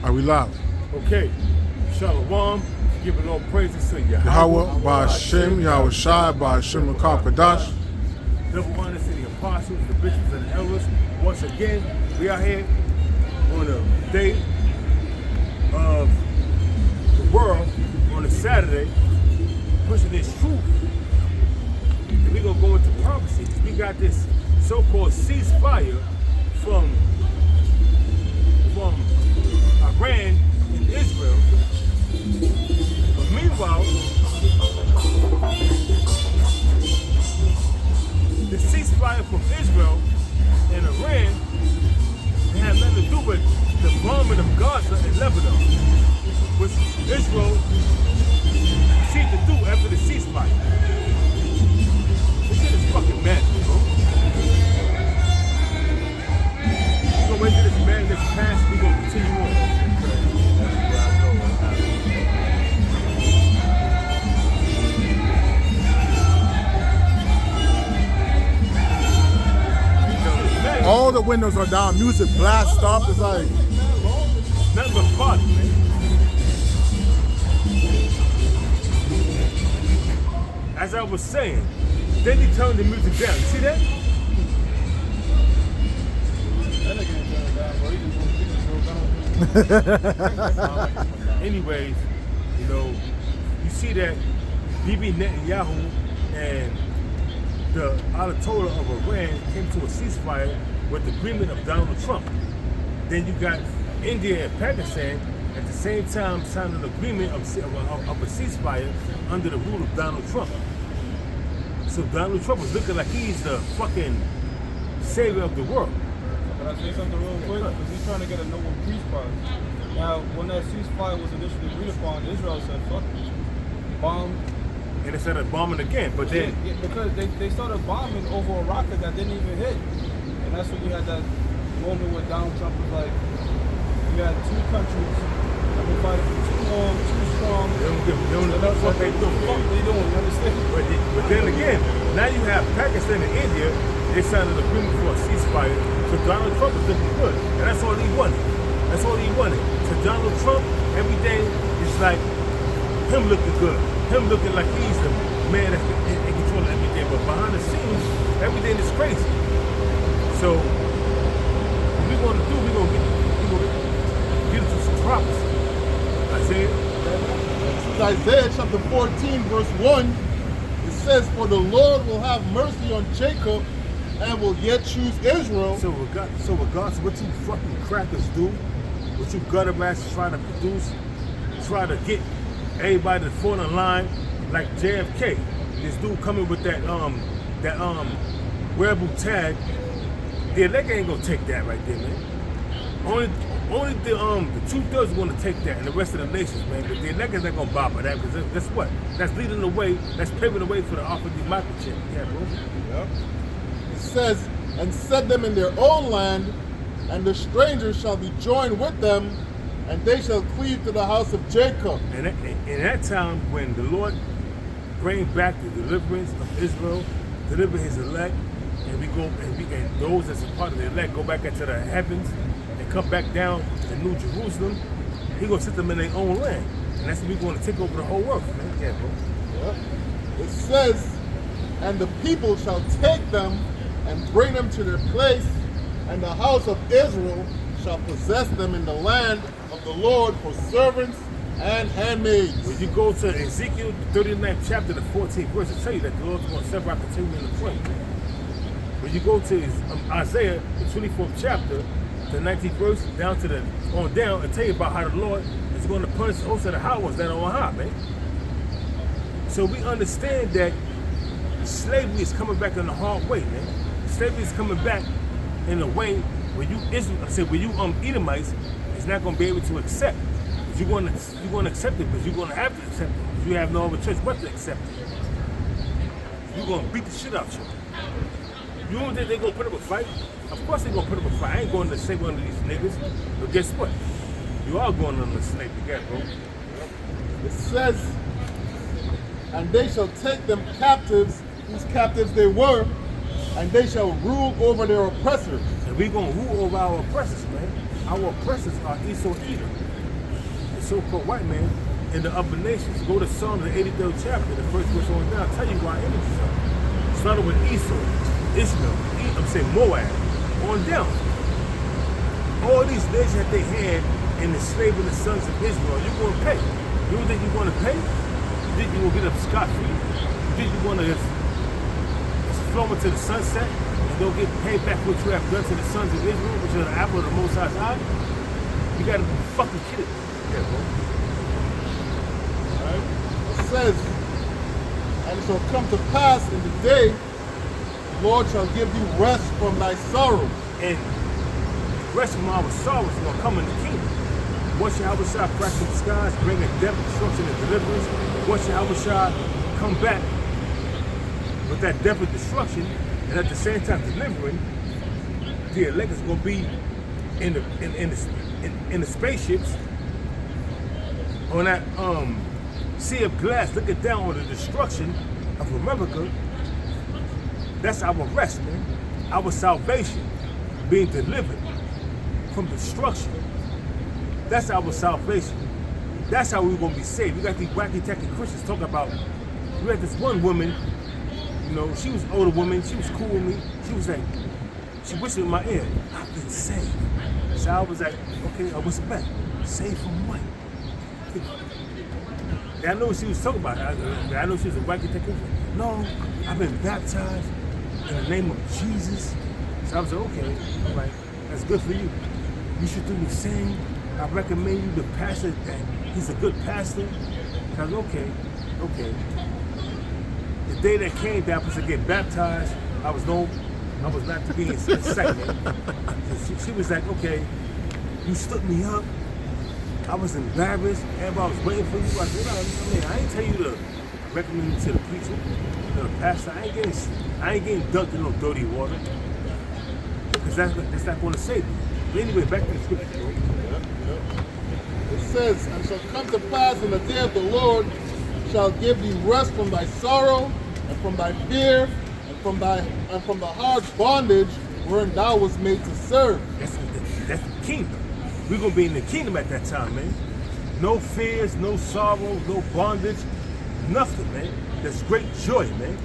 Are we live? Okay, Shalom, giving all praises to Yahweh, Yahweh, Ba'Shem, Yahweh Shai, Ba'Shem, Kadash. double honor to the apostles, the bishops, and the elders. Once again, we are here on the day of the world, on a Saturday, pushing this truth. And we're going to go into prophecy. We got this so-called ceasefire from Iran and Israel. But meanwhile, the ceasefire from Israel and Iran had nothing to do with the bombing of Gaza and Lebanon, which Israel proceeded to do after the ceasefire. This shit is fucking madness, bro. We're gonna wait till this madness pass, we're gonna continue on. All the windows are down, music blast stop. It's like Nothing but fun, man. As I was saying, then he turned the music down. You see that? That nigga ain't turn it down, bro. He just Anyways, you know, you see that Bibi Netanyahu and the Ayatollah of Iran came to a ceasefire with the agreement of Donald Trump. Then you got India and Pakistan at the same time signing an agreement of a ceasefire under the rule of Donald Trump. So Donald Trump was looking like he's the fucking savior of the world. Can I say something real quick? Because he's trying to get a Nobel Peace Prize. Now, when that ceasefire was initially agreed upon, Israel said, fuck it. Bomb. And they started bombing again, but then Yeah, because they started bombing over a rocket that didn't even hit. And that's when you had that moment where Donald Trump was like, you had two countries that been fighting for too long, too strong. they don't know what they do. What they doing, you understand? But then again, now you have Pakistan and India, they signed an agreement for a ceasefire, so Donald Trump is looking good. And that's all he wanted. That's all he wanted. To Donald Trump, everything is like him looking good. Him looking like he's the man that's in control of everything. But behind the scenes, everything is crazy. So, what we're going to do, we're going to get into some prophecy. Isaiah? This is Isaiah chapter 14, verse 1. It says, "For the Lord will have mercy on Jacob and will yet choose Israel." So regardless of what you fucking crackers do, what you gutter rats try to produce, try to get everybody to fall in line like JFK. This dude coming with that wearable tag. The elect ain't gonna take that right there, man. Only the 2/3 are gonna take that, and the rest of the nations, man. But the elect is not gonna bother that because that's what? That's leading the way. That's paving the way for the offer of the microchip. Yeah, bro. Yep. It says, "And set them in their own land, and the strangers shall be joined with them, and they shall cleave to the house of Jacob." And in that time, when the Lord bring back the deliverance of Israel, deliver His elect, and those that's a part of the elect go back into the heavens and come back down to New Jerusalem, He gonna set them in their own land, and that's when we going to take over the whole world, man. Yeah, bro. Yep. It says, "And the people shall take them and bring them to their place, and the house of Israel shall possess them in the land of the Lord for servants and handmaids." When you go to Ezekiel 39th chapter, the 14th verse, it tell you that the Lord's going to sever out continuing the flame. When you go to Isaiah, the 24th chapter, the 19th verse, down to on down, and tell you about how the Lord is going to punish the host of the Howards that are on high, man. So we understand that slavery is coming back in a hard way, man. Slavery is coming back in a way where you Edomites is not going to be able to accept. You're going to accept it, but you're going to have to accept it. You have no other choice but to accept it. You're going to beat the shit out of you. You don't think they're going to put up a fight? Of course they're going to put up a fight. I ain't going to slave one of these niggas. But guess what? You are going on the slave again, bro. It says, "And they shall take them captives," whose captives they were, "and they shall rule over their oppressors." And we're going to rule over our oppressors, man. Our oppressors are Esau Edom. so-called white man in the upper nations. Go to Psalm, the 83rd chapter, the first verse on down. I'll tell you why images are. Started with Esau, Ishmael, I'm saying Moab, on down. All these nations that they had in enslaving the sons of Israel, you're going to pay. You don't think you're going to pay? You think you're going to get up scot-free? You think you're going to just flow into the sunset and don't get paid back what you have done to the sons of Israel, which are the apple of the Most High's eye? You got to be fucking kidding me. Yeah, bro. Right? It says, and it shall come to pass in the day, the Lord shall give you rest from thy sorrow. And the rest from our sorrows is going to come in the kingdom. Once Yahweh Shah cracks the skies, bringing death, destruction, and deliverance, once Yahweh Shah come back with that death and destruction, and at the same time delivering, the elect is going to be in the spaceships on that sea of glass, looking down on the destruction of America. That's our rest, man. Our salvation, being delivered from destruction. That's our salvation. That's how we're going to be saved. You got these wacky techy Christians talking about, we had this one woman, you know, she was an older woman, she was cool with me. She was like, she whispered in my ear, I've been saved. So I was like, okay, what's it back? Saved from what? And I know what she was talking about. I know she was a wacky techy Christian. No, I've been baptized in the name of Jesus. So I was like, okay, all right, that's good for you. You should do the same. I recommend you the pastor, that he's a good pastor. I was okay. The day that came that I was to get baptized, I was not to be in sight, man. She was like, okay, you stood me up. I was embarrassed. Everybody was waiting for you. I said, I ain't tell you to recommend you to the preacher, to the pastor. I ain't getting dunked in no dirty water. Because that's not going to save you. But anyway, back to the scripture. It says, and shall come to pass in the day of the Lord, shall give thee rest from thy sorrow, and from thy fear, and from the hard bondage wherein thou was made to serve. That's the kingdom. We're gonna be in the kingdom at that time, man. No fears, no sorrow, no bondage, nothing, man. There's great joy, man.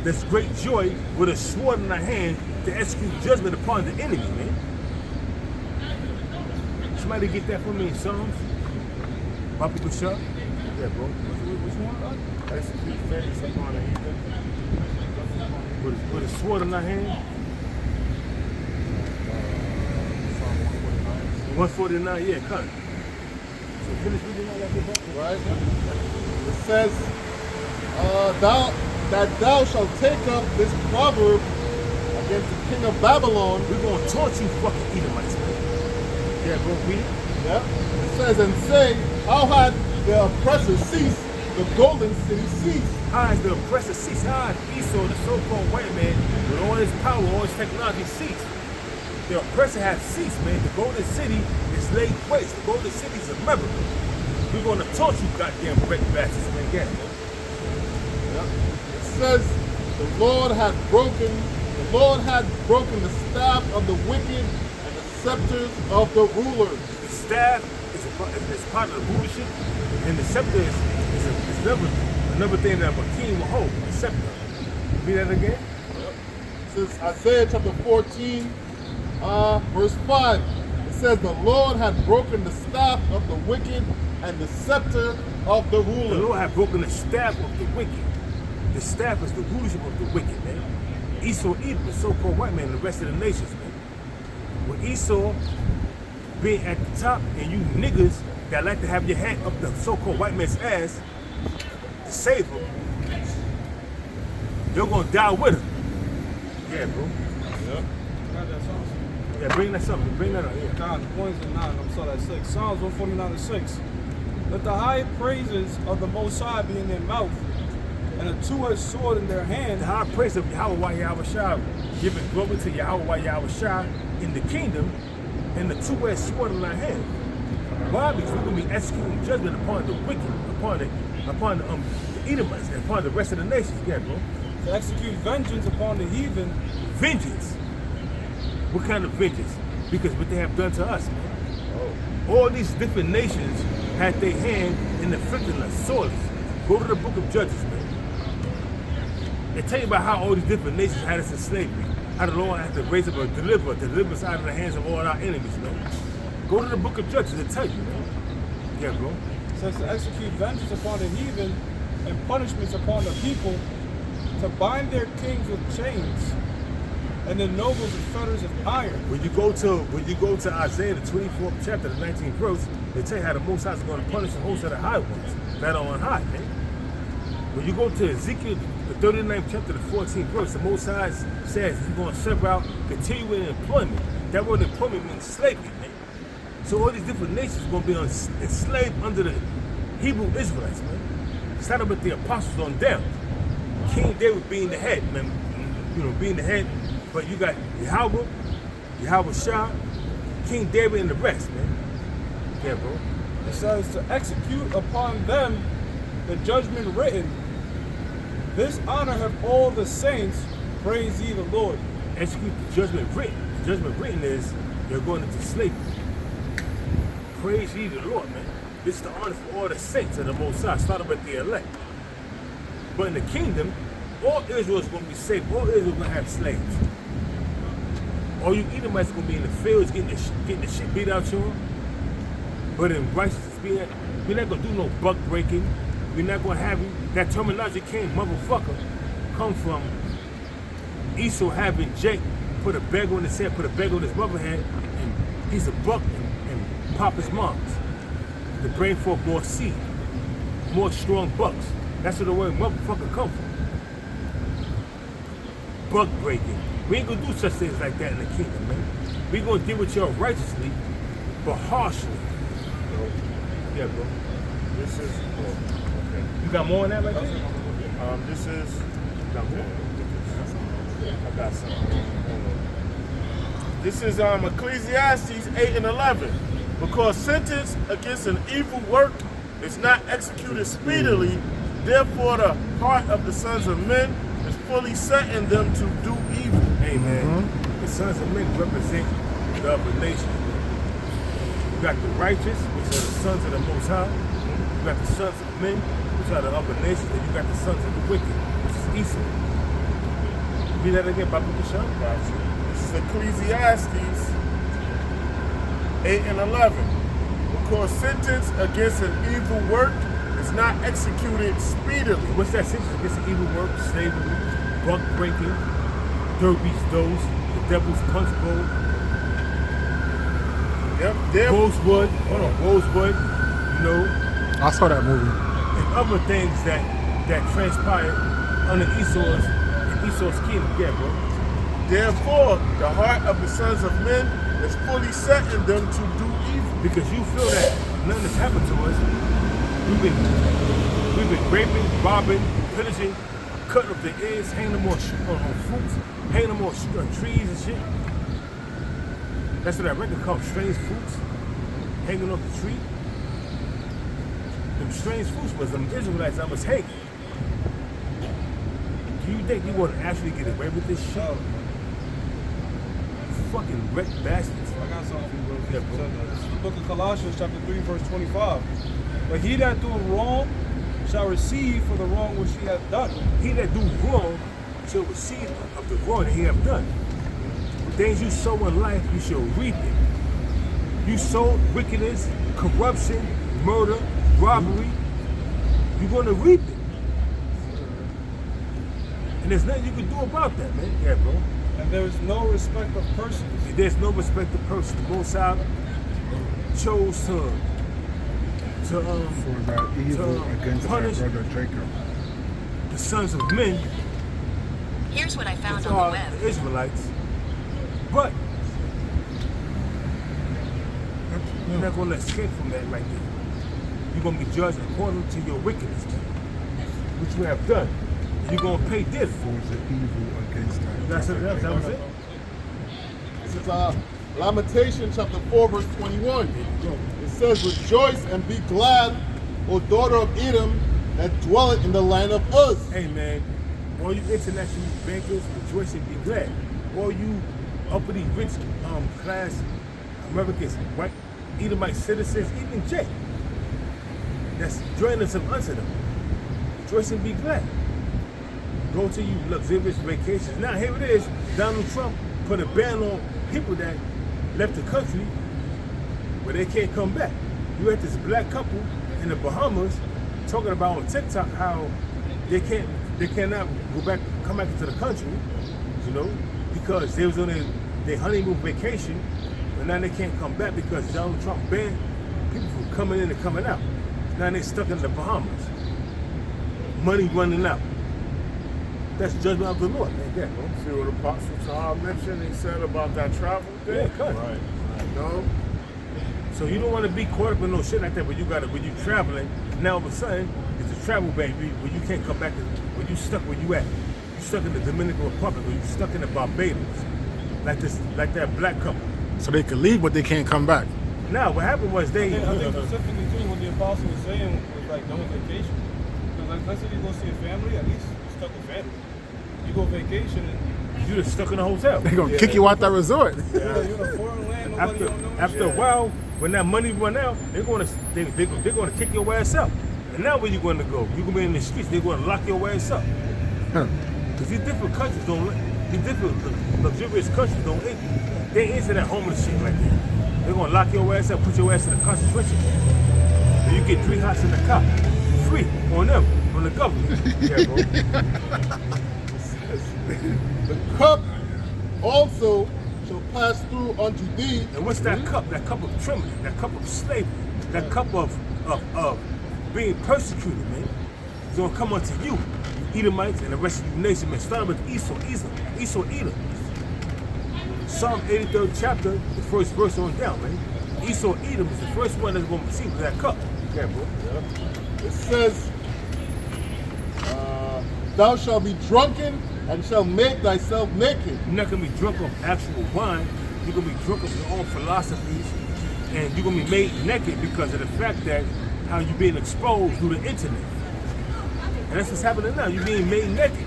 There's great joy with a sword in our hand to execute judgment upon the enemy, man. Somebody get that for me in Psalms? Bobby Bashar? Yeah, bro. Which one? Execute vengeance upon the heathen. With a sword in our hand? 149, yeah, cut. So finish reading all that book. Right? It says, thou shalt take up this proverb against the king of Babylon. We're going to torch you fucking Edomites, man. Yeah, bro, read it. Yeah. It says, and say, how had the oppressor ceased, the golden city ceased. How has the oppressor ceased? How has Esau, the so-called white man, with all his power, all his technology, ceased? The oppressor has ceased, man. The golden city is laid waste. The golden city is America. We're going to torch you goddamn break bastards, man. Get it, man. Yeah. It says, the Lord had broken the staff of the wicked and the scepters of the rulers. The staff is part of the rulership, and the scepter is another thing that a king will hold, the scepter. Read that again? It says Isaiah chapter 14, verse 5. It says, the Lord had broken the staff of the wicked and the scepter of the rulers. The Lord had broken the staff of the wicked. The staff is the rulership of the wicked, man. Esau, Edom, the so-called white man, and the rest of the nations, man. With Esau being at the top, and you niggas that like to have your hand up the so-called white man's ass to save him, you're gonna die with him. Yeah, bro. Yep. Got that song. Yeah, bring that something. Bring that up. Yeah. 9 points and 9. I'm sorry, that's 6. Psalms 149:6. Let the high praises of the Most High be in their mouth, and a two-edged sword in their hand. The high praise of Yahweh Yahweh Shah, giving glory to Yahweh Yahweh Shah in the kingdom, and the two-edged sword in our hand. Why? Because we're going to be executing judgment upon the wicked, upon the Edomites, and upon the rest of the nations. Yeah, bro. To execute vengeance upon the heathen. Vengeance. What kind of vengeance? Because what they have done to us, man. All these different nations had their hand in inflicting us sorely. Go to the book of Judges, man. They tell you about how all these different nations had us in slavery. How the Lord had to raise up a deliverer to deliver us out of the hands of all our enemies, man. Go to the book of Judges and tell you, man. Yeah, bro. It says to execute vengeance upon the heathen and punishments upon the people, to bind their kings with chains and the nobles with fetters of iron. When you go to Isaiah, the 24th chapter, the 19th verse, they tell you how the Most High is going to punish the host of the high ones that are on high, man. When you go to Ezekiel, the 39th chapter, the 14th verse, the Most High says he's going to serve out continuing employment. That word employment means slavery, man. So all these different nations are going to be enslaved under the Hebrew Israelites, man. Starting with the apostles on down. King David being the head, man. You know, being the head. But you got Yahweh Shah, King David, and the rest, man. Yeah, bro. It says to execute upon them the judgment written. This honor have all the saints, praise ye the Lord. Execute the judgment written. The judgment written is they're going into slavery. Praise ye the Lord, man. This is the honor for all the saints of the Most High, starting with the elect. But in the kingdom, all Israel is going to be saved. All Israel is going to have slaves. All you Edomites are going to be in the fields getting the shit beat out to them. But in righteousness, we're not going to do no buck breaking. We're not going to have you. That terminology came, motherfucker, come from Esau having Jake put a bag on his head, put a bag on his mother head, and he's a buck and pop his moms. To bring forth more seed, more strong bucks. That's where the word motherfucker come from. Buck breaking. We ain't gonna do such things like that in the kingdom, man. We gonna deal with y'all righteously, but harshly. Yeah, bro. This is okay. You got more on that right there? This is Got more? I got some. This is Ecclesiastes 8 and 11. Because sentence against an evil work is not executed speedily, therefore the heart of the sons of men is fully set in them to do evil. Amen. The sons of men represent the other nations. You got the righteous, which are the sons of the Most High. You got the sons of men, which are the upper nations, and you got the sons of the wicked, which is Esau. Read that again, Bible Bishop. This is Ecclesiastes 8 and 11. Because sentence against an evil work is not executed speedily. What's that sentence against the evil work? Slavery, buck breaking, Derby's dose, the devil's punch bowl, Yep. Rosewood, you know, I saw that movie. and other things that transpired under Esau's kingdom. Yeah, bro. Therefore, the heart of the sons of men is fully set in them to do evil. Because you feel that nothing has happened to us. We've been raping, robbing, pillaging, cutting up their ears, hanging them on fruits, hanging them on trees and shit. That's where that record comes, strange fruits, hanging off the tree. Them strange fruits was them Israelites that was hanging. Do you think you want to actually get away with this shit? Oh, Fucking wrecked bastards. I got something for you, bro. Yeah, bro. This is the book of Colossians, chapter 3, verse 25. But he that doeth wrong shall receive for the wrong which he hath done. He that do wrong shall receive of the wrong that he have done. The things you sow in life, you shall reap it. You sow wickedness, corruption, murder, robbery, you're going to reap it. And there's nothing you can do about that, man. Yeah, bro. And there is no respect of persons. There's no respect of person. The Most High chose For that evil against our punish brother Jacob. the sons of men, Here's what I found which on are the web. the Israelites. But you're not going to escape from that right there. You're going to be judged according to your wickedness, which you have done. And you're going to pay debt for For the evil against our That's brother it. That was Jacob. it. This is Lamentations chapter 4, verse 21. It says, Rejoice and be glad, O daughter of Edom, that dwelleth in the land of Uz. Hey, man, all you international bankers, rejoice and be glad. All you uppity rich class Americans, white Edomite citizens, even Jake, that's joining themselves unto them. Rejoice and be glad. Go to you luxurious vacations. Now here it is, Donald Trump put a ban on people that left the country where they can't come back. You had this black couple in the Bahamas talking about on TikTok how they cannot come back into the country, you know, because they was on their honeymoon vacation, but now they can't come back because Donald Trump banned people from coming in and coming out. Now they stuck in the Bahamas. Money running out. That's judgment of the Lord, man. Yeah, bro. See what Apostle Tahar mentioned, he said about that travel thing? Yeah, cut. Right. No. So you don't want to be caught up in no shit like that when you're traveling. Now all of a sudden, it's a travel ban where you can't come back, where you stuck where you at. You stuck in the Dominican Republic, or you stuck in the Barbados. Like that black couple. So they can leave, but they can't come back. Now what happened was I think specifically too, what the apostle was saying was like don't vacation. Because like let's say you go see a family, at least you're stuck with family. You go vacation and you just stuck in a hotel. They're gonna kick you out that resort. you're in a foreign land, nobody don't know. After a while, when that money run out, they're gonna kick your ass out. And now where you gonna go? You're gonna be in the streets. They're gonna lock your ass up. Because these different countries these different luxurious countries they ain't into that homeless shit like that. They're gonna lock your ass up, put your ass in a concentration camp. And you get 3 hots in the cop, free on them, on the government. Yeah, bro. The cup also shall pass through unto thee. And what's that cup? That cup of trembling, that cup of slavery, that cup of being persecuted, man. It's gonna come unto you, Edomites, and the rest of you nation, man. Starting with Esau, Edom. Psalm 83rd chapter, the first verse on down, man. Esau, Edom is the first one that's gonna receive that cup. Yeah, bro. It says, thou shalt be drunken and shalt make thyself naked. You're not gonna be drunk off actual wine. You're gonna be drunk off your own philosophies, and you're gonna be made naked because of the fact that how you're being exposed through the internet. And that's what's happening now. You're being made naked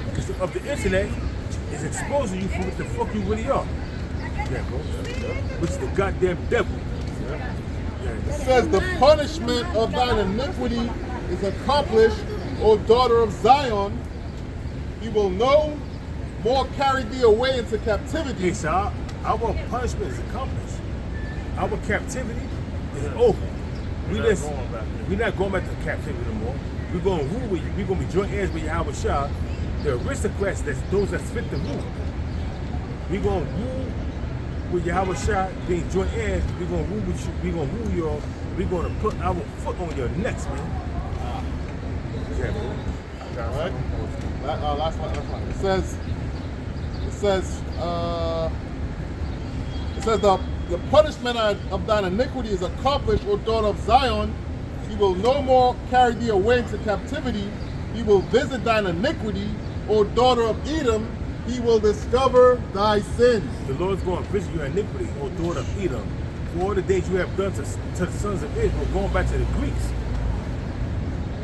because of the internet is exposing you for what the fuck you really are. Yeah, bro. Which is the goddamn devil. It says, the punishment of thine iniquity is accomplished, O daughter of Zion. He will no more carry thee away into captivity. Hey, so our punishment is accomplished. Our captivity is over. We're not going back to captivity no more. We're going to rule with you. We're going to be joint heirs with Yahweh Shah. The aristocrats, that's those that fit the rule. We're going to rule with Yahweh Shah, being joint heirs. We're going to rule with you. We're going to rule your. We're going to put our foot on your necks, man. Yeah, bro. All right. Last one. It says the punishment of thine iniquity is accomplished, O daughter of Zion. He will no more carry thee away into captivity. He will visit thine iniquity, O daughter of Edom. He will discover thy sins. The Lord's going to visit your iniquity, O daughter of Edom. For all the days you have done to the sons of Israel, going back to the Greeks.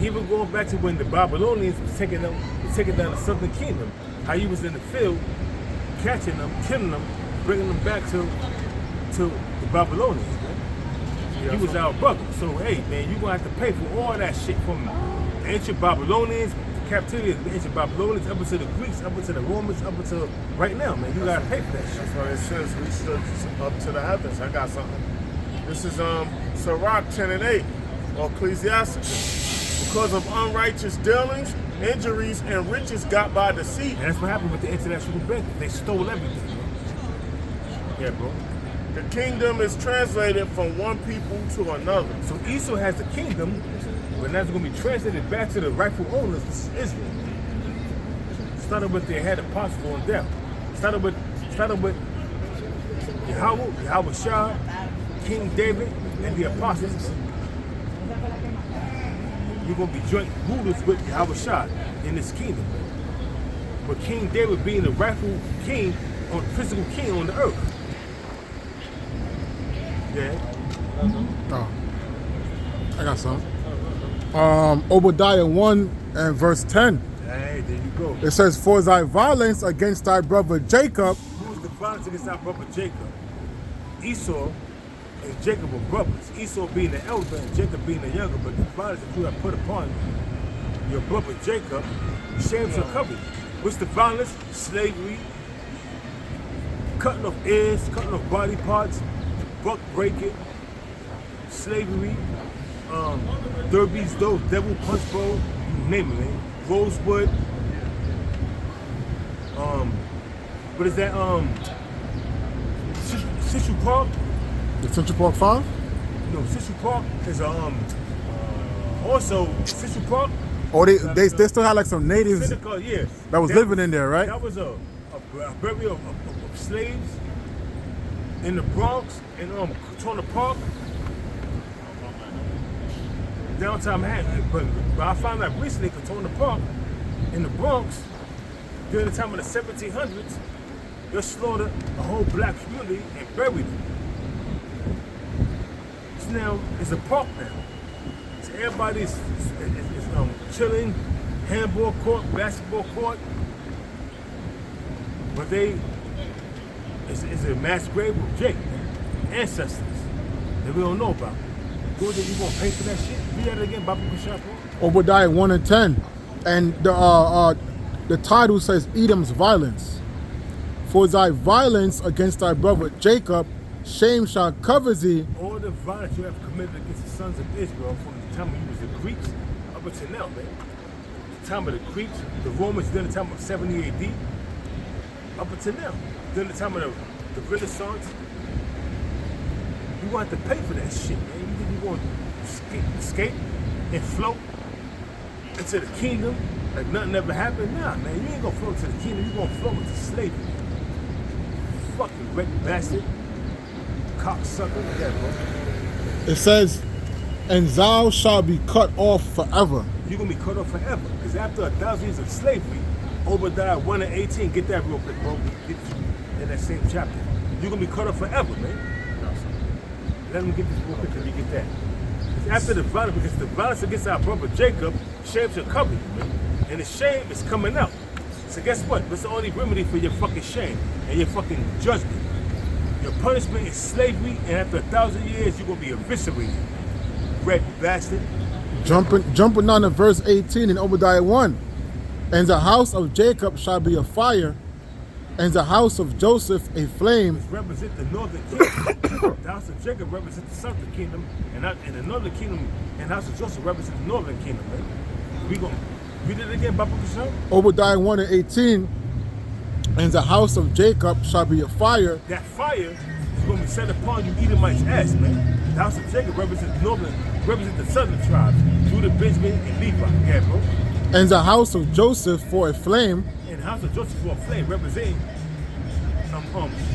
Even going back to when the Babylonians was taking down the southern kingdom, how he was in the field, catching them, killing them, bringing them back to the Babylonians, man. He was our brother. So hey, man, you're gonna have to pay for all that shit from the ancient Babylonians, the captivity of the ancient Babylonians, up into the Greeks, up into the Romans, up into right now, man. You gotta pay for that shit. That's why it says we stood up to the heavens. I got something. This is Sirach 10:8, or Ecclesiastes. Because of unrighteous dealings, injuries, and riches got by deceit. And that's what happened with the international bankers. They stole everything, bro. Yeah, bro. The kingdom is translated from one people to another. So Esau has the kingdom, but that's going to be translated back to the rightful owners, which is Israel. Started with their head apostle on down. Started with Yahweh Shah, King David, and the apostles. You're going to be joint rulers with Yahweh Shah in this kingdom. But King David being the rightful king, physical king on the earth. Yeah. Oh, I got some. Obadiah 1 and verse 10. Hey, there you go. It says, for thy violence against thy brother Jacob. Who's the violence against our brother Jacob? Esau, and Jacob were brothers. Esau being the elder and Jacob being the younger, but the violence that you have put upon your brother Jacob, shame shall cover you. What's the violence? Slavery, cutting off ears, cutting off body parts, buck breaking, slavery, derbies, those devil punch bowl, you name it, man. Rosewood, what is that? Central Park. The Central Park 5? No, Central Park is also Central Park. Or they still had like some natives Seneca, yes. that was living in there, right? That was a burial of slaves in the Bronx in Katona Park, downtown Manhattan. But I found out recently Katona Park in the Bronx during the time of the 1700s, they slaughtered a whole black community and buried them. So now it's a park now. So everybody's chilling, handball court, basketball court, but it's a mass grave of Jake, ancestors that we don't know about. Go there, you gonna pay for that shit? Read that again, Baba Kushapo. Obadiah 1 and 10. And the title says Edom's violence. For thy violence against thy brother Jacob, shame shall cover thee. All the violence you have committed against the sons of Israel from the time when you was the Greeks up until now, man. The time of the Greeks, the Romans during the time of 70 AD, up until now. During the time of the Renaissance, you want to pay for that shit, man. You think you want to escape and float into the kingdom like nothing ever happened? Nah, man, you ain't gonna float to the kingdom, you gonna float into slavery. Fucking wretched bastard, cocksucker, yeah, bro. It says, and thou shalt be cut off forever. You're gonna be cut off forever. Because after 1,000 years of slavery, Obadiah 1 and 18, get that real quick, bro. Get in that same chapter. You're gonna be cut off forever, man. Let me get this real quick, let me get that. After the violence, because the violence against our brother Jacob, shame shall cover you, man. And the shame is coming out. So guess what? What's the only remedy for your fucking shame and your fucking judgment? Your punishment is slavery, and after 1,000 years, you're gonna be eviscerated. Red bastard. Jumping on to verse 18 in Obadiah 1. And the house of Jacob shall be a fire, and the house of Joseph a flame. Which represent the northern kingdom. The house of Jacob represents the southern kingdom, and the northern kingdom and the house of Joseph represents the northern kingdom, man. We gonna read it again, Baba Kushapo? Obadiah 1 and 18. And the house of Jacob shall be a fire. That fire is going to be set upon you, Edomite's ass, man. The house of Jacob represents the northern, represents the southern tribes, Judah, Benjamin, and Levi. Yeah, bro. And the house of Joseph for a flame. And the house of Joseph for a flame, representing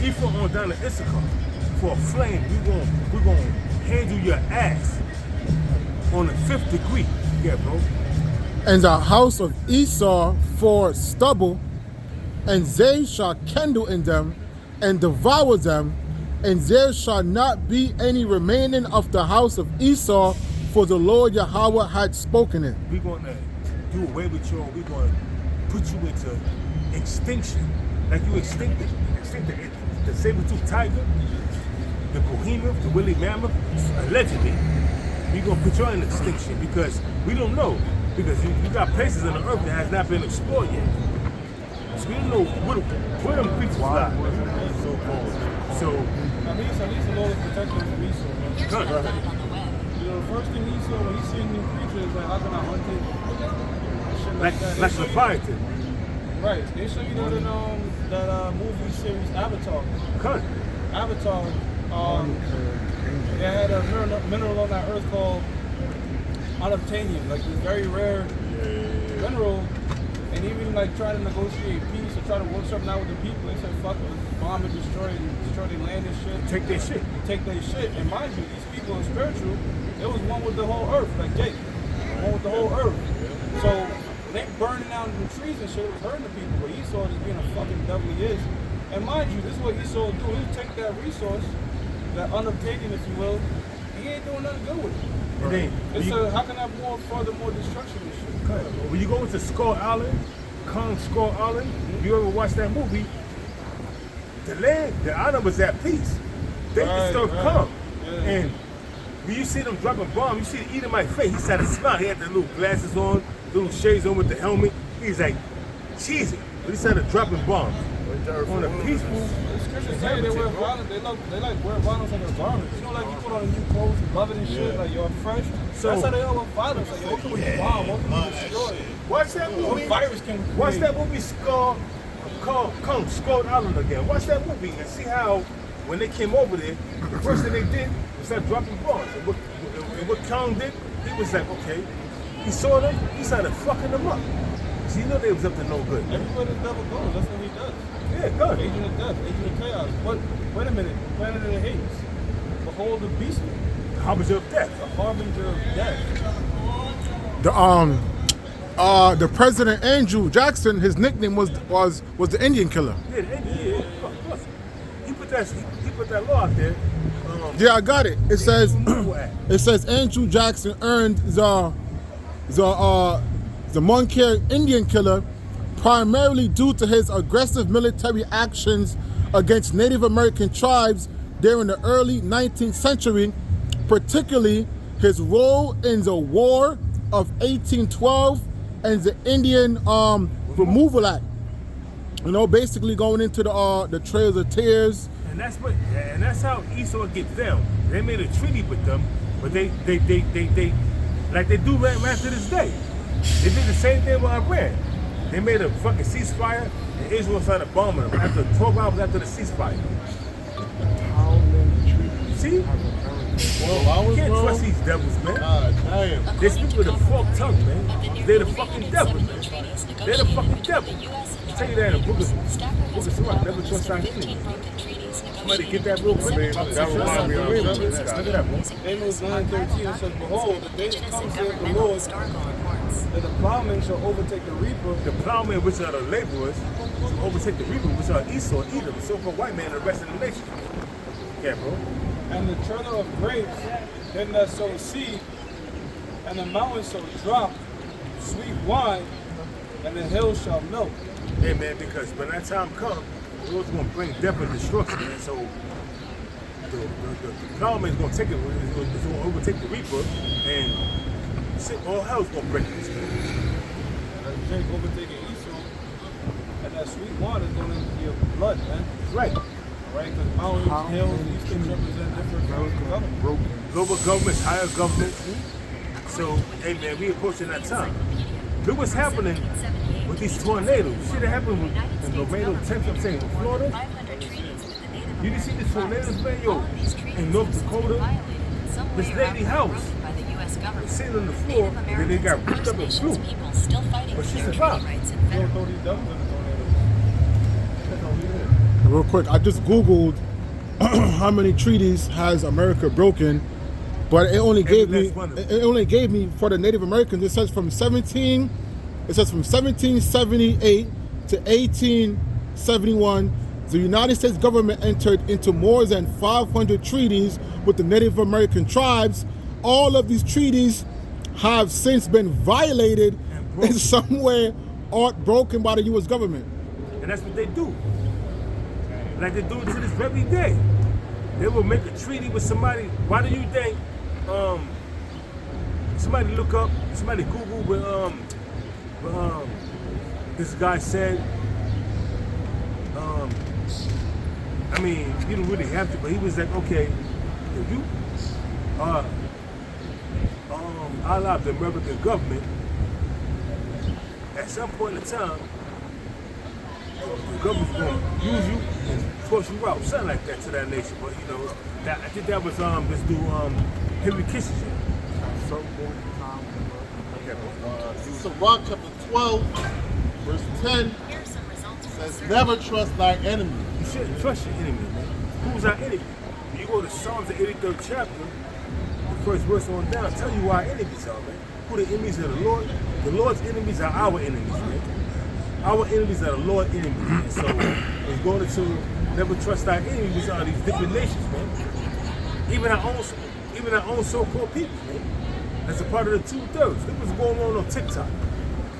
Ephraim on down to Issachar. For a flame, we're gonna handle your ass on the 5th degree. Yeah, bro. And the house of Esau for stubble. And they shall kindle in them and devour them, and there shall not be any remaining of the house of Esau, for the Lord Yahweh had spoken it. We're going to do away with you, we're going to put you into extinction. Like you extinct the saber-toothed tiger, the behemoth, the woolly mammoth, allegedly. We're going to put you in extinction because we don't know. Because you got places on the earth that has not been explored yet. So we don't know where them creatures lie. So At least the Lord is protecting him from Esau. Man. Here's what I found on the web. You know, the first thing he saw when he seen new creatures, like how can I hunt it? Shit like that. like Leviathan. Right. They show you that in that movie series Avatar. Cut. Avatar. They had a mineral on that earth called unobtainium, like this very rare mineral. And even like try to negotiate peace or try to work something out with the people. They said, fuck it, bomb and destroy their land and shit. Take their shit. Take their shit. And mind you, these people are spiritual. It was one with the whole earth, like Jake. One with the whole earth. So they burning down the trees and shit, it was hurting the people. But Esau just being a fucking devil he is. And mind you, this is what Esau will do. He'll take that resource, that unobtainium, if you will, he ain't doing nothing good with it. And then, How can I have more destruction and shit? when you go into Skull Island, Kong Skull Island, you ever watch that movie? The island was at peace. They Right, still right. come. Yeah. you see them dropping bombs, you see the Edomite face. He started smiling. He had the little glasses on, little shades on with the helmet. He's like cheesy. But he started dropping bombs on a peaceful. Christians say they wear violence. They like wear violence on their garments. You know, like you put on new clothes, you love it and shit. Like you're fresh. So that's how they all want violence. Like they can bomb, what can you destroy? watch that movie. What virus can we Watch create? that movie called Skull Island again. Watch that movie and see how when they came over there, the first thing they did was start dropping bombs. And what Kong did, he was like, okay, he saw them, he started fucking them up. So you know they was up to no good. Everywhere the devil goes, that's what he does. Yeah, good. Agent of death, agent of chaos. But wait a minute, Planet of the Apes. Behold the beast, Harbinger of death. the harbinger of death. The president Andrew Jackson, his nickname was the Indian Killer. Yeah, look. He put that law out there. Yeah, I got it. It says Removal Act. it says Andrew Jackson earned the Moncur Indian Killer primarily due to his aggressive military actions against Native American tribes during the early 19th century, particularly his role in the War of 1812 and the Indian Removal Act. You know, basically going into the Trails of Tears. And that's how Esau gets down. They made a treaty with them, but they like they do right to this day. They did the same thing with Iran. They made a fucking ceasefire, and Israel started bombing them after 12 hours after the ceasefire. See? 12 hours, You can't bro? trust these devils, man. God damn. They speak with a forked tongue, man. They're the fucking devil, man. They're the fucking devil. I'll tell you that in the book of Sirach, never trust our enemy. Somebody get that real quick. That reminds me of Look at that, bro. Amos 9:13 says, behold, the days come, saith the Lord, that the plowman shall overtake the reaper, The plowmen, which are the laborers, to overtake the reaper, which are Esau, Edom, the so-called white man, and the rest of the nation. Yeah, bro. and the turner of grapes, them that sow seed, and the mountains shall drop sweet wine, and the hills shall melt. Yeah, man, because when that time comes, the Lord's going to bring death and destruction, man. So the plowman is going to take it, it's going to overtake the reaper, and all hell's going to break loose, man. And Jake overtaking Esau, and that sweet wine is going to be your blood, man. Right. Right? Because mountains, hills, these things represent different forms of government. Global governments, higher governments. So, hey, man, we approaching that time. Look what's happening with these tornadoes. See that happened with the tornado attempts, I'm saying, in Florida? You didn't see the tornadoes, man? Yo, in North Dakota, this lady house, sitting on the floor, and then they got ripped up and flew. But she survived. You don't throw these devils in the tornado. Real quick, I just Googled how many treaties has America broken, but it only gave me last one of them. it only gave me for the Native Americans. It says from 1778 to 1871, the United States government entered into more than 500 treaties with the Native American tribes. All of these treaties have since been violated in some way or broken by the U.S. government. And that's what they do. Like they do it to this very day. They will make a treaty with somebody. Why do you think somebody look up, somebody Google what this guy said, I mean, you don't really have to, but he was like, okay, if you allow the American government, at some point in time, the government's going to use you and force you out, something like that to that nation. But you know, that, I think that was this dude Henry Kissinger. Sirach chapter 12, verse 10 says, never trust thy enemy. You shouldn't trust your enemy, man. Who's our enemy? When you go to Psalms, the 83rd chapter, the first verse on down, tell you who our enemies are, man. Who the enemies of the Lord? The Lord's enemies are our enemies, man. Our enemies are the Lord's enemies, man. So it's going into never trust our enemies are these different nations, man. Even our own so-called people, man. That's a part of the 2/3. Look what's going on TikTok.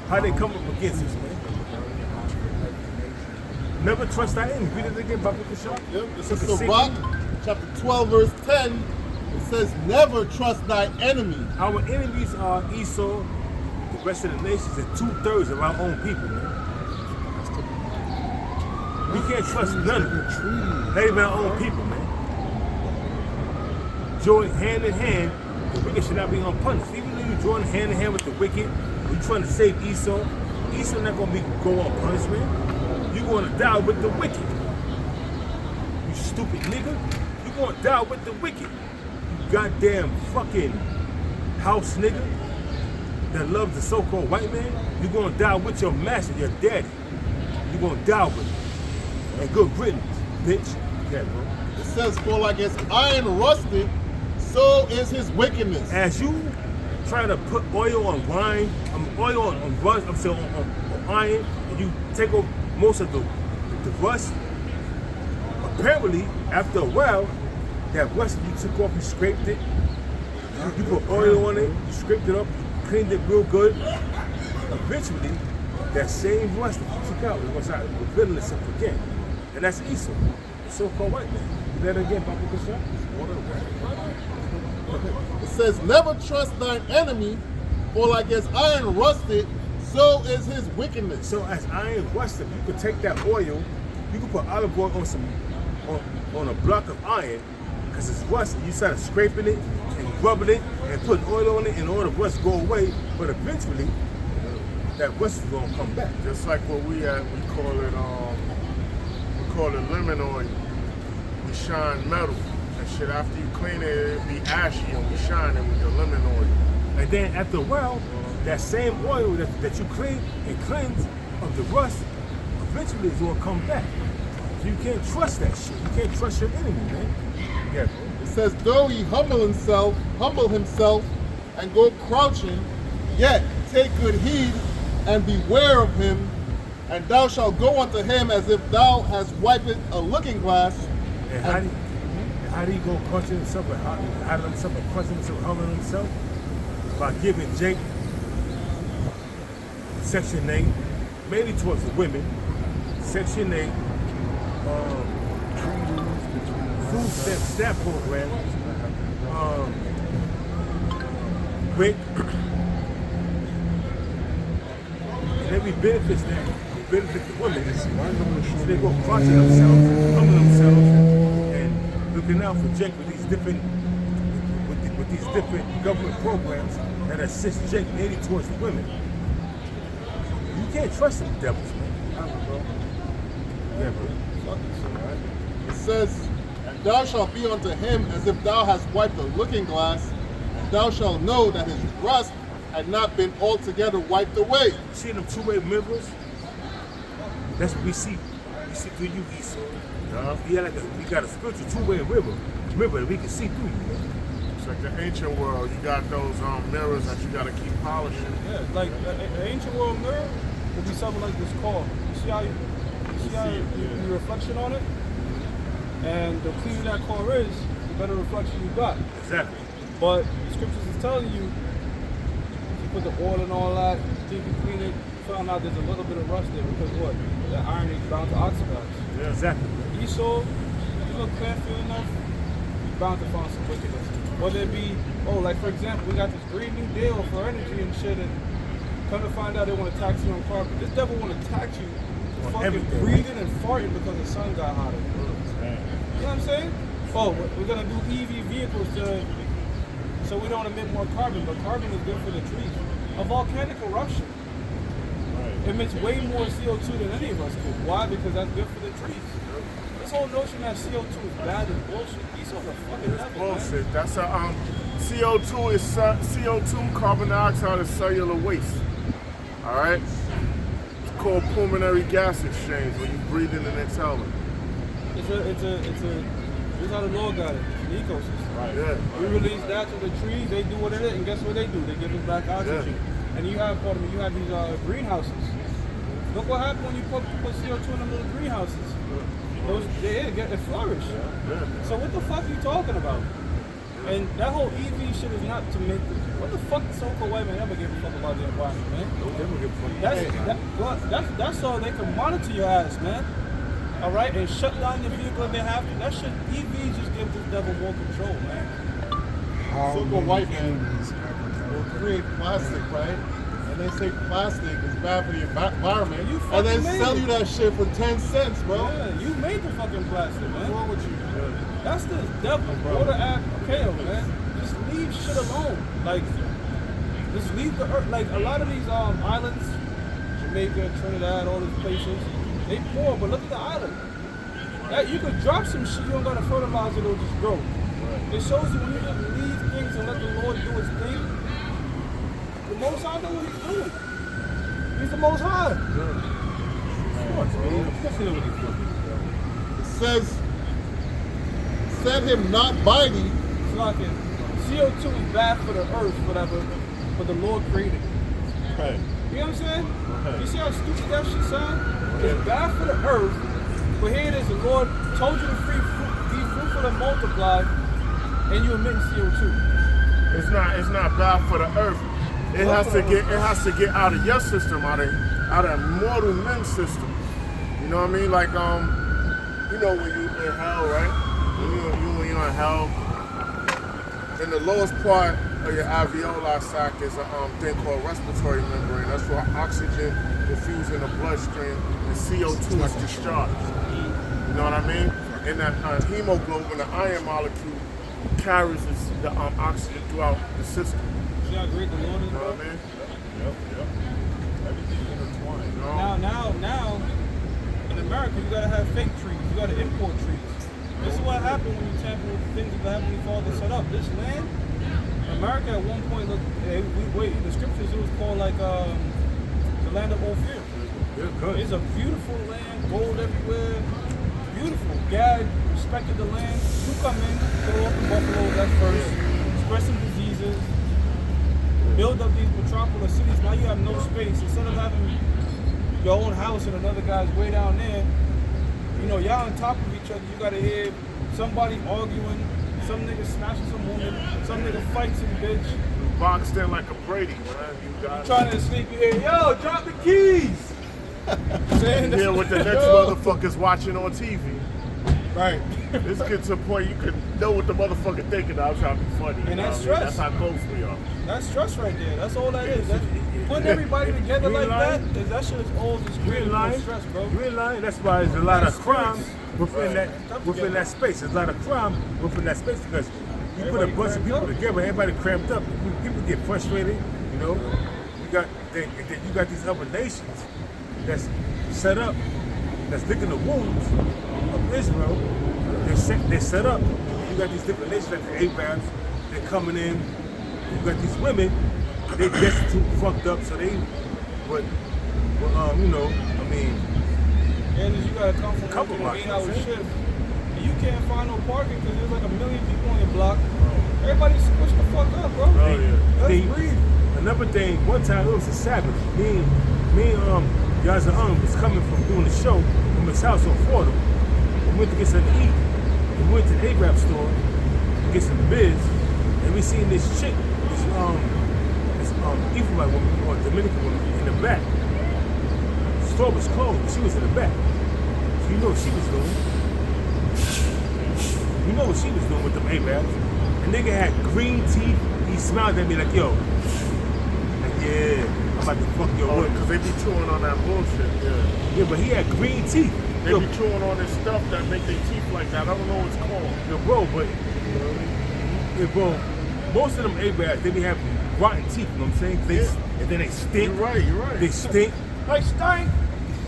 How they come up against us, man. Never trust our enemies. Read it again, Baba Kishar. Yep, this is Sirach chapter 12, verse 10. It says, never trust thy enemy. Our enemies are Esau, the rest of the nations, and 2/3 of our own people, man. We can't trust none of them. Not even our own people, man. Join hand in hand, the wicked should not be unpunished. Even though you're joining hand in hand with the wicked, you're trying to save Esau, Esau not gonna go unpunished, man. You're gonna die with the wicked. You stupid nigga. You're gonna die with the wicked. You goddamn fucking house nigga that loves the so-called white man. You're gonna die with your master, your daddy. You're gonna die with him. And good riddance, bitch. Yeah, bro. It says, for like as iron rusted, so is his wickedness. As you try to put oil on wine, oil on rust, I'm saying on iron, and you take off most of the rust, apparently, after a while, that rust you took off, you scraped it, you put oil on it, you scraped it up, you cleaned it real good. Eventually, that same rust that you took out is going to start revealing itself again. And that's Esau, the so-called white man. That again, Papa Kushab? It says, never trust thine enemy, for like as iron rusted, so is his wickedness. So as iron rusted, you could take that oil, you could put olive oil on a block of iron, because it's rusted. You start scraping it and rubbing it and putting oil on it, and all the rust go away. But eventually, that rust is gonna come back. Just like what we call it lemon oil. We shine metal and shit. After you clean it, it'll be ashy, and we shine it with the lemon oil. And then after a while, that same oil that you clean and cleanse of the rust, eventually is gonna come back. So you can't trust that shit. You can't trust your enemy, man. Yeah, bro. It says, though he humble himself, and go crouching, yet take good heed and beware of him, and thou shalt go unto him as if thou hast wiped a looking glass. And how do you go crushing himself and hiding himself and crushing himself, humbling himself? By giving Jake Section 8, mainly towards the women, Section 8, food stamp program, WIC, and every benefits that benefit the women. So they go crushing themselves, humbling themselves, and looking out for Jake with these different government programs that assist Jake mainly towards the women. You can't trust them devils, man. Yeah, bro. It says, and thou shalt be unto him as if thou hast wiped a looking glass, and thou shalt know that his rust had not been altogether wiped away. See them two-way mirrors? That's what we see. We see through you, Esau. We got a spiritual two-way mirror that we can see through you, man. It's like the ancient world. You got those mirrors that you got to keep polishing. Yeah, like an ancient world mirror would be something like this car. You see how the reflection on it? And the cleaner that car is, the better reflection you got. Exactly. But the scriptures is telling you, you put the oil and all that, you think you clean it, you found out there's a little bit of rust there because what? The iron is bound to oxidize. Yeah, exactly. Esau, you look careful enough, you're bound to find some wickedness. Whether it be, like for example, we got this Green New Deal for energy and shit, and come to find out they want to tax you on carbon. This devil want to tax you for fucking everything. breathing and farting because the sun got hotter. You know what I'm saying? We're gonna do EV vehicles so we don't emit more carbon, but carbon is good for the trees. A volcanic eruption emits way more CO2 than any of us could. Why? Because that's good for the trees. This whole notion that CO2 is bad is bullshit. He's on the fucking level. Bullshit. That's a CO2 is CO2. Carbon dioxide is cellular waste. All right. It's called pulmonary gas exchange when you breathe in and exhale it. This is how the Lord got it. The ecosystem. Right. Yeah. We release that to the trees. They do what it is, and guess what they do? They give us back oxygen. Yeah. And you have these greenhouses. Look what happened when you put CO2 in them little greenhouses. It flourished. Yeah. So what the fuck are you talking about? And that whole EV shit is not to make what the fuck the so-called white man ever give a fuck about the environment, man? That's so they can monitor your ass, man. Alright? And shut down your vehicle if they have to. That shit, EVs just give this devil more control, man. so-called white man will create plastic, right? And they say plastic is bad for the environment, You and then fucking sell made you that shit for 10 cents, bro. Yeah, you made the fucking plastic, man. What's wrong with you? That's the devil, bro. Order app, KO, man. Just leave shit alone. Like, just leave the earth. Like, a lot of these islands, Jamaica, Trinidad, all these places, they poor, but look at the island. That, you could drop some shit, you don't gotta fertilize it, it'll just grow. It shows you when you just leave things and let the Lord do his thing, the Most High know what he's doing. He's the Most High. It says, set him not by thee. It's like CO2 is bad for the earth, whatever, but the Lord created it. Right. You know what I'm saying? You see how stupid that shit sound? It's bad for the earth, but here it is, the Lord told you to be fruitful and multiply, and you emitting CO2. It's not bad for the earth. It has to get out of your system, out of mortal men's system. You know what I mean? Like you know when you in hell, right? When you're in hell, in the lowest part of your alveoli sac is a thing called respiratory membrane. That's where oxygen diffuses in the bloodstream and CO2 is discharged. You know what I mean? And that hemoglobin, the iron molecule, carries the oxygen throughout the system. See how great the Lord is, You know bro? what I mean? Yep. Everything's intertwined. You know? Now, in America, you gotta have fake trees. You gotta import trees. This is what happened when you tamper with the things that the Heavenly Father set up. This land, America at one point looked, in the scriptures it was called like the land of Ophir. Yeah, good. It's a beautiful land, gold everywhere, beautiful. God respected the land. You come in, kill off the buffaloes at first, spread some diseases, build up these metropolis cities. Now you have no space. Instead of having your own house and another guy's way down there, you know, y'all on top of each other. You gotta hear somebody arguing, some nigga smashing some woman, some nigga fights some bitch. Boxed in like a Brady, man. You got Trying to sleep, you hear, yo, drop the keys. Saying here with the next yo. motherfuckers watching on TV. Right. It's get to a point you can know what the motherfucker thinking. I'm trying to be funny. And you know that's what I mean? stress. That's how close we are. That's stress right there. That's all that is. Putting everybody together You ain't like lying. that shit is all just You ain't creating more lying. stress, bro. You ain't lying. That's why there's a lot of That's crime stress. within that space. There's a lot of crime within that space because you put a Everybody bunch of cramped people up. together, everybody cramped up. People get frustrated, you know. You got these other nations that's set up, that's licking the wounds of Israel. They're set up. You got these different nations like the Arabs. They're coming in. You got these women. They destitute, fucked up. So they, you know, I mean, And you gotta come from Couple working an blocks, 8-hour that's it. shift. And you can't find no parking because there's like a million people on your block. Everybody switch the fuck up, bro. Let's They- breathe. Another thing, one time it was a Sabbath. Me and Yaza was coming from doing the show from his house on Fordham. We went to get something to eat. We went to the Arab store to get some biz, and we seen this chick, this Ephraimite woman or Dominican woman in the back. The store was closed, but she was in the back. So you know what she was doing. You know what she was doing with them Arabs. The nigga had green teeth. He smiled at me like, yo, yeah, I'm about to fuck your Oh, woman. because they be chewing on that bullshit. Yeah. Yeah, but he had green teeth. They Yo, be chewing on this stuff that make their teeth like that. I don't know what it's called. yo, bro, but yeah, bro, most of them Arabs, they be having rotten teeth, you know what I'm saying? They, Yeah. And then they stink. You're right. They stink. Like stank.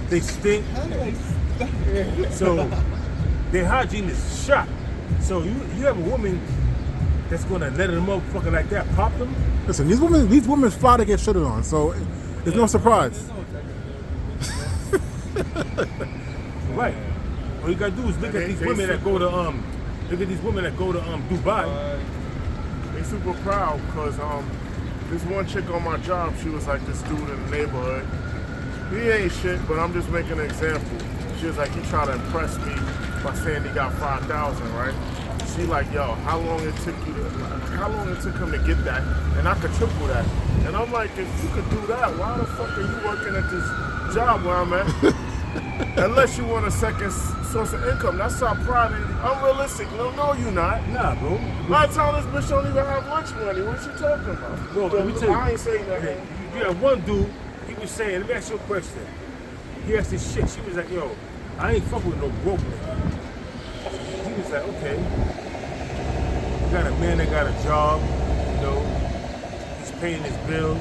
They stink. So their hygiene is shot. So you have a woman that's gonna let a motherfucker like that pop them. Listen, these women fly to get shitted on, so it's no surprise. Right. All you gotta do is look at these women that go to Dubai. They super proud because this one chick on my job, she was like this dude in the neighborhood. He ain't shit, but I'm just making an example. She was like, he tried to impress me by saying he got 5,000, right? She like, yo, how long it took him to get that? And I could triple that. And I'm like, if you could do that, why the fuck are you working at this job where I'm at? Unless you want a second source of income. That's our pride. Unrealistic. No, you not. Nah, bro. A lot of times this bitch don't even have lunch money. What you talking about? Bro, let me tell you. I ain't saying nothing. You had one dude, he was saying, let me ask you a question. He asked this shit. She was like, yo, I ain't fucking with no broke nigga. He was like, okay. You got a man that got a job, you know, he's paying his bills,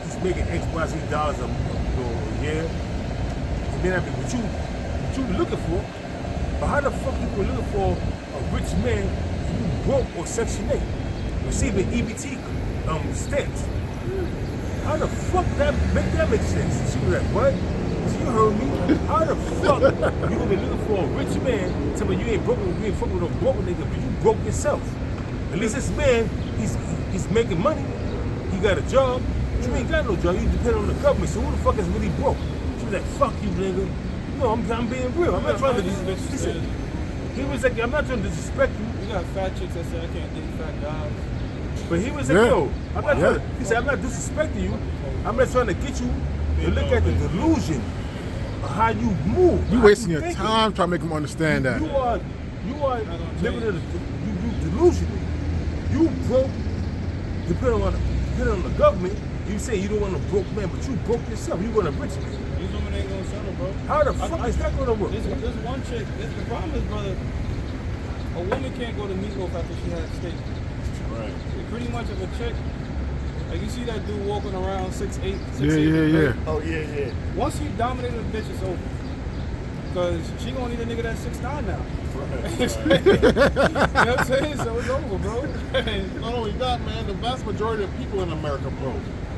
he's making X, Y, Z dollars a year. And then I mean, what you looking for? But how the fuck you looking for a rich man who broke or Section 8, receiving EBT stamps? How the fuck that make sense? She was like, what? So you heard me? How the fuck you gonna be looking for a rich man? Tell me you ain't fucking with no broke nigga, but you broke yourself. At least this man, he's making money. He got a job. But you ain't got no job. You depend on the government. So who the fuck is really broke? She was like, fuck you, nigga. No, I'm being real. I'm not trying to he was like, I'm not trying to disrespect you. You got fat chicks that say I can't date fat guys. But he was like, yo, I'm not trying to, he said, I'm not disrespecting you. I'm just trying to get you to look at the delusion of how you move. You how wasting your thinking. time trying to make them understand that. You are living in you delusional. You broke, depending on the government. You say you don't want a broke man, but you broke yourself. You want a rich man. These women ain't gonna settle, bro. How the fuck is that gonna work? This one chick, the problem is, brother, a woman can't go to meatloaf after she had steak. Right. Pretty much of a chick, like you see that dude walking around 6'8", 6'8". Yeah. Oh, yeah. Once he dominated a bitch, it's over. Because she gonna need a nigga that's 6'9" now. You know what I'm saying? So it's over, bro. Not only that, man, the vast majority of people in America broke.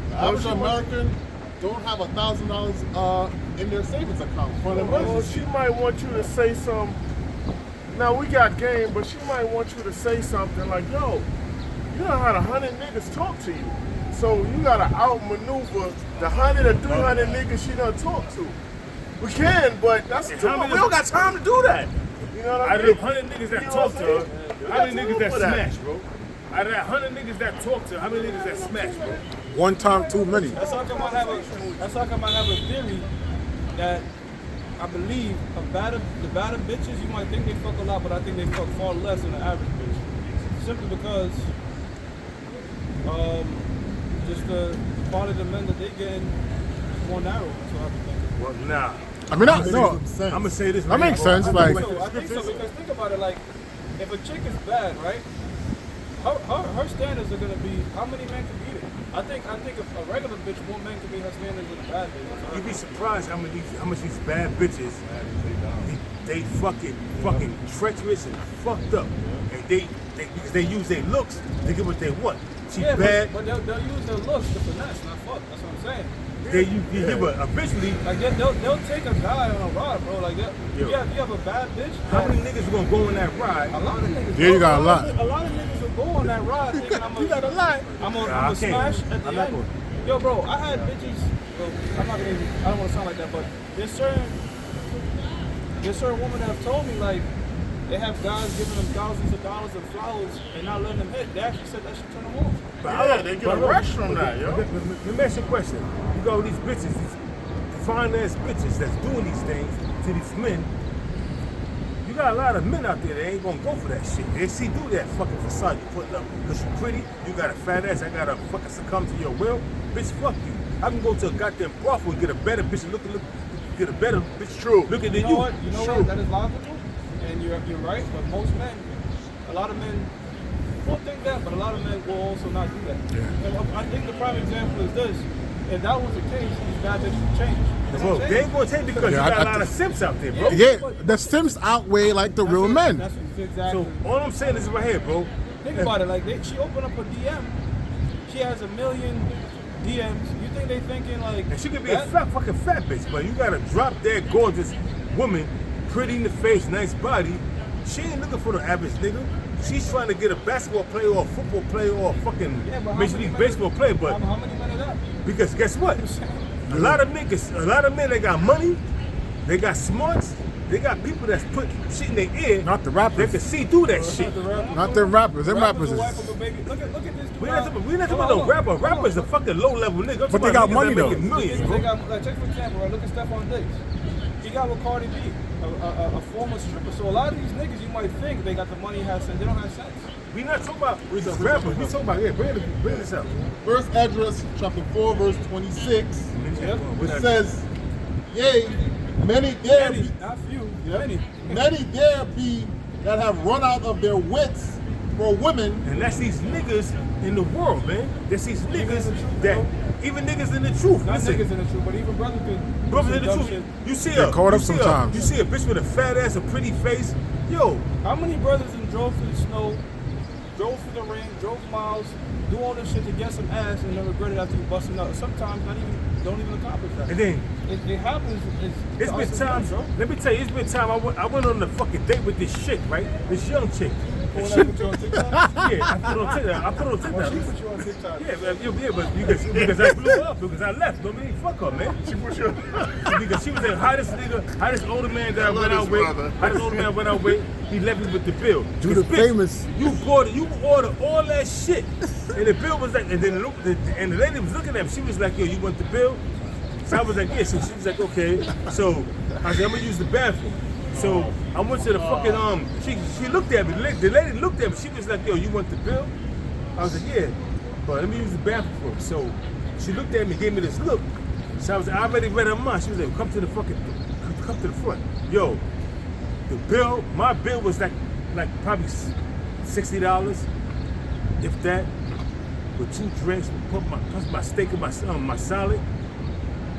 The average American don't have $1,000 in their savings account for an Well, emergency. she might want you to say some. Now we got game, but she might want you to say something like, "Yo, you know how the 100 niggas talk to you, so you gotta outmaneuver the 100 or 300 niggas she done talk to." We can, but that's too much. We don't got time to do that. You know what I Out of mean? the 100 niggas that You know talk what to I'm her, saying? how many We got niggas time that for that. smash, bro? Out of that 100 niggas that talk to her, how many niggas that smash, bro? One time too many. That's how come I have a theory that I believe the better bitches, you might think they fuck a lot, but I think they fuck far less than the average bitch. Simply because just the quality of the men that they get is more narrow. So I think. Well, nah. I mean, no, I'm gonna say this. that makes right sense. here. Like, I think so because think about it, like if a chick is bad, right? Her standards are gonna be how many men can beat it. I think a regular bitch, more men can beat her standards than a bad bitch. You'd be surprised how much these bad bitches they fucking treacherous and fucked up, and they because they use their looks to get what they want. She Yeah, bad. but they'll use their looks to finesse, not fuck. That's what I'm saying. But eventually, Like they'll take a guy on a ride, bro. Like you have a bad bitch. how many niggas gonna go on that ride? A lot of niggas. Yeah, you got a lot. A lot of niggas will go on that ride thinking You got a lot. I'm Nah, I gonna can't. smash at the I'm not end. gonna. Yo, bro, I had bitches. Well, I'm not gonna. I don't want to sound like that, but there's certain women that have told me like they have guys giving them thousands of dollars of flowers and not letting them hit. They actually said that should turn them off. Yeah, they get a rush from that, yo. Let me ask you a question. You got all these bitches, these fine ass bitches that's doing these things to these men. You got a lot of men out there that ain't gonna go for that shit. They see through that fucking facade you putting up. Cause you pretty, you got a fat ass, I gotta fucking succumb to your will. Bitch, fuck you. I can go to a goddamn brothel and get a better bitch get a better bitch True. looking than You know you. what? You know what? That is logical, and you're right. But most men, a lot of men will think that, but a lot of men will also not do that. And I think the prime example is this: if that was the case, these bad bitches would change. You know Bro, what I'm they saying? ain't gonna take because Yeah, you got I a lot of simps out there, bro. yeah, the Sims outweigh like the real men. That's exactly. So all I'm saying is right here, bro. Think about it. Like she opened up her DM. She has 1 million DMs. You think they thinking like? And she could be that? a fucking fat bitch, but you gotta drop that gorgeous woman, pretty in the face, nice body. She ain't looking for the average nigga. She's trying to get a basketball player or a football player or a fucking Yeah, but how Major many League men- Baseball player, but How many men are that? because guess what? A lot of men that got money, they got smarts, they got people that's put shit in their ear. Not the rappers. They can see through that shit. Not them rappers. Them rappers are is. wife of a baby. Look at this. We not talking about no rapper. Rapper's a fucking low level nigga. I'm But they talking got about niggas money, that though. making millions, They bro. got, like, take for example, right? Look at Stephon Diggs. got with Cardi B, a former stripper. So a lot of these niggas, you might think they got the money, have sense. They don't have sense. We not talking about rappers. We talking about bring this up. First Esdras chapter 4 verse 26. Yep. It says, yea, many there Many, be, not few, yep, many. many there be that have run out of their wits for women. And that's these niggas in the world, man. That's these Even niggas in the truth, that, bro. even niggas in the truth. Not Listen, niggas in the truth, but even brothers could. brothers in the dumb truth. shit. You see Get caught up you see sometimes. You see a bitch with a fat ass, a pretty face. Yo, How many brothers done drove through the snow, drove through the rain, drove miles, do all this shit to get some ass, and then regret it after you busting out? Sometimes don't even accomplish that. and then It happens. it's to been us as men, times. bro. Let me tell you, it's been time I went on a fucking date with this chick, right? This young chick. When And I put you on TikTok? yeah, I put on TikTok. I put on Well, TikTok. she put you on TikTok. Yeah, but because I blew up, because I left. Don't mean fuck her, man. She put you because she was the hottest nigga, hottest older man that I went out with. Hottest older man I went out with. He left me with the bill. Do the 'Cause, bitch, famous. You ordered all that shit, and the bill was like, and then the lady was looking at me. She was like, yo, you want the bill? So I was like, yeah. So she was like, okay. So I said, I'm gonna use the bathroom. So I went to the fucking She looked at me. The lady looked at me. She was like, yo, you want the bill? I was like, yeah, but let me use the bathroom. So she looked at me, gave me this look. So I was like, I already read her mind. She was like, come to the front. Yo, the bill, my bill was like probably $60, if that, with 2 drinks, plus my steak and my salad.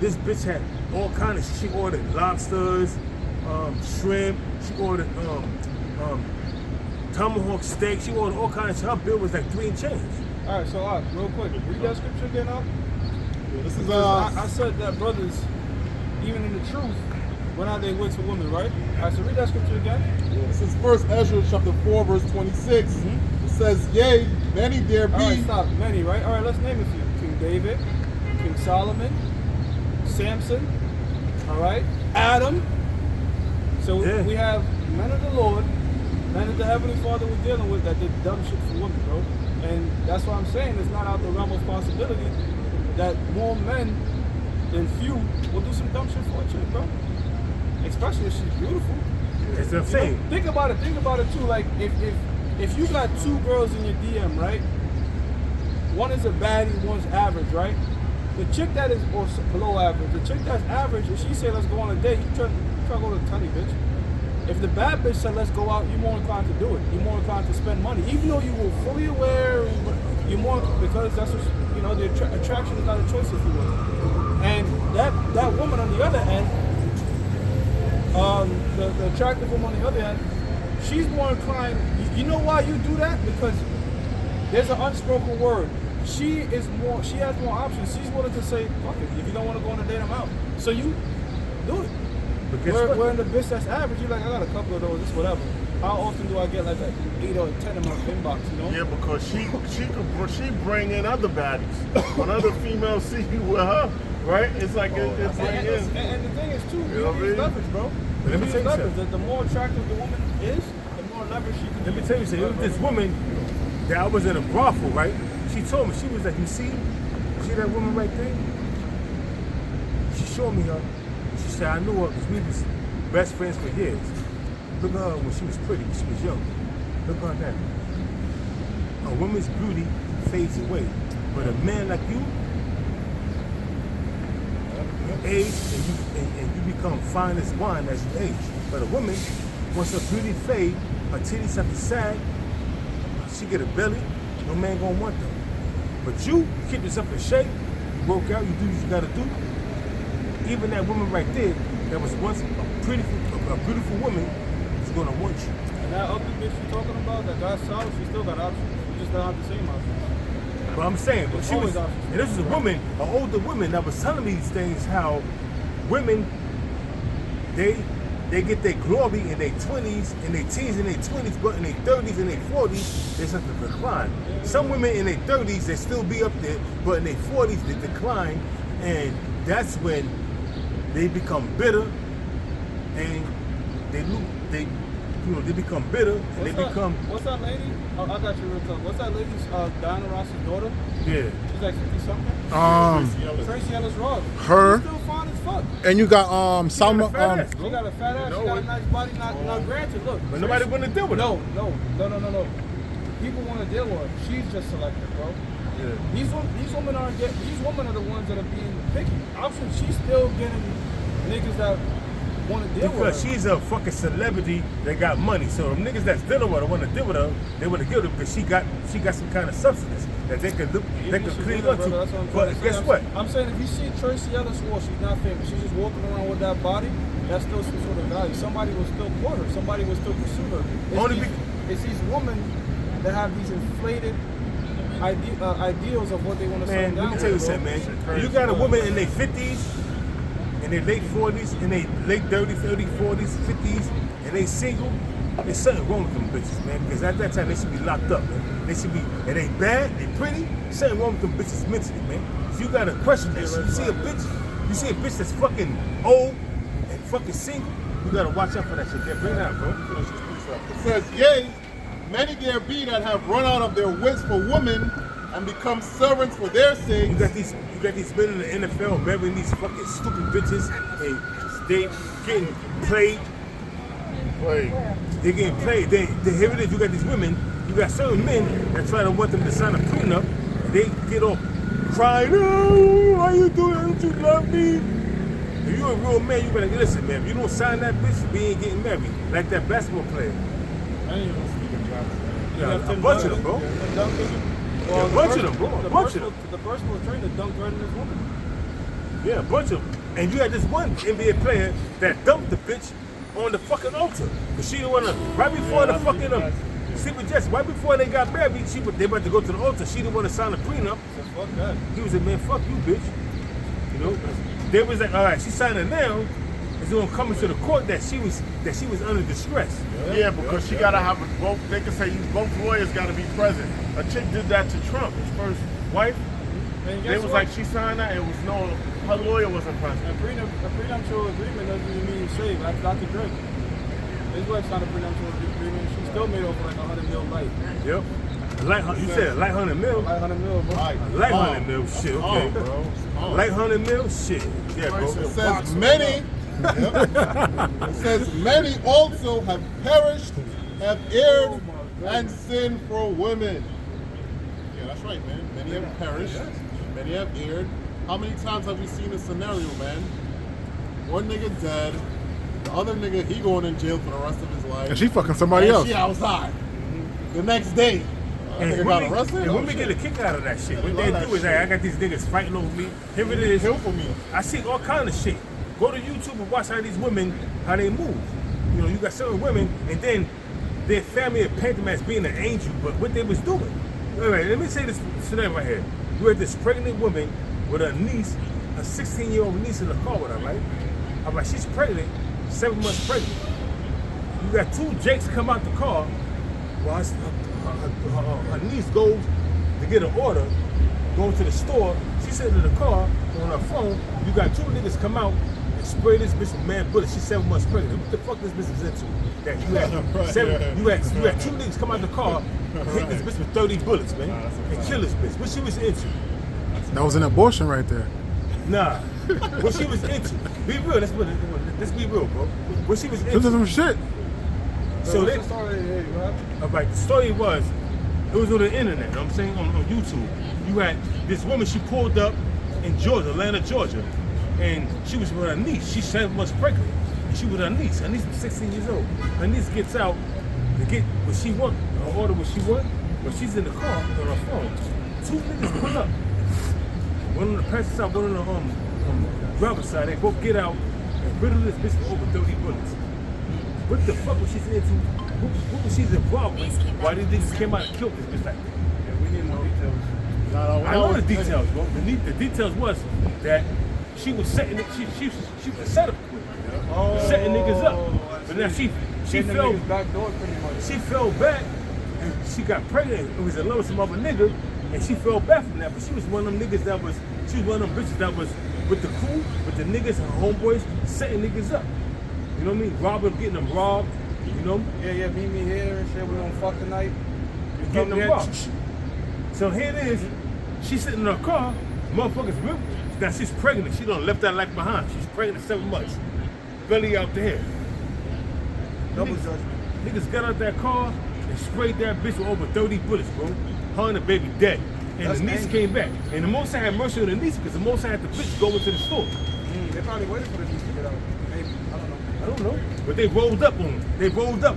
This bitch had all kind of shit. She ordered lobsters, shrimp. She ordered tomahawk steak. She ordered all kinds of shit. Her bill was like 3 and change. All right, so real quick, read that scripture again out. This is I said that brothers, even in the truth, run out their wits for women, right? All right, so read that scripture again. this is First Ezra chapter 4 verse 26. It says, yea, many there be. All right, stop. Many, right? All right, let's name a few. King David, King Solomon, Samson, all right? Adam. So Yeah. we have men of the Lord, men that the Heavenly Father was dealing with that did dumb shit for women, bro. And that's why I'm saying it's not out the realm of possibility that more men than few will do some dumb shit for a chick, bro. Especially if she's beautiful. That's what I'm You saying. know, think about it too. Like if you got 2 girls in your DM, right? One is a baddie, one's average, right? The chick that is or below average, the chick that's average, if she say let's go on a date, you try to go to the tiny bitch. If the bad bitch said let's go out, you're more inclined to do it. You're more inclined to spend money, even though you were fully aware. You're more because that's what you know. The attraction is not a choice, if you will. And that woman on the other end, the attractive woman on the other end, she's more inclined. You know why you do that? Because there's an unspoken word. She has more options. She's willing to say, fuck it, if you don't want to go on a date, I'm out. So you do it. But guess what? Where in the bitch that's average, you're like, I got a couple of those, it's whatever. How often do I get like an 8 or 10 in my inbox, you know? Yeah, because she bring in other baddies. When other females see you with her, right? It's like it's like And the thing is too, You know what I beauty is mean? leverage, bro. Let me Beauty tell is you leverage. something. The more attractive the woman is, the more leverage she can Let me tell you something. It was this woman that I was in a brothel, right? She told me, she was like, you see that woman right there? She showed me her. She said, I knew her because we was best friends for years. Look at her when she was pretty, when she was young. Look at her now. A woman's beauty fades away. But a man like you age and you become fine as wine as you age. But a woman, once her beauty fade, her titties start to sag, she get a belly, no man gonna want them. But you keep yourself in shape, you work out, you do what you gotta do. Even that woman right there, that was once a beautiful woman, is gonna want you. And that ugly bitch you're talking about, that got solid, she still got options. You just don't have the same options. But I'm saying, but she was, Always options. and this was a woman, an older woman that was telling me these things, how women, they get their glory in their 20s, in their teens, in their 20s, but in their 30s and their 40s, they start to decline. Some women in their 30s, they still be up there, but in their 40s, they decline, and that's when they become bitter, and they they become bitter and they become. What's that lady? Oh, I got you real quick. What's that lady's Diana Ross's daughter? Yeah. She's like 50 something. Tracy Ellis Ross. Her. She's still fine as fuck. And you got Salma. She got a fat ass. She got a nice body. Not granted. Look. But nobody want to deal with her. No. People want to deal with her. She's just selective, bro. Yeah. These women are the ones that are being picky. Obviously, she's still getting niggas that want to deal with her. Because she's a fucking celebrity that got money. So them niggas that's dealing with her want to deal with her. They want to give her because she got some kind of substance that they could clean up to. But guess what? I'm saying if you see Tracy Ellis Ross, she's not famous. She's just walking around with that body. That's still some sort of value. Somebody will still court her. Somebody will still pursue her. It's these women that have these inflated ideals of what they want to settle down. Man, let me tell you something, man. You got a woman in their 50s, in their late 40s, in their late 30s, 40s, 50s, and they single. There's something wrong with them bitches, man. Because at that time they should be locked up, man. They should be. It ain't bad. They pretty. Something wrong with them bitches mentally, man. If you gotta question that shit, you see a bitch that's fucking old and fucking single. You gotta watch out for that shit. Yeah, bring it out, bro. It says, yea, many there be that have run out of their wits for women and become servants for their sake. You got these men in the NFL marrying these fucking stupid bitches and they getting played. They getting played. Here it is. You got these women. You got certain men that try to want them to sign a prenup. And they get off crying. Oh, how you doing? Don't you love me? If you're a real man, you better listen, man. If you don't sign that bitch, we ain't getting married. Like that basketball player. Yeah, a bunch of them, bro. Well, a bunch of them, bro. A bunch of them. The personal trainer dunked right in this woman. Yeah, a bunch of them. And you had this one NBA player that dumped the bitch on the fucking altar. Because she didn't want to, right before the fucking, Sleeping Jets, right before they got married, they about to go to the altar. She didn't want to sign a prenup. So fuck that. He was like, man, fuck you, bitch. You know? They was like, all right, she signed it now. It's going to come into the court that she was under distress. Yeah, because she gotta have both. They can say both lawyers gotta be present. A chick did that to Trump, his first wife. It was like she signed that. It was her lawyer wasn't present. A prenuptial agreement doesn't even mean you're safe. That's Dr. Dre. His wife signed a prenuptial agreement. She still made over like $100 million light. Yep. You said light $100 million. Like $100 million, bro. Light $100 million, shit. Okay, bro. Light $100 million, shit. Yeah, bro. It says many. It says many also have perished, have erred, and sinned for women. Yeah, that's right, man. Many have perished, many have erred. How many times have we seen this scenario, man? One nigga dead, the other nigga he going in jail for the rest of his life. And she fucking somebody else. She outside. The next day, and got arrested. And women get a kick out of that shit. What they do is, like, I got these niggas fighting over me. Here it is. Kill for me. I see all kind of shit. Go to YouTube and watch how these women, how they move. You know, you got certain women, and then their family have painted them as being an angel, but what they was doing. Wait, let me say this scenario right here. You had this pregnant woman with a niece, a 16-year-old niece in the car with her, right? I'm like, she's pregnant, 7 months pregnant. You got two Jakes come out the car while her niece goes to get an order, going to the store. She sitting in the car on her phone. You got two niggas come out and spray this bitch with man bullets. She's 7 months pregnant. What the fuck this bitch is into? That you had you had two niggas come out the car and hit this bitch with 30 bullets, man, and kill this bitch. What she was into? That was an abortion right there. Nah. What she was into? Be real. Let's be real, bro. What she was This is into? some shit. So what's they, the story? Hey, what? right, the story was, it was on the internet. You know what I'm saying on YouTube. You had this woman. She pulled up in Georgia, Atlanta, Georgia, and she was with her niece. She's 7 months pregnant. And she with her niece. Her niece was 16 years old. Her niece gets out to get what she want, or order what she want. But she's in the car on her phone. Two niggas pull up. One on the passenger side, one on the driver's side. They both get out and riddle this bitch for over 30 bullets. What the fuck was she into? What was she involved with? Why did they just came out and killed this bitch like that? Yeah, we need more details. I know the details, bro. The details was that she was setting it. She was a setup queen, setting niggas up. But now she fell back door pretty much. She fell back and she got pregnant. It was in love with some other nigga, and she fell back from that. But she was one of them niggas that was. She was one of them bitches that was with the crew, with the niggas and homeboys, setting niggas up. You know what I mean? Getting them robbed, You know? Yeah, meet me here and shit. We gonna fuck tonight. You Get in come the here. bar. So here it is. She's sitting in her car. Motherfuckers, now she's pregnant. She done left that life behind. She's pregnant 7 months. Belly out there. Double judgment. Niggas got out that car and sprayed that bitch with over 30 bullets, bro. Her and the baby dead. And That's the niece angry. came back. And the Most High had mercy on the niece because the Most High had the bitch go into the store. They probably waited for the niece to get out. Maybe. I don't know. I don't know. But they rolled up on him. They rolled up.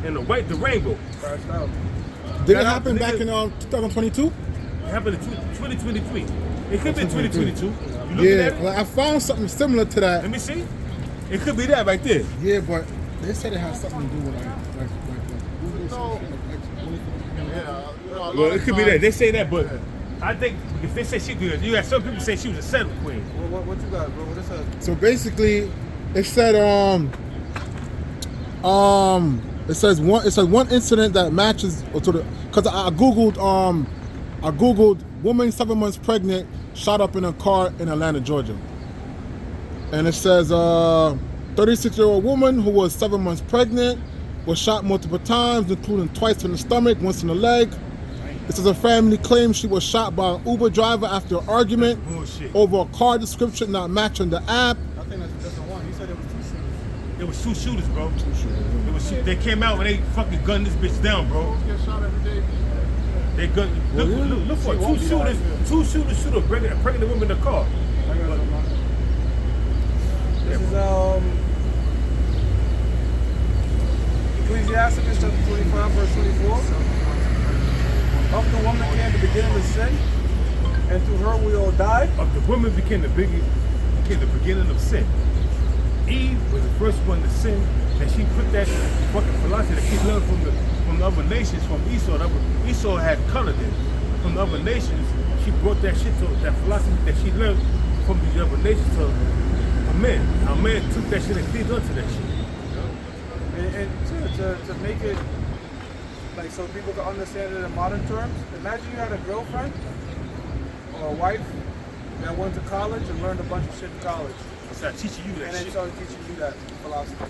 And the rainbow. Crashed out. Did That it happen back nigga- in 2022? It happened in 2023. It could be 2022. You looking Yeah, at it? well, I found something similar to Let that. me see. It could be that right there. Yeah, but they said it has something to do with Google. No. Yeah, you know, a lot Well, of it could be times- that. They say that, but I think if they say she could, you have some people say she was a settle queen. What you got, bro? What it says? So basically, it said it says one incident that matches to the, because I googled woman 7 months pregnant shot up in a car in Atlanta, Georgia, and it says 36-year-old woman who was 7 months pregnant was shot multiple times, including twice in the stomach, once in the leg. It says a family claims she was shot by an Uber driver after an argument Bullshit. over a car description not matching the app. I think that's a different one. You said it was 2 shooters. It was 2 shooters, bro. It was they came out and they fucking gunned this bitch down, bro. Get shot every day. They gunned. Look for it. won't be alive. Two shooters shoot a pregnant woman in the car. I got it, man. This is Ecclesiastes chapter 25, verse 24. Of the woman came the beginning of sin, and through her we all die. Of the woman became the beginning of sin. Eve was the first one to sin, and she put that fucking philosophy that she learned from the other nations, from Esau. Esau had colored it. From the other nations, she brought that shit to that philosophy that she learned from the other nations to a man. Our man took that shit and cleaved onto that shit. And to make it like so people can understand it in modern terms, imagine you had a girlfriend or a wife that went to college and learned a bunch of shit in college. Start teaching you that And then shit. started teaching you that philosophy.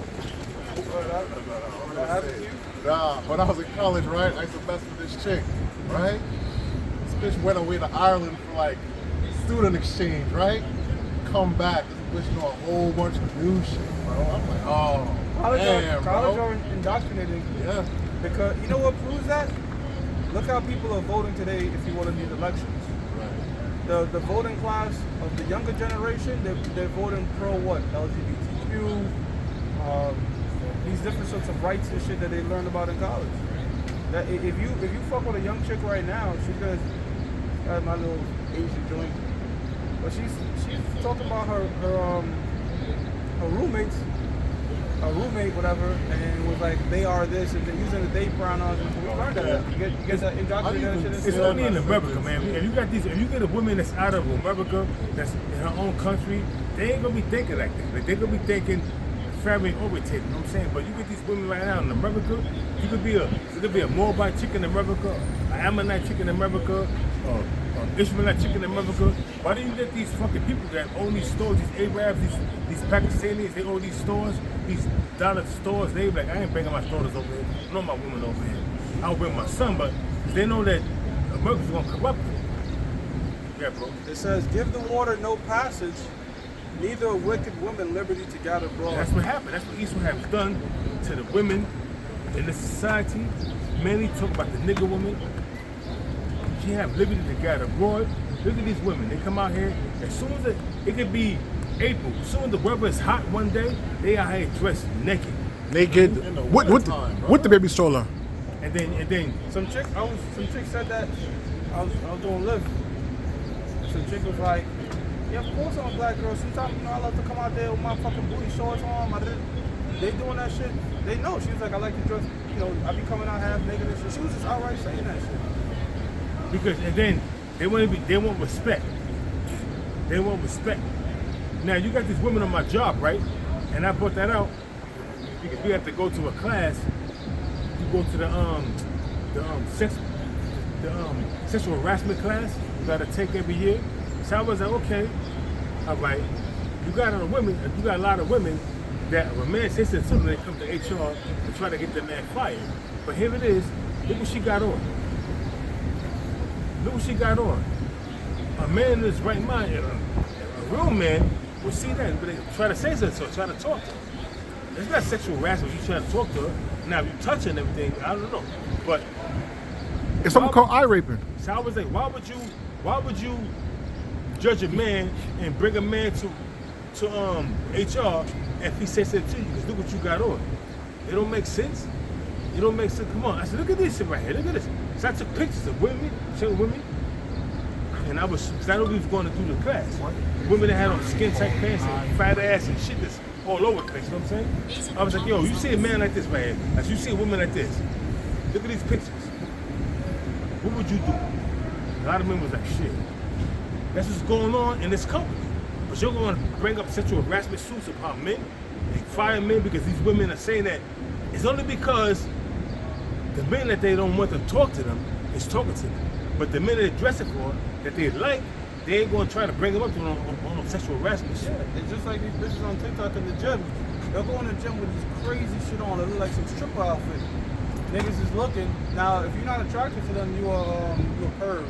That happened to you? Nah, when I was in college, right, I used to mess with this chick, right? This bitch went away to Ireland for like student exchange, right? Come back, this bitch know a whole bunch of new shit, bro. I'm like, oh, damn, College bro. are indoctrinating Yeah. because you know what proves that? Look how people are voting today if you want to need elections. The voting class of the younger generation, they're voting pro what? LGBTQ, these different sorts of rights and shit that they learned about in college. That if you fuck with a young chick right now, she's gonna have my little Asian joint. But she's talking about her roommates, her roommate, whatever, and was like they are this and they're using the they pronouns. And we learned that. You get that indoctrinated shit. It's only in America, man. If you get a woman that's out of America, that's in her own country, they ain't gonna be thinking like that. Like, they're gonna be thinking family oriented, you know what I'm saying? But you get these women right now in America, you could be a Moabite chick in America, an Ammonite chick in America, Ishmaelite chick in America. Why do you get these fucking people that own these stores, these Arabs, these Pakistanis, they own these stores, these dollar stores, they like, I ain't bringing my daughters over here, nor my women over here. I'll bring my son, but they know that America's gonna corrupt them. Yeah, bro. It says, give the water no passage, neither a wicked woman liberty to gather broad. That's what happened. That's what Esau has done to the women in this society. Mainly talk about the nigger woman. She have liberty to gather abroad. Look at these women. They come out here. As soon as it could be April. As soon as the weather is hot one day, they out here dressed naked. Naked In the with wintertime, bro. with the baby stroller. And then Some chick said that I was doing Lyft. Some chick was like, yeah, of course I'm a black girl. Sometimes, I love to come out there with my fucking booty shorts on. They doing that shit. They know. She was like, I like to dress, I be coming out half naked and shit. She was just outright saying that shit. because they want respect. They want respect. Now you got these women on my job, right? And I brought that out because we have to go to a class. You go to the sexual harassment class. You got to take every year. So I was like, okay, all right. You got a lot of women that if a man says something, they come to HR and try to get the man fired. But here it is. Look what she got on. Look what she got on. A man in his right mind, a real man, will see that, but they try to say something, so try to talk to her. It's not sexual harassment. You try to talk to her. Now, if you touch her and everything, I don't know. But It's something called eye raping. so I was like, why would you judge a man and bring a man to HR if he says something to you? Because look what you got on. It don't make sense. It don't make sense. Come on. I said, look at this shit right here. Look at this. So I took pictures of women, showing women, and I knew we was going to do the class. Women that had on skin tight pants and fat ass and shit that's all over the place. You know what I'm saying? I was like, yo, you see a man like this right here, as you see a woman like this. Look at these pictures. What would you do? A lot of men was like, shit. That's what's going on in this company. But you're going to bring up sexual harassment suits upon men and fire men because these women are saying that it's only because the men that they don't want to talk to them is talking to them. But the men that they're dressing for, that they like, they ain't going to try to bring them up to on sexual harassment shit. Yeah, it's just like these bitches on TikTok in the gym. They'll go in the gym with this crazy shit on. It look like some stripper outfit. Niggas is looking. Now, if you're not attracted to them, you a perv.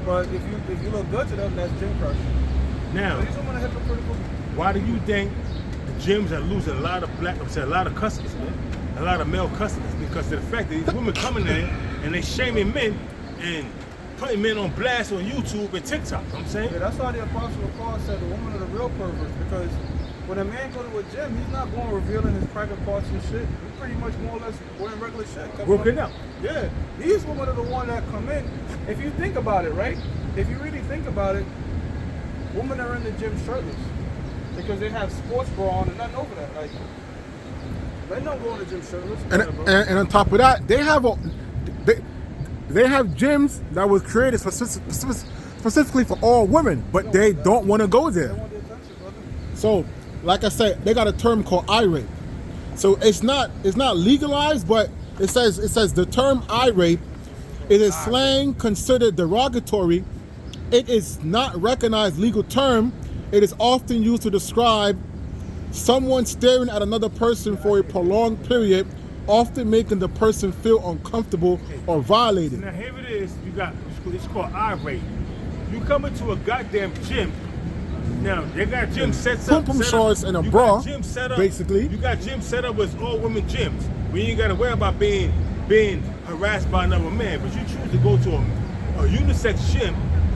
But if you look good to them, that's gym crush. Now, These women are hypocritical. why do you think the gyms are losing a lot of a lot of customers, man? A lot of male customers because of the fact that these women coming in and they shaming men and putting men on blast on YouTube and TikTok. You know what I'm saying? Yeah, that's why the Apostle Paul said the women are the real perverts, because when a man go to a gym, he's not going revealing his private parts and shit. He's pretty much more or less wearing regular shit. Working out. Yeah, these women are the one that come in. If you think about it, right? If you really think about it, women are in the gym shirtless because they have sports bra on and nothing over that. Like, they don't go in the gym shirtless. And on top of that, they have gyms that was created specifically for all women, but they don't want to go They there. want the attention, brother. So, like I said, they got a term called eye rape. So it's not legalized, but it says the term eye rape, it is slang considered derogatory. It is not recognized legal term. It is often used to describe someone staring at another person for a prolonged period, often making the person feel uncomfortable or violated. Now here it is. You got it's called eye rape. You come into a goddamn gym. Now they got gym sets up. Pum-pum set shorts up. and a You bra, got gym set up, basically. You got gym set up with all women gyms. We ain't got to worry about being harassed by another man. But you choose to go to a unisex gym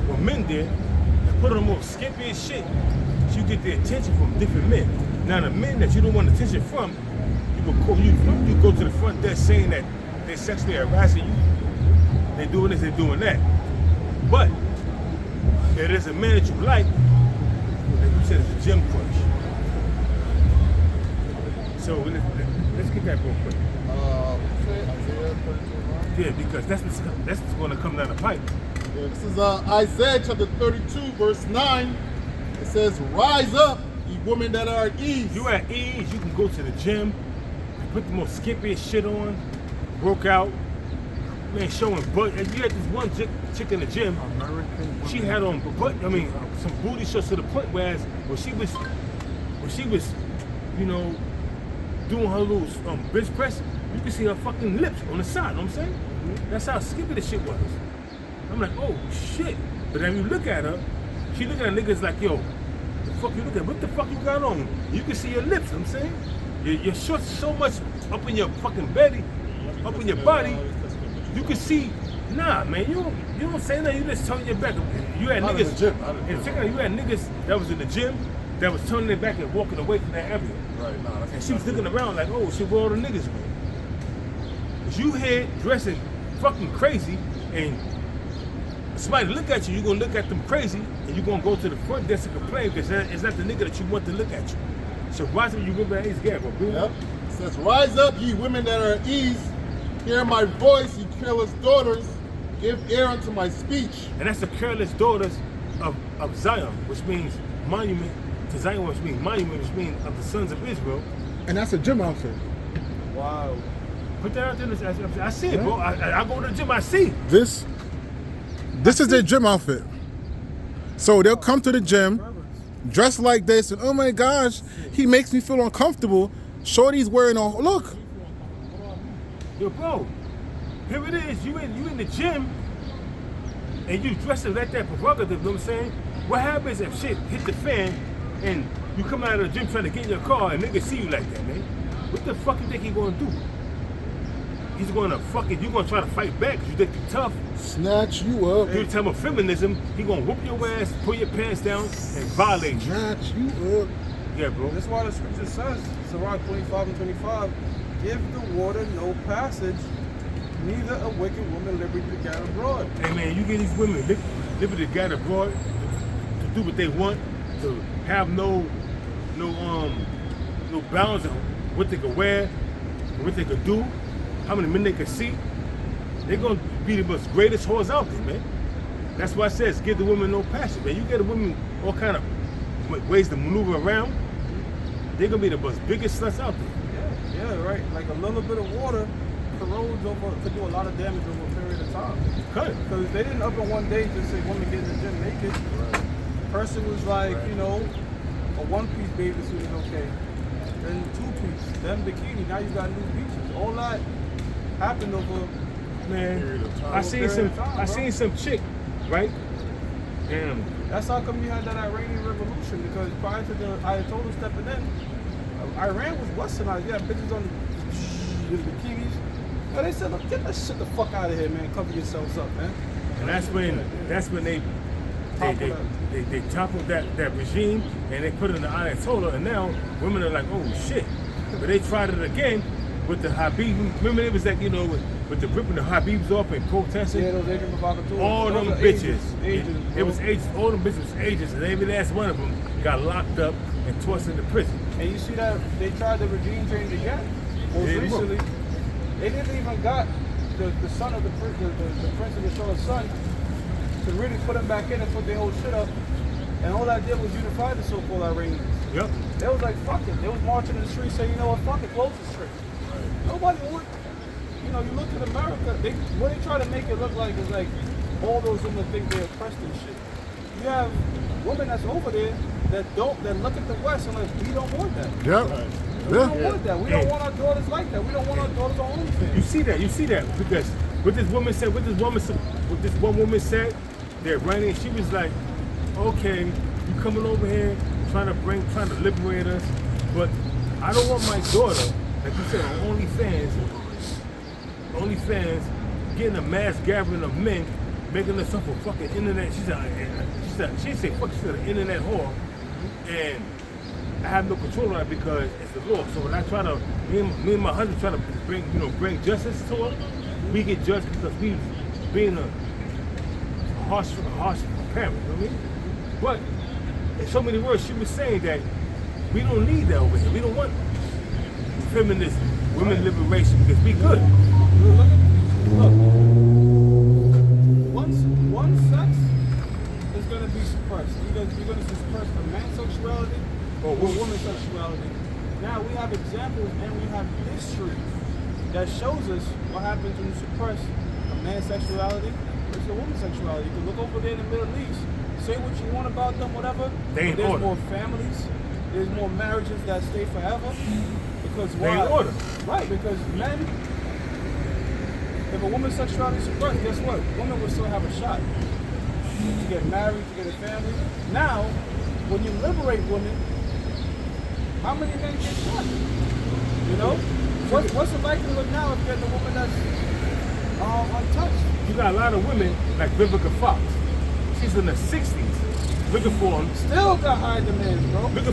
with men there and put on more skimpy as shit. So you get the attention from different men. Now the men that you don't want attention from, you go to the front desk saying that they're sexually harassing you. They're doing this, they're doing that. But if there's a man that you like, like you said, it's a gym crush. So let's get that real quick. Isaiah 32:9. Yeah, because that's what's going to come down the pipe. Yeah, this is Isaiah chapter 32, verse 9. It says, "Rise up, ye women that are at ease." You at ease, you can go to the gym, and put the most skippiest shit on, work out, man, showing butt. And you had this one chick in the gym, she had on butt, some booty shots to the point whereas when she was, you know, doing her little bench press, you could see her fucking lips on the side, you know what I'm saying? That's how skippy the shit was. I'm like, oh shit. But then you look at her, she looking at niggas like, yo, the fuck you look at? What the fuck you got on? You can see your lips, you know what I'm saying? Your shorts so much up in your fucking belly, up in your body, you can see, nah, man, you don't say nothing, you just turn your back. You had Not in niggas, the gym, not in the and gym. check it out, you had niggas that was in the gym that was turning their back and walking away from that area. Right, nah, that's And she was looking around like, oh shit, where all the niggas go? Cause you here dressing fucking crazy and somebody look at you, you're gonna look at them crazy and you're gonna go to the front desk and complain because it's not the nigga that you want to look at you. So why do you remember that? Gab, bro? Yep. It says, "Rise up, ye women that are at ease. Hear my voice, ye careless daughters. Give ear unto my speech." And that's the careless daughters of Zion, which means monument to Zion, which means monument, which means of the sons of Israel. And that's a gym outfit. Wow. Put that out there. I see it, bro. I go to the gym, I see. This is their gym outfit. So they'll come to the gym dressed like this, and oh my gosh, he makes me feel uncomfortable. Shorty's wearing a look. Yo, bro, here it is. You in the gym, and you dressing like that provocative. You know what I'm saying? What happens if shit hit the fan, and you come out of the gym trying to get in your car, and niggas see you like that, man? What the fuck you think he gonna do? He's gonna fucking, you gonna try to fight back because you think you're tough. Snatch you up. You tell him feminism, he gonna whoop your ass, pull your pants down, and violate you. Snatch you up. Yeah, bro. That's why the scripture says, Sirach 25 and 25, give the water no passage, neither a wicked woman liberty to gather abroad. Hey man, you get these women liberty to gather abroad to do what they want, to have no balance of what they can wear, what they can do, how many men they can see. They're gonna be the most greatest whores out there, man. That's why it says give the women no passage, man. You get a woman all kind of ways to maneuver around. They're gonna be the most biggest sluts out there. Yeah, right. Like a little bit of water corrodes over, could do a lot of damage over a period of time. Cut. Because they didn't up in one day just say women get in the gym naked. Person was like, you know, a one-piece bathing suit is okay. Then two-piece, then bikini. Now you got new beaches. All that happened over. Man, I seen some chick, right? And That's how come you had that Iranian revolution, because prior to the Ayatollah stepping in, Iran was westernized. You had bitches on the bikinis. But they said, look, get that shit the fuck out of here, man. Cover yourselves up, man. and that's when they toppled that regime and they put it in the Ayatollah, and now women are like, oh shit. But they tried it again with the Habib. Remember it was like, you know, with the ripping the Habibs off and protesting. Yeah, those Asian provocateurs. All Those them are bitches. Asians, It was agents. All them bitches was agents, and every last one of them got locked up and tossed into prison. And you see that they tried the regime change again. Most Yeah, recently, they didn't even got the son of the prince of the show's son to really put him back in and put their whole shit up. And all that did was unify the so-called Iranians. Yep. They was like, fuck it. They was marching in the street saying, you know what, fuck it, close the street. Nobody would. You know, you look at America, what they try to make it look like is like all those women think they're oppressed and shit. You have women that's over there that look at the West and like, we don't want that. Yep. We don't want that. We don't want our daughters like that. We don't want our daughters on OnlyFans. You see that because what this one woman said, they're running. She was like, okay, you coming over here trying to liberate us, but I don't want my daughter, like you said, on OnlyFans, getting a mass gathering of men, making herself a fucking internet. She said an internet whore, and I have no control on it because it's the law. So when I try to, me and my husband try to bring justice to her, we get judged because we being a harsh parent. You know what I mean? But in so many words, she was saying that we don't need that over here. We don't want feminism, women liberation, because we good. Look, one sex is going to be suppressed. You're going to suppress a man's sexuality or woman's sexuality. Now we have examples and we have history that shows us what happens when you suppress a man's sexuality versus a woman's sexuality. You can look over there in the Middle East, say what you want about them, whatever. They ain't There's order. more families. There's more marriages that stay forever. Because They why? ain't order. Right, because men, if a woman's sexuality is suppressed, guess what? Women will still have a shot to get married, to get a family. Now, when you liberate women, how many men get shot? You know? What's the likelihood now of getting a woman that's untouched? You got a lot of women like Vivica Fox. She's in the 60s, looking for Still got high demands,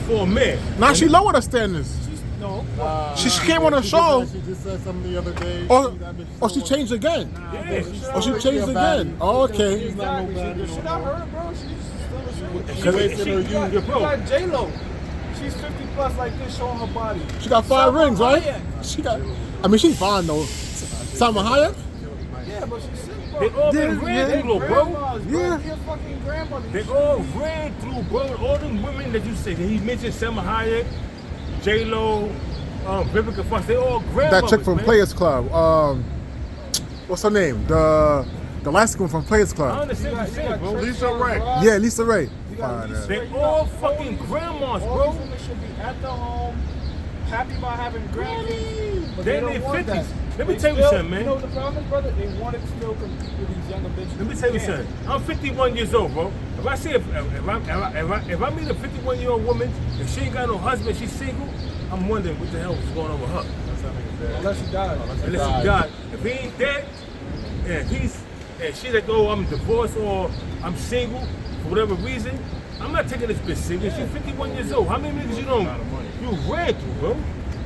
bro. a man. Now she lowered her standards. No. She came on a show. She just said something the other day. Or she changed again. Yeah. Or she changed again. Oh, okay. Exactly. The shit I heard, bro, she's still the same. She wasted her You got, youth. you got J-Lo. She's 50 plus like this, showing her body. She got 5 rings, right? Hayek. She got. I mean, she's fine though. Salma Hayek. Yeah, but she's sick, bro. They all been ran through, bro. Grandmas, bro. Yeah. Your fucking grandmother. They all ran through, bro. All them women that you said, he mentioned Selma Hayek, J-Lo, Vivica Fox, they all grandmothers, That chick from man. Players Club. What's her name? The The last one from Players I Club. understand what you're saying, bro. Lisa Ray. Yeah, Lisa Ray. You got Fine, Lisa They Ray, you all got fucking these- grandmas, all bro. these women should be at the home, happy about having grandkids, but They they in don't their want that. 50s. Let me They tell you still- something, man. You know what the problem is, brother? They want to still compete with these younger bitches. Let me tell you Can't. something. I'm 51 years old, bro. If I see if I meet a 51-year-old woman and she ain't got no husband, she's single, I'm wondering what the hell is going on with her. Unless he died. Unless he died. If he ain't dead, and she's like, oh, I'm divorced or I'm single for whatever reason, I'm not taking this bitch single. She's 51 years old. How many niggas you ran through, bro?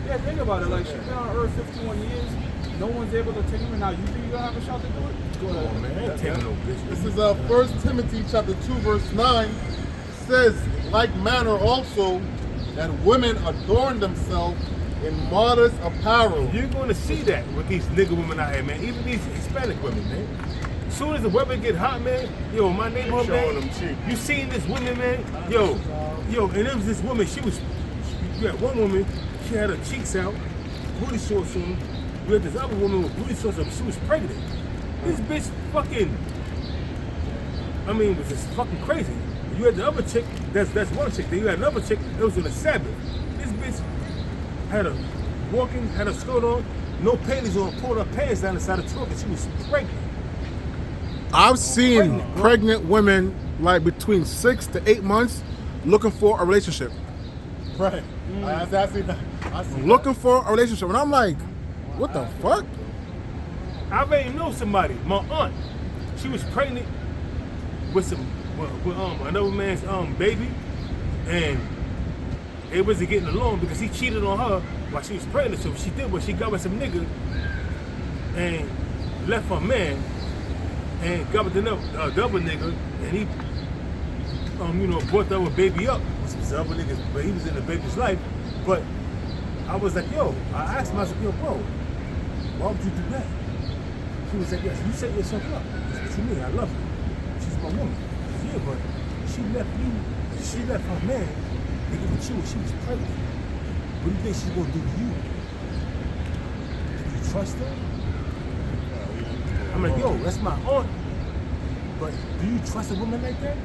Yeah, think about it. Like, she's been on Earth 51 years. No one's able to take her. Now, you think you're going to have a shot to do it? Go ahead. Oh, man, I ain't taking no bitch. This is 1 Timothy chapter 2, verse 9. Says, like manner also, that women adorn themselves in modest apparel. You're going to see that with these nigga women out here, man. Even these Hispanic women, man. As soon as the weather get hot, man, yo, my neighborhood, Showing man, them cheeks. you seen this woman, man? Yo, and there was this woman, you had one woman, she had her cheeks out, booty shorts on. You had this other woman with booty shorts on, she was pregnant. This bitch fucking, was just fucking crazy. You had the other chick, that's one chick. Then you had another chick that was on the Sabbath. This bitch had her skirt on, no panties on, pulled her pants down inside the trunk, and she was pregnant. I've seen Pregnant, bro. pregnant women like between 6 to 8 months looking for a relationship. Right. I see that. I see Looking for a relationship. And I'm like, what the fuck? I already know somebody. My aunt, she was pregnant with another man's baby, and they wasn't getting along because he cheated on her while she was pregnant. So she did what she got with some nigga and left her man and got with the other nigga, and he brought the other baby up with some other niggas, but he was in the baby's life. But I was like, I asked him, I was like, bro, why would you do that? He was like, yes, you set yourself up. What you mean? I love her. She's my woman. I said, yeah, but she left her man to get with you when she was pregnant. What do you think she's gonna do to you? Do you trust her? I'm like, that's my aunt. But do you trust a woman like that?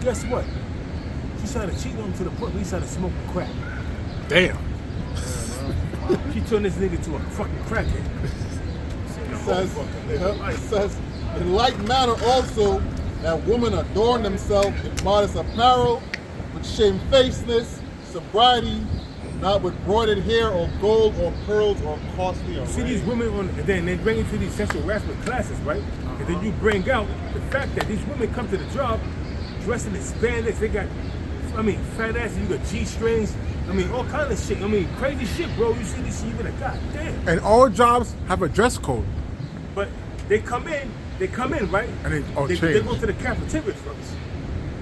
Guess what? She started cheating on him to the point where he started smoking crack. Damn. She turned this nigga to a fucking crackhead. It says, in like manner also, that women adorn themselves in modest apparel, with shamefacedness, sobriety, not with broided hair or gold or pearls or costly array. See these women and then they bring you to these sexual harassment classes, right? And then you bring out the fact that these women come to the job dressed in spandex. They got, fat asses. You got G-strings. All kind of shit. Crazy shit, bro. You see this shit, you be like, God damn. And all jobs have a dress code. But they come in, right? And they they change. go to the cafeteria first.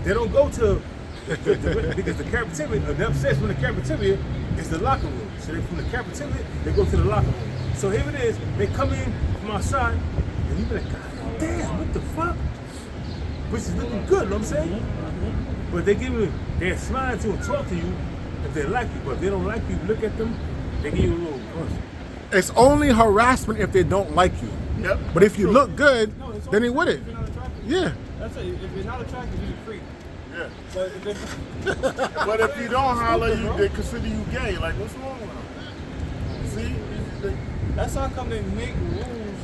They don't go to because the cafeteria, the upstairs from the cafeteria is the locker room. So they from the cafeteria, they go to the locker room. So here it is, they come in from outside, and you be like, God damn, what the fuck? Which is looking good, you know what I'm saying? But they're smiling to and talk to you if they like you. But if they don't like you, look at them, they give you a little push. It's only harassment if they don't like you. Yep. But if you look good, No, it's then they only with it. if you're not attractive. Yeah. That's it. If you're not attractive, you're a freak. Yeah. But if But if you don't holler, they consider you gay. Like, what's wrong with them? See? that's how come they make rules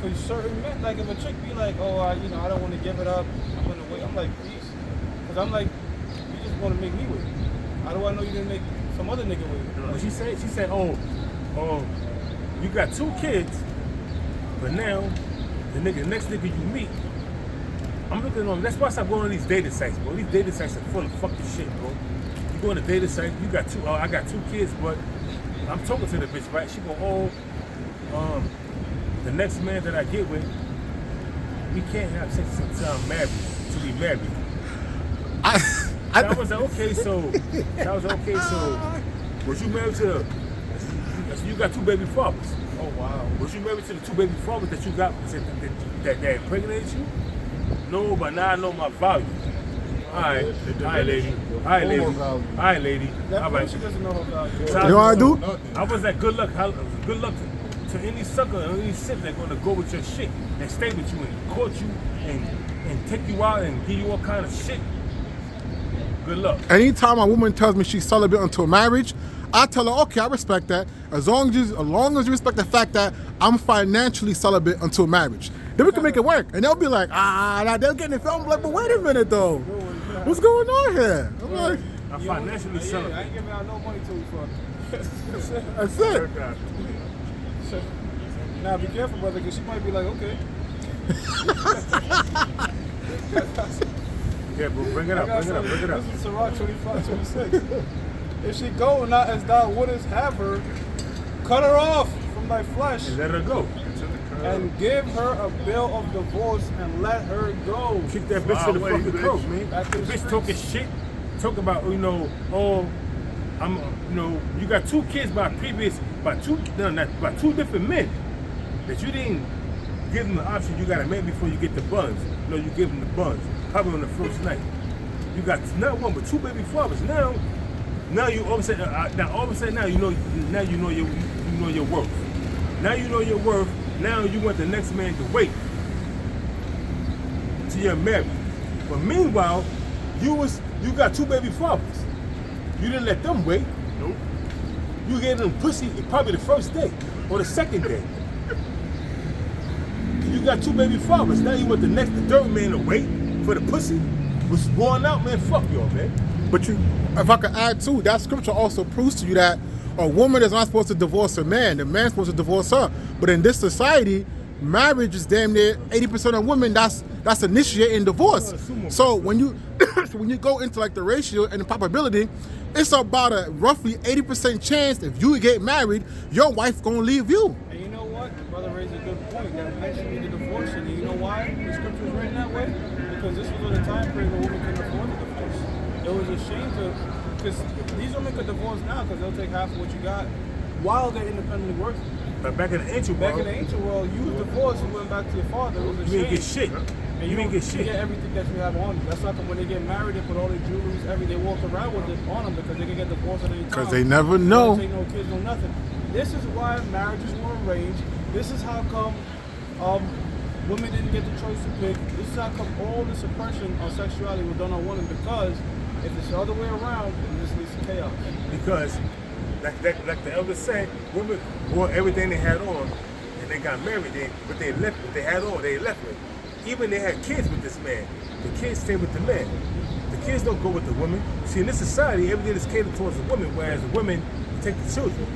for certain men. Like if a chick be like, I don't want to give it up. I'm gonna wait. I'm like, please, because I'm like, you just want to make me wait. How do I know you didn't make some other nigga wait? What she said? She said, you got 2 kids, but now the next nigga you meet, I'm looking on. That's why I stop going on these dating sites, bro. These dating sites are full of fucking shit, bro. You go on a dating site, you got I got 2 kids, but I'm talking to the bitch, right? She go, the next man that I get with, we can't have sex until I'm married, to be married. I was like, okay, so was you married to? So you got 2 baby fathers. Oh wow. Was you married to the 2 baby fathers that you got that impregnated you? No, but now I know my value. All right, lady. All right, lady. All right, lady. That All right. she doesn't know her value. So You know what I do? I was like, good luck to any sucker or any simp that's gonna go with your shit and stay with you and court you and take you out and give you all kind of shit. Good luck. Anytime a woman tells me she's celibate until marriage, I tell her, okay, I respect that. As long as you respect the fact that I'm financially celibate until marriage, then we can make it work. And they'll be like, they'll get in the film. I'm like, but wait a minute though, what's going on here? I'm like, I'm financially I celibate. ain't giving out no money till we fuck. that's it. Now be careful, brother, because she might be like, okay. Yeah, bro, bring it up. This is Sirach 25:26. If she go not as thou wouldest have her, cut her off from thy flesh And let her go. and give her a bill of divorce and let her go. Kick that bitch to the Wow, fucking wait, throat, bitch. man. Back to The the bitch streets. talking shit. Talk about, you got 2 kids by two different men that you didn't give them the option. You got to make before you get the buns. No, you give them the buns. Probably on the first night. You got not 1 but 2 baby fathers. Now you all of a sudden, now you know your worth. Now you know your worth. Now you want the next man to wait till you're married. But meanwhile, you got 2 baby fathers. You didn't let them wait. Nope. You gave them pussy probably the first day or the second day. You got 2 baby fathers. Now you want the third man to wait for the pussy? Was worn out, man. Fuck y'all, man. But if I could add too, that scripture also proves to you that a woman is not supposed to divorce a man. The man's supposed to divorce her. But in this society, marriage is damn near 80% of women that's initiating divorce. So when you go into like the ratio and the probability, it's about a roughly 80% chance if you get married, your wife gonna leave you. And you know what? The brother raised a good point that men should need a divorce. And you know why the scripture is written that way? Because this was at a time period where women couldn't afford the divorce. It was a shame because these women could divorce now because they'll take half of what you got while they're independently working. But back in the ancient Back world, in the ancient world, you was divorced and went back to your father. It was a you shame. didn't get shit. And You didn't get You shit. get everything that you have on you. That's like when they get married, they put all their jewelry, they walk around with it on them because they can get divorced at any time. Because they never They know. don't take no kids, no nothing. This is why marriages were arranged. This is how come women didn't get the choice to pick. This is how come all the suppression of sexuality was done on women, because if it's the other way around, then this leads to chaos. Because, like the elder said, women wore everything they had on, and they got married. What they had on, they left with. Even they had kids with this man. The kids stay with the man. The kids don't go with the woman. See, in this society, everything is catered towards the woman, whereas the women take the children.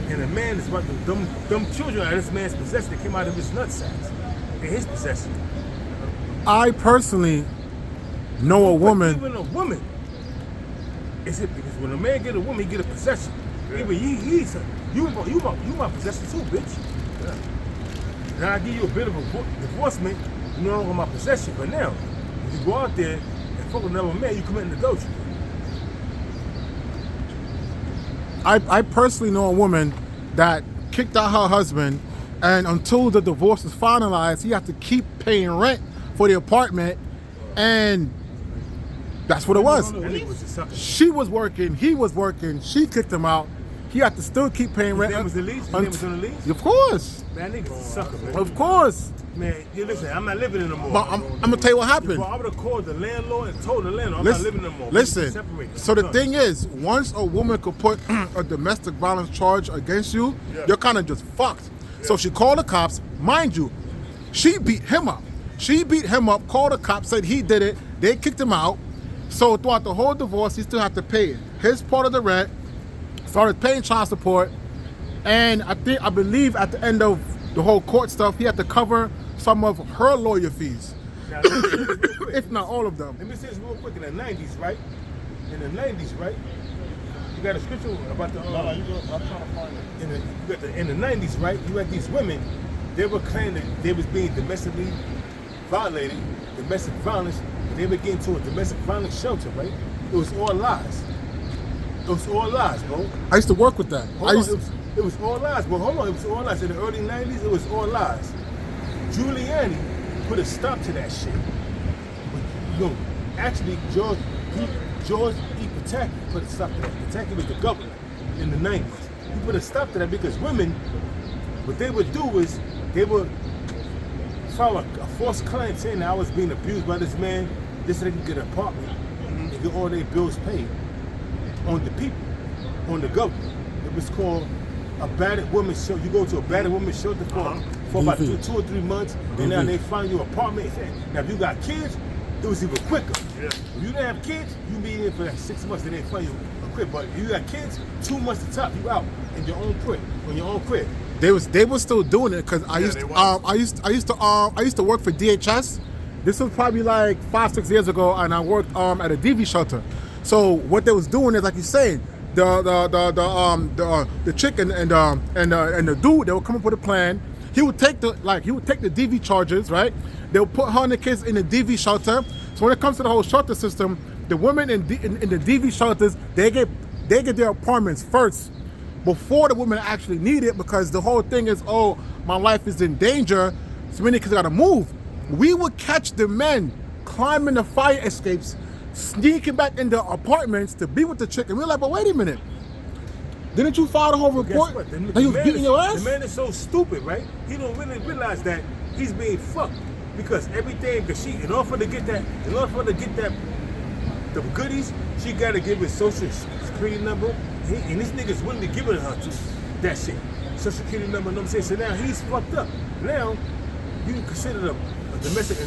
And the man is about them children are this man's possession. They came out of his nutsacks. They're his possession. I personally know a woman. Even a woman. Is it because when a man get a woman, he get a possession. Even you my possession too, bitch. Yeah. Now I give you a bit of a divorcement, you no longer my possession. But now, if you go out there and fuck with another man, you committing adultery. I personally know a woman that kicked out her husband, and until the divorce is finalized, he has to keep paying rent for the apartment, and that's what it was. That nigga was a sucker. She was working, he was working, she kicked him out. He had to still keep paying rent. His name was the lease? His name was on the lease? Of course. Man, that nigga's a sucker, man. Of course. Man, you listen, I'm not living anymore. But I'm gonna tell you what happened. Bro, I would have called the landlord and told the landlord I'm not living anymore. We Listen, separated. so the Done. thing is, once a woman could put a domestic violence charge against you, you're kind of just fucked. So she called the cops. Mind you, she beat him up. Called the cops, said he did it. They kicked him out. So throughout the whole divorce, he still had to pay his part of the rent, started paying child support, and I believe at the end of the whole court stuff, he had to cover some of her lawyer fees, Now, let me say this real quick. if not all of them. Let me say this real quick. In the 90s, right? You got a scripture about the. I'm trying to find it. In the 90s, right? You had these women. They were claiming that they was being domestically violated, domestic violence. And they were getting to a domestic violence shelter, right? It was all lies. It was all lies, bro. I used to work with that. It was all lies, but hold on, it was all lies. In the early 90s, it was all lies. Giuliani put a stop to that shit. But, actually, George E. Pataki put a stop to that. Pataki was the governor in the 90s. He put a stop to that because women What they would do is they would file a false claim saying that I was being abused by this man, just so they can get an apartment and get all their bills paid on the people, on the government. It was called a battered woman shelter. You go to a battered woman shelter for about DV. 2 or 3 months, and now DV. they find you an apartment. Now, if you got kids, it was even quicker. Yeah. If you didn't have kids, you be in for like 6 months, then they find you a crib. But if you got kids, 2 months to top, you out in your own crib, on your own crib. They were still doing it because I Yeah, used they was. I used to work for DHS. This was probably like 5-6 years ago, and I worked at a DV shelter. So what they was doing is, like you're saying, the chick and the dude, they would come up with a plan. He would take the DV charges, right? They'll put her and the kids in the DV shelter. So when it comes to the whole shelter system, the women in the DV shelters, they get their apartments first before the women actually need it, because the whole thing is, oh, my life is in danger, so many kids gotta move. We would catch the men climbing the fire escapes, sneaking back into apartments to be with the chick, and we're like, but wait a minute, didn't you file the whole Guess report? what? Now you was beating your ass? The man is so stupid, right? He don't really realize that he's being fucked because everything. Because in order for her to get that, the goodies, she gotta give his social security number, and this nigga's willing to give it to her too. That shit, social security number. You know what I'm saying? So now he's fucked up. Now you consider a domestic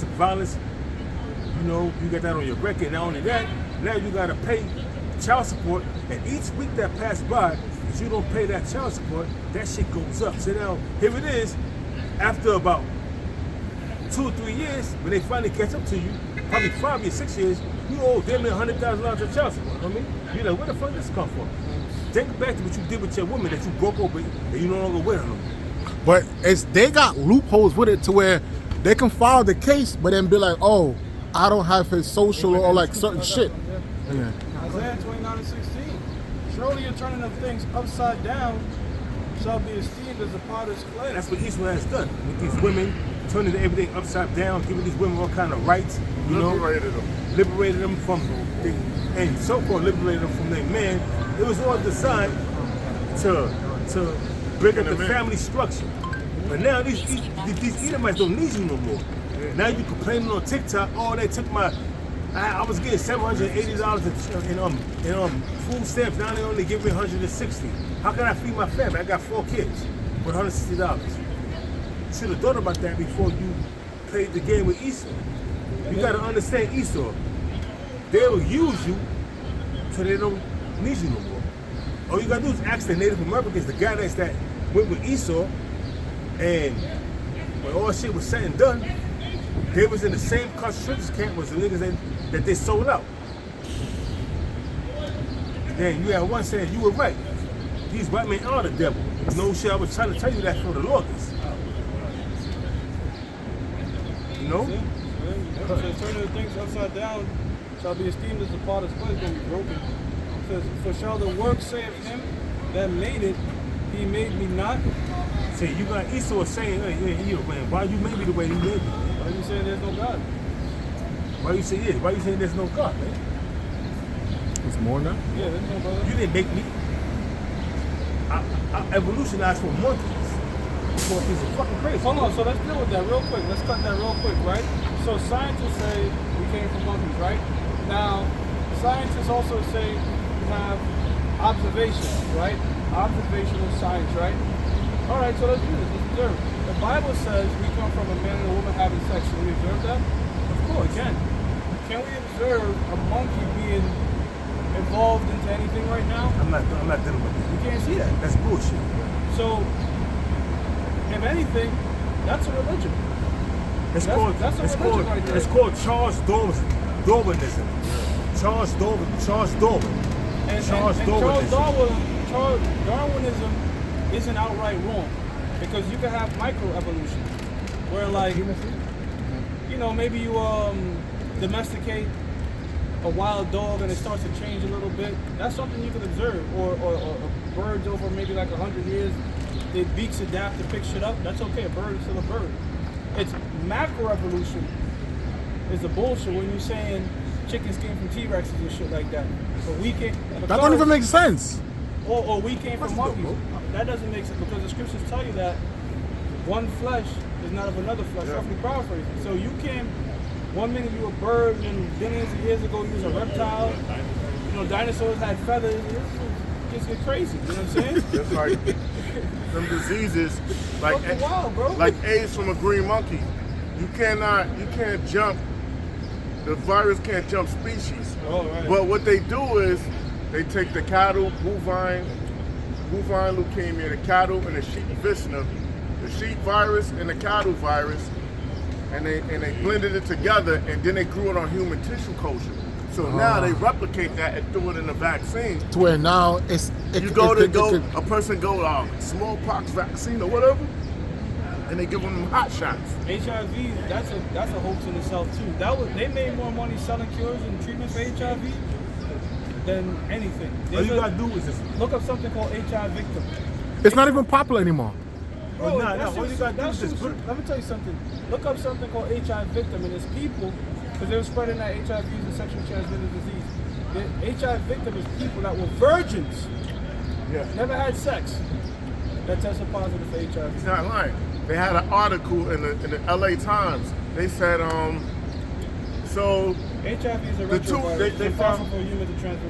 violence. You know, you got that on your record. Not only that, now you gotta pay child support, and each week that passed by, if you don't pay that child support, that shit goes up. So now, here it is, after about 2 or 3 years, when they finally catch up to you, probably 5 years, 6 years, you owe them $100,000 of child support. You know what I mean? You're like, where the fuck did this come from? Think back to what you did with your woman that you broke up with, and you no longer with her no more. But they got loopholes with it to where they can file the case, but then be like, oh, I don't have his social or like certain shit. Yeah. Isaiah 29:16. Surely you're turning of things upside down shall be esteemed as a potter's clay. That's what Esau has done with these women, turning everything upside down, giving these women all kind of rights, you know, liberated them from, and so-called liberated them from their man. It was all designed to break up the family structure. But now these Edomites don't need you no more. Now you complaining on TikTok, oh, they took my, I was getting $780 in food stamps. Now they only give me $160. How can I feed my family? I got 4 kids with $160. Should have thought about that before you played the game with Esau. You got to understand Esau. They'll use you so they don't need you no more. All you got to do is ask the Native Americans, the guy that went with Esau, and when all shit was said and done, they was in the same concentration camp as the niggas that they sold out. Then you had one saying, you were right. These white men are the devil. No shit, I was trying to tell you that for the longest. You know? So turning the things upside down shall be esteemed as the potter's clay, is going to be broken. It says, for shall the work say of him that made it, he made me not? See, you got Esau saying, hey, man, why you made me the way you made me? Why are you saying there's no God? Why you say yeah? Why you saying there's no God, man? It's more than that. Yeah, there's no God. You didn't make me. I evolutionized from monkeys. For a piece of fucking crazy. Hold on, so let's deal with that real quick. Let's cut that real quick, right? So scientists say we came from monkeys, right? Now, scientists also say we have observation, right? Observational science, right? All right, so let's do this. Let's observe. The Bible says we come from a man and a woman having sex. Can we observe that? Of course. Again, can we observe a monkey being involved into anything right now? I'm not dealing with that. You can't see that. That's bullshit. So, if anything, that's a religion. It's That's- called that's a it's religion called right there. it's called Charles Darwinism. Charles Darwin. And Charles Darwinism isn't outright wrong, because you can have microevolution, where like, you know, maybe you domesticate a wild dog and it starts to change a little bit. That's something you can observe. Or birds over maybe like 100 years, their beaks adapt to pick shit up. That's okay. A bird is still a bird. It's macroevolution is the bullshit when you're saying chickens came from T-Rexes and shit like that. But we came. That don't even make sense. Or we came from monkeys. that doesn't make sense because the scriptures tell you that one flesh is not of another flesh. Yeah. Roughly paraphrasing. So you can't. 1 minute you a bird, and billions of years ago you was a reptile. You know, dinosaurs had feathers. It gets get crazy. You know what I'm saying? Just like some diseases, like Fucking wild, bro. like AIDS from a green monkey. You can't jump. The virus can't jump species. Oh, right. But what they do is they take the cattle, bovine leukemia, the cattle and the sheep viscera, the sheep virus and the cattle virus, and they blended it together, and then they grew it on human tissue culture. So now they replicate that and throw it in a vaccine. To where now A person go smallpox vaccine or whatever, and they give them hot shots. HIV, that's a hoax in itself too. They made more money selling cures and treatments for HIV than anything. All you gotta do is just Look up something called HIV victim. It's not even popular anymore. Oh, nah, that's all you gotta do that's is just too- put- Let me tell you something. Look up something called HIV victim, and it's people, because they were spreading that HIV is a sexually transmitted disease. The HIV victim is people that were virgins, Yeah. never had sex, that tested positive for HIV. He's not lying. They had an article in the LA Times. They said, so HIV is a The two- retrovirus. they It's found- possible for humans to transfer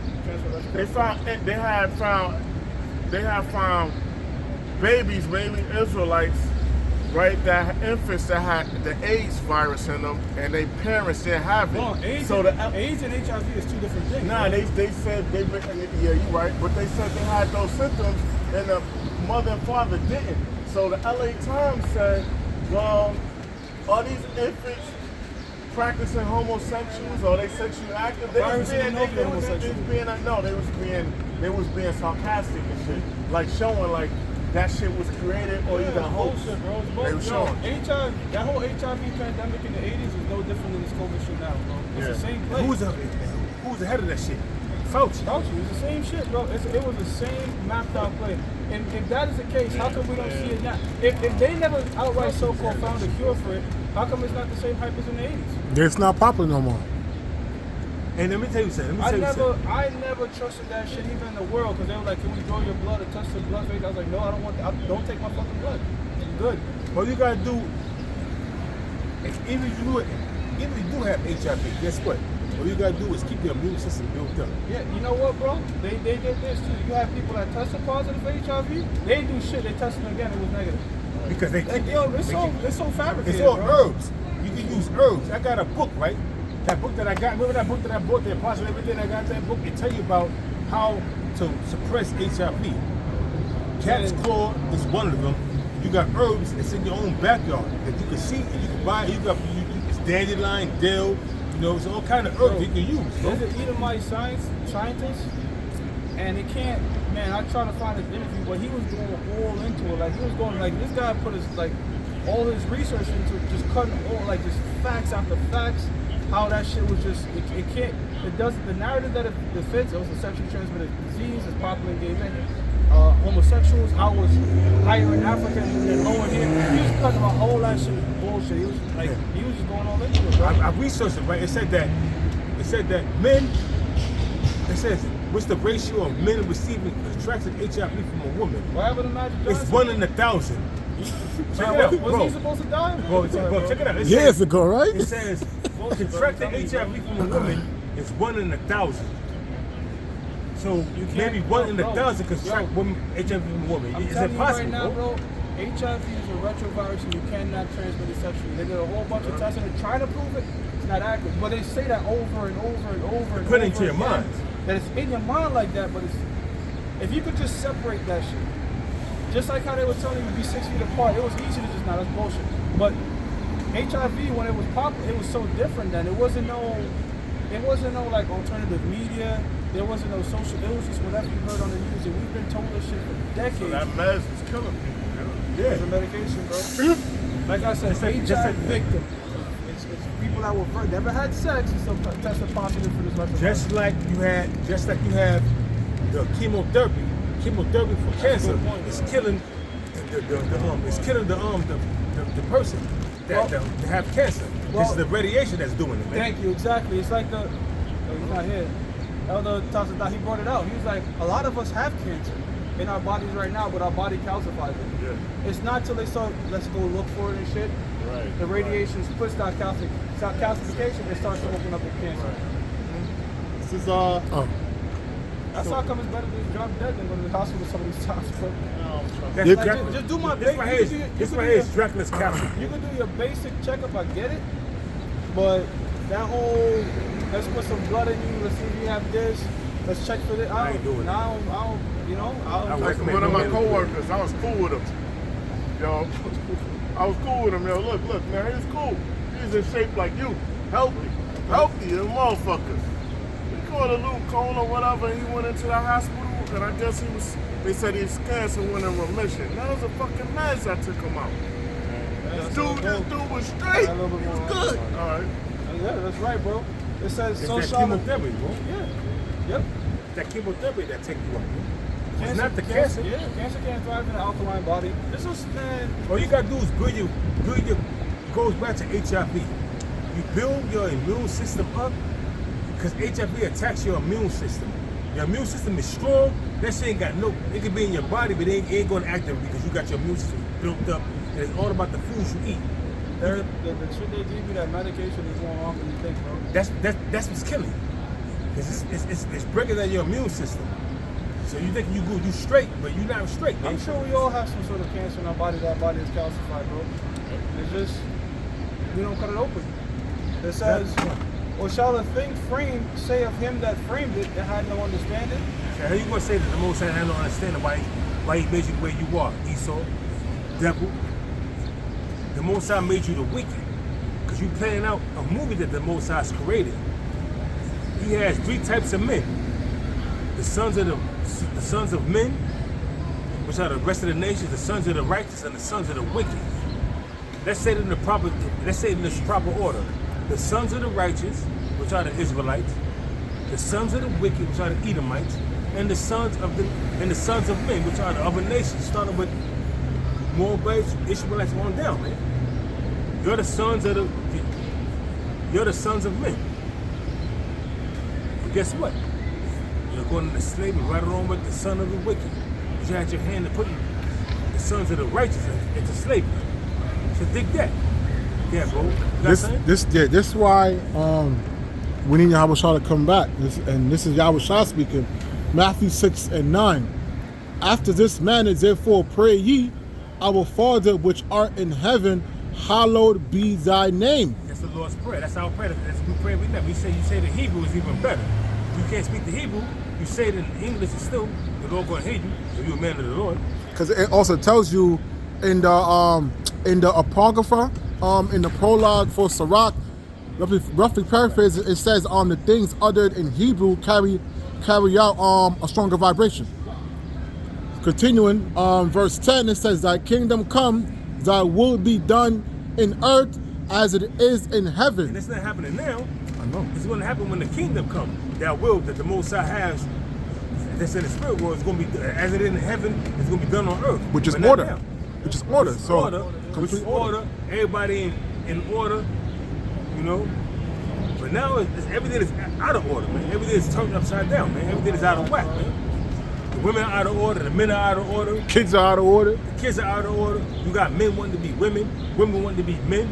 they had found babies, mainly Israelites, right, that had infants that had the AIDS virus in them, and their parents didn't have it. No, AIDS, so AIDS and HIV is two different things. Nah, they said yeah, you're right, but they said they had those symptoms and the mother and father didn't. So the LA Times said, well, are these infants practicing homosexuals? Are they sexually active? They Virus was being, didn't know they they were was homosexual. being, no, they was being sarcastic and shit, like showing like that shit was created or Yeah, either it's hoax. bullshit, bro. It's They bullshit. were showing. HIV, that whole HIV pandemic in the 80s is no different than this COVID shit now, bro. It's the same place. who's ahead of that shit? Fauci. Fauci, it's the same shit, bro. It was the same mapped out play. And if that is the case, how come we don't see it now? If they never outright so-called found a cure for it, how come it's not the same hype as in the 80s? It's not popular no more. And let me tell you something. I never trusted that shit even in the world because they were like, can we draw your blood or test the blood phase? I was like, no, don't take my fucking blood. I'm good. All you gotta do, even if you do have HIV, guess what? All you gotta do is keep your immune system built up. Yeah, you know what, bro? They did this too. You have people that tested positive for HIV. They didn't do shit. They tested again. It was negative. Because they Like, yo, it's so fabricated, it's all bro. herbs. You can use herbs. I got a book, right? That book that I got, remember that book that I bought, the Apostle Everything I got that book? It tell you about how to suppress HIV. Cat's claw is one of them. You got herbs that's in your own backyard that you can see and you can buy. It's dandelion, dill, you know, it's all kind of herbs you can use. Bro. There's an Edomite scientist, and it can't, man, I tried to find his interview, but he was going all into it. Like, he was going, like, this guy put his, like, all his research into just cutting all, like, just facts after facts, how that shit was just, the narrative that it fits, it was a sexually transmitted disease, it's popular in gay men, homosexuals, how it was higher in Africa than lower here. He was cutting a whole lot of shit was bullshit. He was like, he was just going all into it, bro. I researched it, right? It said that men, it says, what's the ratio of men receiving contracted HIV from a woman? What happened to Magic Johnson? It's 1 in 1,000. Check it out, Was bro. he supposed to die? Bro, check it out. It Years says, ago, right? it says contracted HIV from a woman is 1 in 1,000. So You can't- maybe 1 in bro, 1,000 contract yo. HIV from a woman. I'm Is telling it you possible, right now, bro? bro, HIV is a retrovirus and you cannot transmit it sexually. They did a whole bunch of tests and they're trying to prove it. It's not accurate. But they say that over and over and over and Put over it into your again. mind. That it's in your mind like that, but it's, if you could just separate that shit, just like how they were telling you to be 6 feet apart, it was easy to just, that's bullshit. But HIV, when it was popular, it was so different then. It wasn't no like alternative media. There wasn't no social. It was just whatever you heard on the news. And we've been told this shit for decades. So that mess is killing people. It's a medication, bro. Like I said, HIV victim. It's people that were never had sex and still tested positive for this retrovirus. Just like you have the chemotherapy for cancer. good point. It's killing the person that have cancer. Well, It's the radiation that's doing it, man. Thank you, exactly. It's like he's not here. Elder Tassadar, he brought it out. He was like, a lot of us have cancer. in our bodies right now, but our body calcifies it. Yeah. It's not till they start, let's go look for it and shit. Right. The radiations push that calcification, it starts to open up the cancer. This is Oh. That's how come it's better to drop dead than go to the hospital some of these times, bro. That's Yeah, Dracula. just do my This basic. right here is, this right here is Dracula's capsule. You can do your basic checkup, I get it. But that whole, let's put some blood in you, let's see if you have this, let's check for this. I ain't doing that. I don't, you know, I don't. work Like one of my coworkers, I was cool with him. Yo, I was cool with him. Yo, look, man, he's cool. He's in shape like you, healthy, them motherfuckers. He caught a little cold or whatever. He went into the hospital, and I guess they said his cancer went in remission. That was a fucking mess that took him out. This dude was straight. A little bit He was more. good. All right. Yeah, that's right, bro. It says It's so that shall the, chemotherapy, bro. yeah, yep. That chemotherapy that take you out. It's Cancer, not the cancer. Yeah, cancer can't thrive in an alkaline body. This is, man. All you gotta do is build your goes back to HIV. You build your immune system up because HIV attacks your immune system. Your immune system is strong. That shit ain't got it could be in your body, but it ain't gonna activate because you got your immune system built up. And it's all about the foods you eat. The shit they give you, that medication is more wrong than you think, bro. That's what's killing you. It's breaking down your immune system. So you think you good, you straight, but you're not straight, man. I'm sure we all have some sort of cancer in our body. That body is calcified, bro. It's just, we don't cut it open. It says, or shall the thing framed say of him that framed it that had no understanding? So how you gonna say that the Most High had no understanding why he made you the way you are, Esau, devil? The Most High made you the wicked, because you playing out a movie that the Most High's created. He has three types of men: the sons of men, which are the rest of the nations, the sons of the righteous, and the sons of the wicked. Let's say it in this proper order: the sons of the righteous, which are the Israelites, the sons of the wicked, which are the Edomites, and the sons of men, which are the other nations, starting with Moabites, Ishmaelites on down, man. You're the sons of men. But guess what? You're going into slavery right along with the son of the wicked. But you had your hand in putting the sons of the righteous into slavery. So dig that. Yeah, bro. You got something? This is why we need Yahweh Shah to come back. This is Yahweh Shah speaking. Matthew 6:9. After this manner, therefore, pray ye, our Father which art in heaven, hallowed be thy name. That's the Lord's Prayer. That's our prayer. That's what we pray every night. You say the Hebrew is even better. If you can't speak the Hebrew, you say it in English, and still the Lord going to hear you if you're a man of the Lord. Because it also tells you in the Apocrypha, in the prologue for Sirach, roughly paraphrased, it says the things uttered in Hebrew carry out a stronger vibration. Continuing, verse 10, it says, thy kingdom come, thy will be done in earth as it is in heaven. And it's not happening now. I know. It's going to happen when the kingdom comes. That will that the Most High has, that's in the spirit world, is going to be, as it is in heaven, it's going to be done on earth. Which is But not order. now. Which is order. Which is So order. Which is order. Everybody in order, you know. But now everything is out of order, man. Everything is turned upside down, man. Everything is out of whack, man. The women are out of order. The men are out of order. kids are out of order. The kids are out of order. You got men wanting to be women. Women wanting to be men.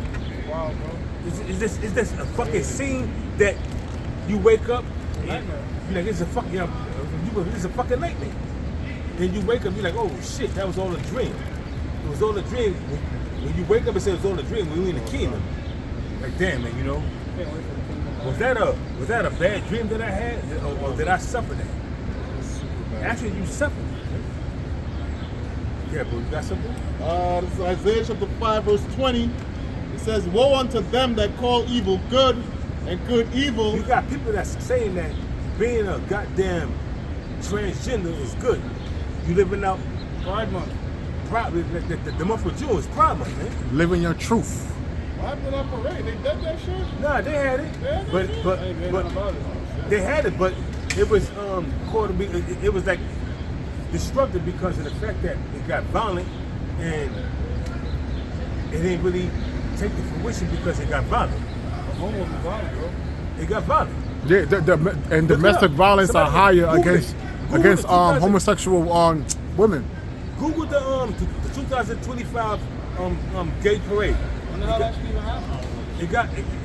Wow, bro. Is this a fucking scene that you wake up and you're like, it's a fucking nightmare. Then you wake up, you're like, oh shit, that was all a dream. It was all a dream. When you wake up and say it was all a dream, when we in the kingdom. Like damn, man, you know. Can't wait for the kingdom. Was that a bad dream that I had, or did I suffer that? Actually, you suffered. Yeah, bro, you got something? This is Isaiah chapter 5, verse 20. It says, woe unto them that call evil good and good evil. You got people that's saying that being a goddamn transgender is good. You living out Pride Month. the month of June is Pride Month, man. Living your truth. What happened to that parade? They did that shit? Nah, they had it, Yeah, but I ain't heard nothing about it. they had it, but it was called to be. It was like disrupted because of the fact that it got violent and it didn't really take the fruition because it got violent. Home was violent, bro. It got violent. Yeah, and Look domestic up. violence are Somebody higher Google against it. Google it, 2000. homosexual women. Google the 2025 gay parade. When the hell that actually even happened?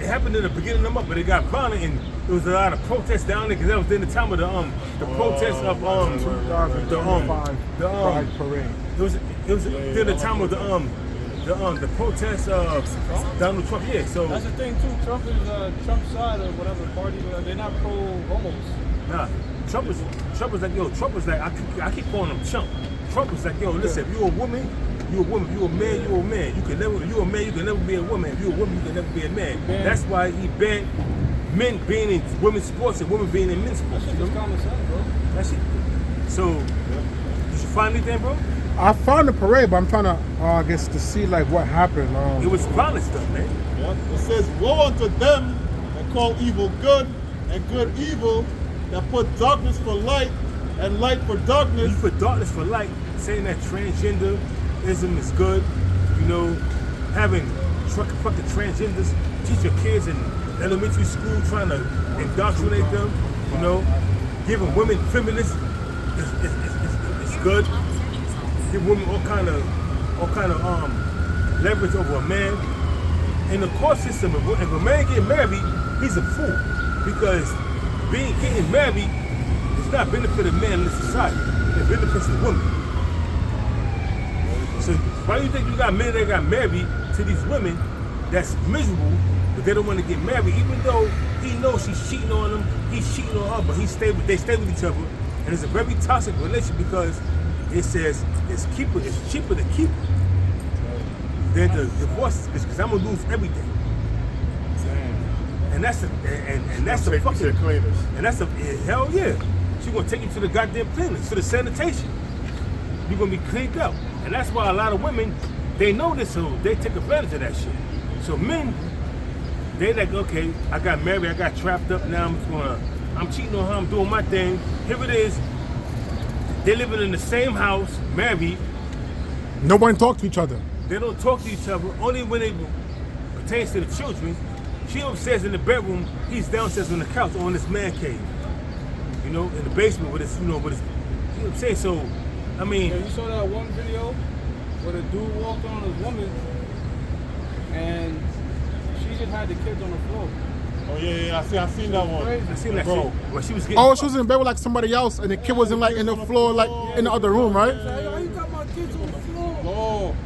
It happened in the beginning of the month, but it got violent and there was a lot of protests down there because that was in the time of the protests of Pride parade. It was during the time of the protests of Donald Trump. Yeah, so That's the thing too. Trump is Trump's side or whatever party, whatever. They're not pro homos. nah, Trump was like, yo, Trump was like, I keep calling him chump. Trump was like, yo, listen, if you're a woman, you a woman. If you a man, you a man. You a man, you can never be a woman. If you a woman, you can never be a man. That's why he banned men being in women's sports and women being in men's sports. That shit is common sense, bro. That's it. So, did you find anything, bro? I found the parade, but I'm trying to, I guess, to see like what happened. It was violent stuff, man. Yeah. It says, woe unto them that call evil good and good evil, that put darkness for light and light for darkness. You put darkness for light, saying that transgenderism is good, you know, having fucking transgenders, teach your kids in elementary school, trying to indoctrinate them, you know, giving women feminists is good. Give women all kind of leverage over a man. In the court system, if a man get married, he's a fool because getting married does not benefit a man in this society. It benefits the woman. So why do you think you got men that got married to these women that's miserable, but they don't want to get married, even though he knows she's cheating on him, he's cheating on her, but they stay with each other, and it's a very toxic relationship because it says it's cheaper to keep than to divorce this bitch because I'm gonna lose everything. And that's the fucking cleaners. And that's hell yeah. She gonna take you to the goddamn cleaners, to the sanitation. You're gonna be cleaned up. And that's why a lot of women, they know this, so they take advantage of that shit. So men, they like, okay, I got married, I got trapped up, now I'm cheating on her, I'm doing my thing. Here it is. They living in the same house, married. Nobody talk to each other. They don't talk to each other, only when it pertains to the children. She upstairs in the bedroom, he's downstairs on the couch or in this man cave. You know, in the basement with his, you know what I'm saying? So, I mean. Yeah, you saw that one video where the dude walked on his woman and she just had the kids on the floor. Oh yeah, I seen that one. I seen that Bro. shit. Well, she was getting Oh, she was in bed with like somebody else, and the kid was in like in the floor, like in the other room, right? How you got my kids on the floor? Oh,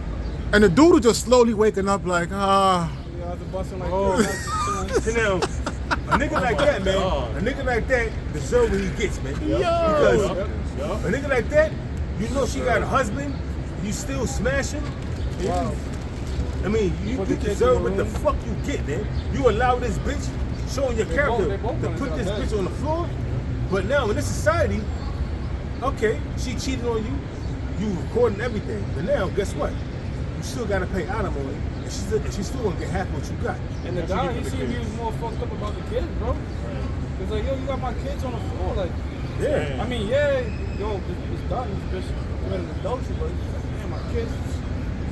And the dude was just slowly waking up, like, Yeah, after busting like this. So now, a nigga like that, man, a nigga like that deserve what he gets, man. Because a nigga like that, you know she got a husband, you still smashing. Wow. I mean, you Put the kids deserve in the what the room. fuck you get, man. You allow this bitch showing your character they both to gonna put drop this that. bitch on the floor. But now in this society, okay, she cheated on you, you recording everything. But now, guess what? You still gotta pay alimony, and she's still gonna get half what you got. And the guy, he seemed he was more fucked up about the kids, bro. Cause like, yo, you got my kids on the floor, like. Yeah. I mean, yeah, yo, it's done. This bitch committed adultery, but it's like, man, my kids.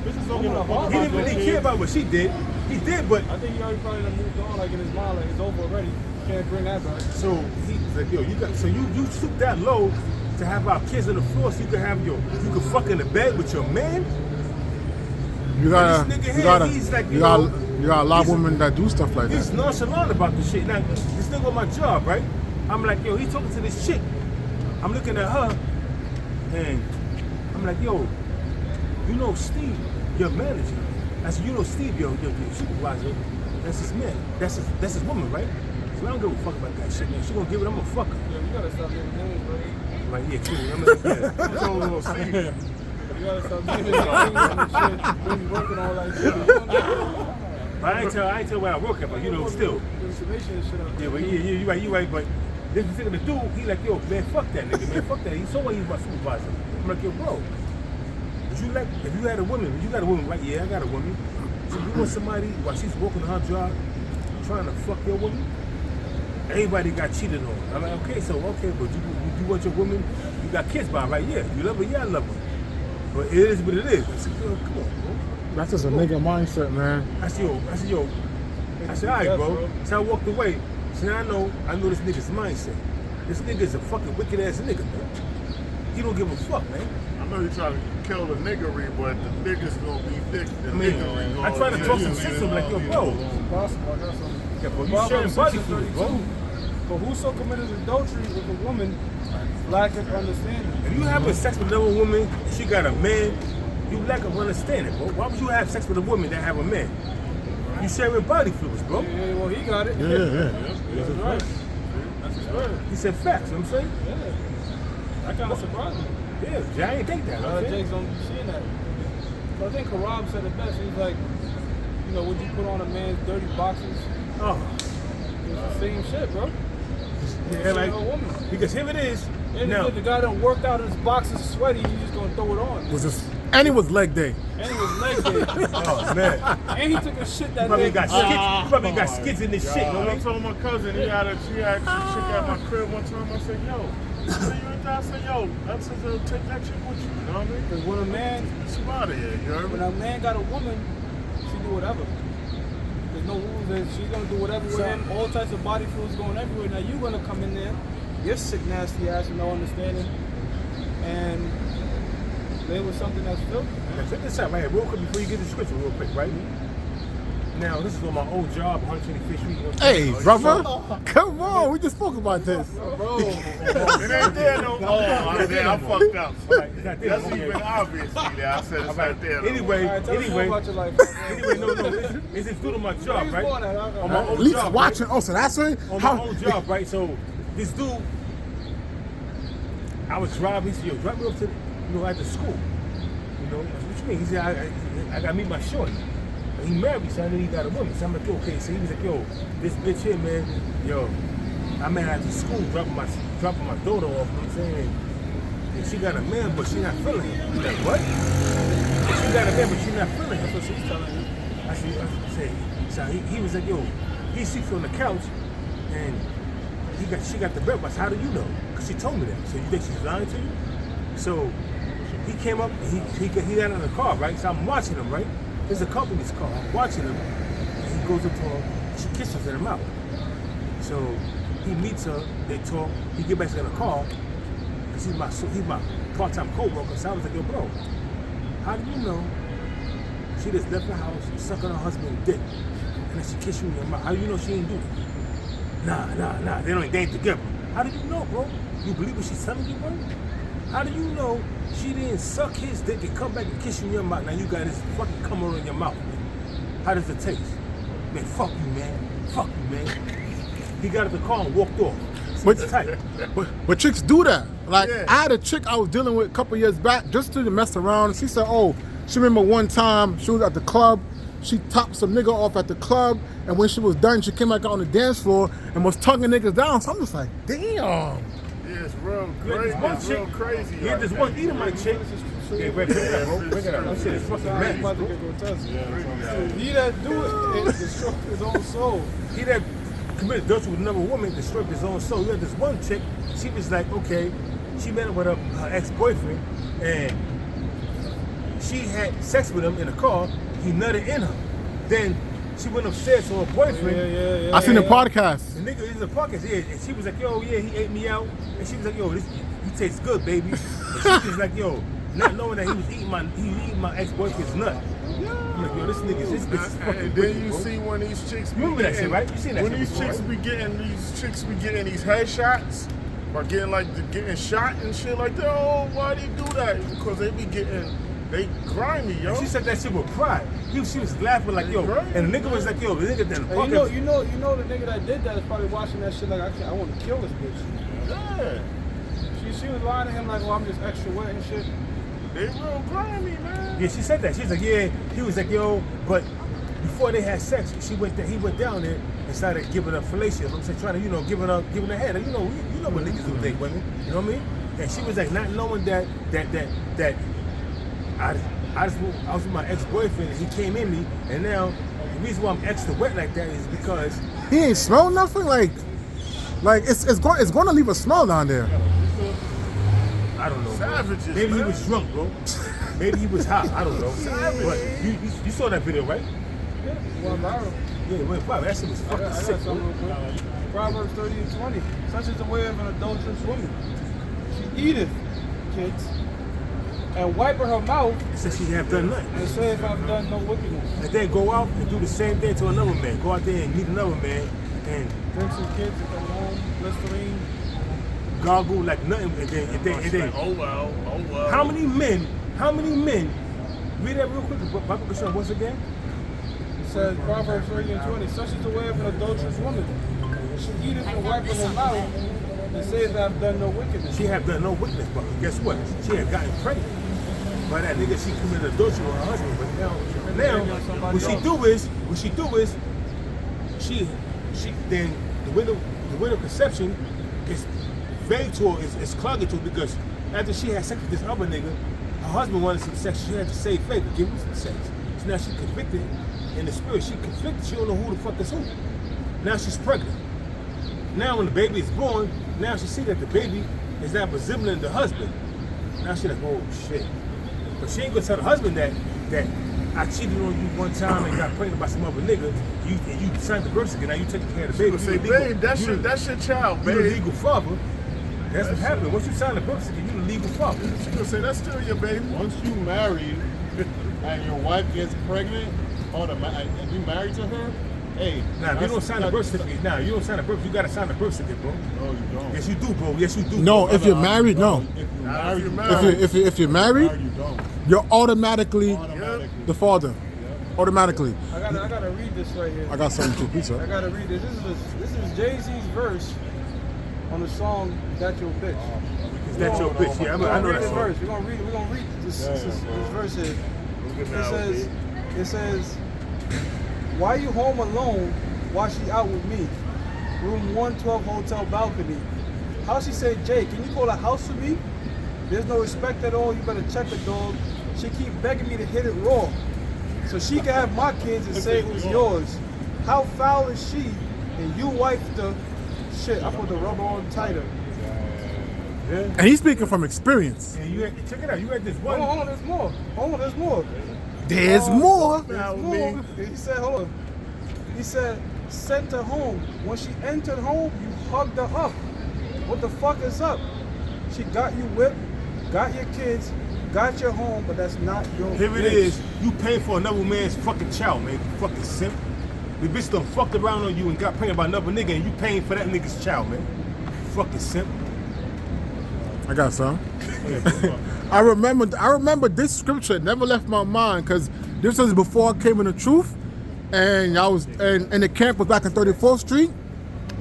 bitches don't give a fuck He about didn't their really kids. care about what she did. He did, but I think he already probably done moved on, like in his mind, like it's over already. Can't bring that back. so he's like, yo, you stoop that low to have our kids on the floor so you can fuck in the bed with your man. you This nigga here, he's like, you got a lot of he's- women that do stuff like He's that. nonchalant about this shit. Now, this nigga on my job, right? I'm like, yo, he talking to this chick. I'm looking at her, and I'm like, yo, you know Steve, your manager. I said, you know Steve, your supervisor. That's his man. That's his woman, right? So I don't give a fuck about that shit, man. She gonna give it, I'm gonna fuck her. Yo, you gotta stop giving names, bro. Like, yeah, cool. I'm like, yeah. So, Steve, You gotta stop giving names and shit. When you working on like shit. But I ain't tell where I work at, but you know, still. Information and shit out Yeah, there. but yeah, you right. But this particular dude, he like, yo, man, fuck that nigga, man, fuck that. He saw why he was my supervisor. I'm like, yo, bro, if you had a woman, you got a woman, right? Yeah, I got a woman. So you want somebody while she's working her job, trying to fuck your woman? Everybody got cheated on. I'm like, okay, but you want your woman? You got kids by, her, right? Yeah, you love her, yeah, I love her. But it is what it is. I said, yo, come on, bro. That's just a nigga mindset, man. I said, yo. I said, all right, bro. So I walked away. So now I know this nigga's mindset. This nigga's a fucking wicked ass nigga, man. He don't give a fuck, man. know you're trying to kill the niggery, but the niggas gonna be thick. The I mean, niggery I try to talk some sense to him, like, yo, bro. Possible, I got something. Yeah, bro, you Proverbs sharing body 6 fluids, and bro. 32. For whoso committeth adultery with a woman lacketh understanding. If you having sex with another woman and she got a man, you lack of understanding, bro. Why would you have sex with a woman that have a man? You sharing body fluids, bro. Yeah, well, he got it. Yeah. That's right. That's his word. He said facts, you know what I'm saying? Yeah. That kind of surprised me. Yeah, Jay, I ain't think that. A lot of Jakes don't be seeing that. So I think Karab said it best. He's like, you know, would you put on a man's dirty boxes? Oh, It's the same shit, bro. yeah, like, A woman. because here it is. And Now, if the guy done worked out his boxes sweaty, you just gonna throw it on. Was this, and it was leg day. And he was leg day. oh man, And he took a shit that probably day. got skids. You probably got skids in this shit. You know what I I mean? told my cousin she had a chick at my crib one time. I said, yo, I said, you ain't that? I said, yo, I said, take that chick with you. You know what I mean? Because when a man, She out of here. You heard when me? a man got a woman, she do whatever. There's no rules. She's gonna do whatever with him. All types of body fluids going everywhere. Now you gonna come in there, you're sick, nasty ass with no understanding, and play with something that's filthy. Now, check this out right here, real quick before you get the scripture, real quick, right? Now, this is on my old job, 125th Street. You know, Hey, brother, come on, we just spoke about this. Bro, It ain't there no more. Oh, man, I fucked up. Alright, it's not there. That's Okay. even obvious. Yeah, I said it's not there. no more. Anyway, all right, tell us more anyway, about your life. anyway, no, it's due to my job, Where you right? born at? On my At old least job, watching. Oh, so that's it. on my old job, right? So this dude, I was driving. He said, "Yo, drive me up to, at the school." You know, I said, what you mean? He said, "I gotta meet my shorty." And he married, so I knew he got a woman. So I'm like, okay. So he was like, "Yo, this bitch here, man. Yo, I met her at the school, dropping my daughter off." You know what I'm saying? And she got a man, but she not feeling him. I'm like, what? She got a man, but she not feeling him. That's what she's telling you. I said, so he was like, yo, he sleeps on the couch, and she got the bed. I said, how do you know? Because she told me that. So you think she's lying to you? So he came up, he got out of the car, right? So I'm watching him, right? There's a company's car. I'm watching him, and he goes up to her, she kisses her in the mouth. So he meets her, they talk, he get back in the car, because he's my part-time co-worker. So I was like, yo, bro, how do you know she just left the house, sucking her husband's dick, and then she kissed you in your mouth? How do you know she ain't do it? Nah. They ain't together. How do you know, bro? You believe what she's telling you, bro? How do you know she didn't suck his dick and come back and kiss you in your mouth? Now you got this fucking cummer in your mouth. How does it taste? Man, fuck you, man. Fuck you, man. He got out the car and walked off. But, It's tight. but chicks do that. Like, Yeah. I had a chick I was dealing with a couple years back just to mess around. She said, oh, she remember one time she was at the club. She topped some nigga off at the club. And when she was done, she came back out on the dance floor and was tonguing niggas down. So I'm just like, damn. Yeah, it's real crazy. One It's real chick- crazy. Yeah, this one Edomite chick. Yeah, bring it up, bro. Bring it up. That shit is fucking I'm madness, about to bro. get grotesque. He that do it destroy his own soul. He that committed adultery with another woman destroyed his own soul. You had this one chick, she was like, okay, she met up with her ex-boyfriend, and she had sex with him in the car. He nutted in her. Then she went upstairs to her boyfriend. Yeah. I seen the podcast. The nigga in the pockets, yeah, and she was like, yo, yeah, he ate me out. And she was like, yo, he tastes good, baby. And she was like, yo, not knowing that he was eating my ex-boyfriend's nut. I'm like, yo, this bitch is fucking And wicked, then you bro. see when these chicks be Remember that shit, getting- right? You seen that when shit these before, chicks right? be getting these headshots or getting shot and shit like that. Oh, why do you do that? Because they grimy, yo. She said that shit with pride. She was laughing like, yo, and the nigga was like, yo, the nigga done And you know the nigga that did that is probably watching that shit like I want to kill this bitch. Yeah. She was lying to him like, oh, I'm just extra wet and shit. They real grimy, man. Yeah, she said that. She was like, yeah. He was like, yo, but before they had sex, he went down there and started giving her fellatio. I'm saying, trying to, giving her head. You know what niggas do with their women. You know what I mean? And she was like, not knowing that I was with my ex-boyfriend and he came in me, and now the reason why I'm extra wet like that is because He ain't smell nothing? Like it's going to leave a smell down there. I don't know. Bro. Savages, Maybe he man. was drunk, bro. Maybe he was hot. I don't know. But you saw that video, right? Yeah, well, viral. Yeah, it went viral. That shit was I fucking got sick, bro. something real quick. Proverbs 30:20. Such is the way of an adulterous woman. She eateth, kids, and wiping her mouth It says she have done nothing. and say if I've done no wickedness. And then go out and do the same thing to another man. Go out there and meet another man and Drink some kids and come home, Listerine. gargle like nothing. And then Oh well. how many men, read that real quick, Bible question once again. It says Proverbs 30:20. Such is the way of an adulterous woman. She eateth and wipeth her mouth and saith I've done no wickedness. She have done no witness, but guess what? She had gotten pregnant by that nigga. She committed adultery with her husband. But now what she do is, she then the window of conception is vague to her, is clogged to her because after she had sex with this other nigga, her husband wanted some sex. She had to save faith to give him some sex. So now she's convicted in the spirit. She conflicted. She don't know who the fuck is who. Now she's pregnant. Now when the baby is born, now she see that the baby is not resembling the husband. Now she like, oh shit. But she ain't gonna tell the husband that I cheated on you one time and got pregnant by some other nigga. You signed the birth certificate. Now you taking care of the baby. Say, You the legal- babe, that's your child, You the babe. legal father. That's what happened. Once you sign the birth certificate, you the legal father. She gonna say that's still your baby. Once you married and your wife gets pregnant, and you married to her, hey. Now, if you don't sign the birth certificate, you don't sign the birth. You gotta sign the birth certificate, bro. No, you don't. Yes, you do, bro. Yes, you do. No, bro. if you're married, no. If you're Nah, married, if you're you married. don't. If you're married, You don't. you're automatically Automatically. the father. Automatically. I gotta read this right here. I got something to pizza. I gotta read this. This is Jay-Z's verse on the song "That's Your Bitch." Is that your bitch? Yeah, I know We're that gonna read this song. verse. We're gonna read this verse here. It says, "Why you home alone while she out with me? Room 112 hotel balcony." How she said, "Jay, can you call a house for me? There's no respect at all. You better check the dog. She keep begging me to hit it raw, so she can have my kids and say it was yours. How foul is she? And you wiped the shit. I put the rubber on tighter." Yeah. And he's speaking from experience. And you had, check it out. You had this Hold one. on, there's more. Hold on, there's more. There's more. There's more. He said, hold on. He said, sent her home. When she entered home, you hugged her up. What the fuck is up? She got you whipped, got your kids, got your home, but that's not your Here it bitch. is. You paying for another man's fucking child, man. You fucking simp. The bitch done fucked around on you and got pregnant by another nigga, and you paying for that nigga's child, man. You fucking simp. I got some. I remember this scripture never left my mind because this was before I came in the truth, and I was and the camp was back on 34th Street.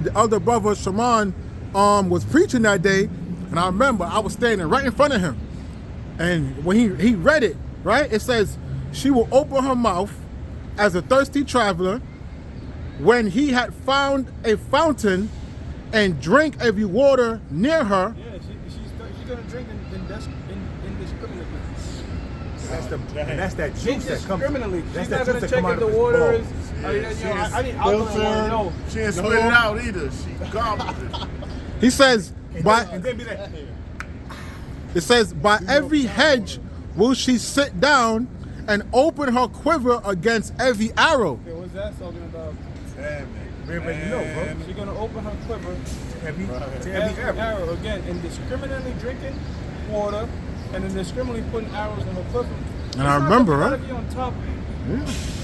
The other brother Shaman was preaching that day, and I remember I was standing right in front of him, and when he read it, right, it says she will open her mouth as a thirsty traveler when he had found a fountain and drank every water near her. Yeah, she's gonna drink indiscriminately. That's that juice that comes. Indiscriminately. That's She's that not juice gonna that check come out if of the his water is. balls. I need alcohol. No. She ain't spit it out either. She gobbled it. He says And by then be like, it says by every hedge will she sit down and open her quiver against every arrow. Okay, what's that talking about? everybody know, bro. She's gonna open her quiver. Every Every arrow. arrow again, indiscriminately drinking water and indiscriminately putting arrows in her quiver. And I remember, You right? gotta be on top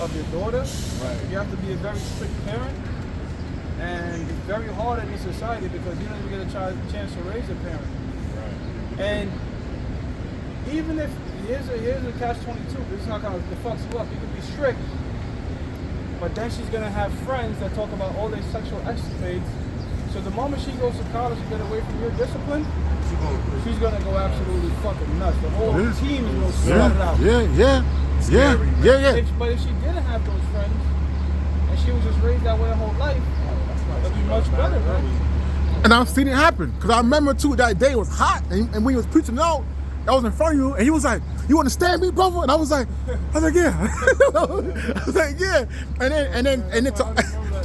of your daughter. You have to be a very strict parent, and it's very hard in this society because you don't even get a chance to raise a parent. And even if here's a catch-22. This is how kind of it fucks you up. You can be strict, but then she's gonna have friends that talk about all their sexual escapades. So the moment she goes to college and get away from your discipline, she's gonna go absolutely fucking nuts. The whole Yeah. team is gonna sweat it out. Yeah. But if she didn't have those friends, and she was just raised that way her whole life, it'd be much better, right? And I've seen it happen because I remember too that day it was hot, and when he was preaching out, I was in front of you, and he was like, "You understand me, brother?" And I was like, "Yeah." I was like, "Yeah." And then it's.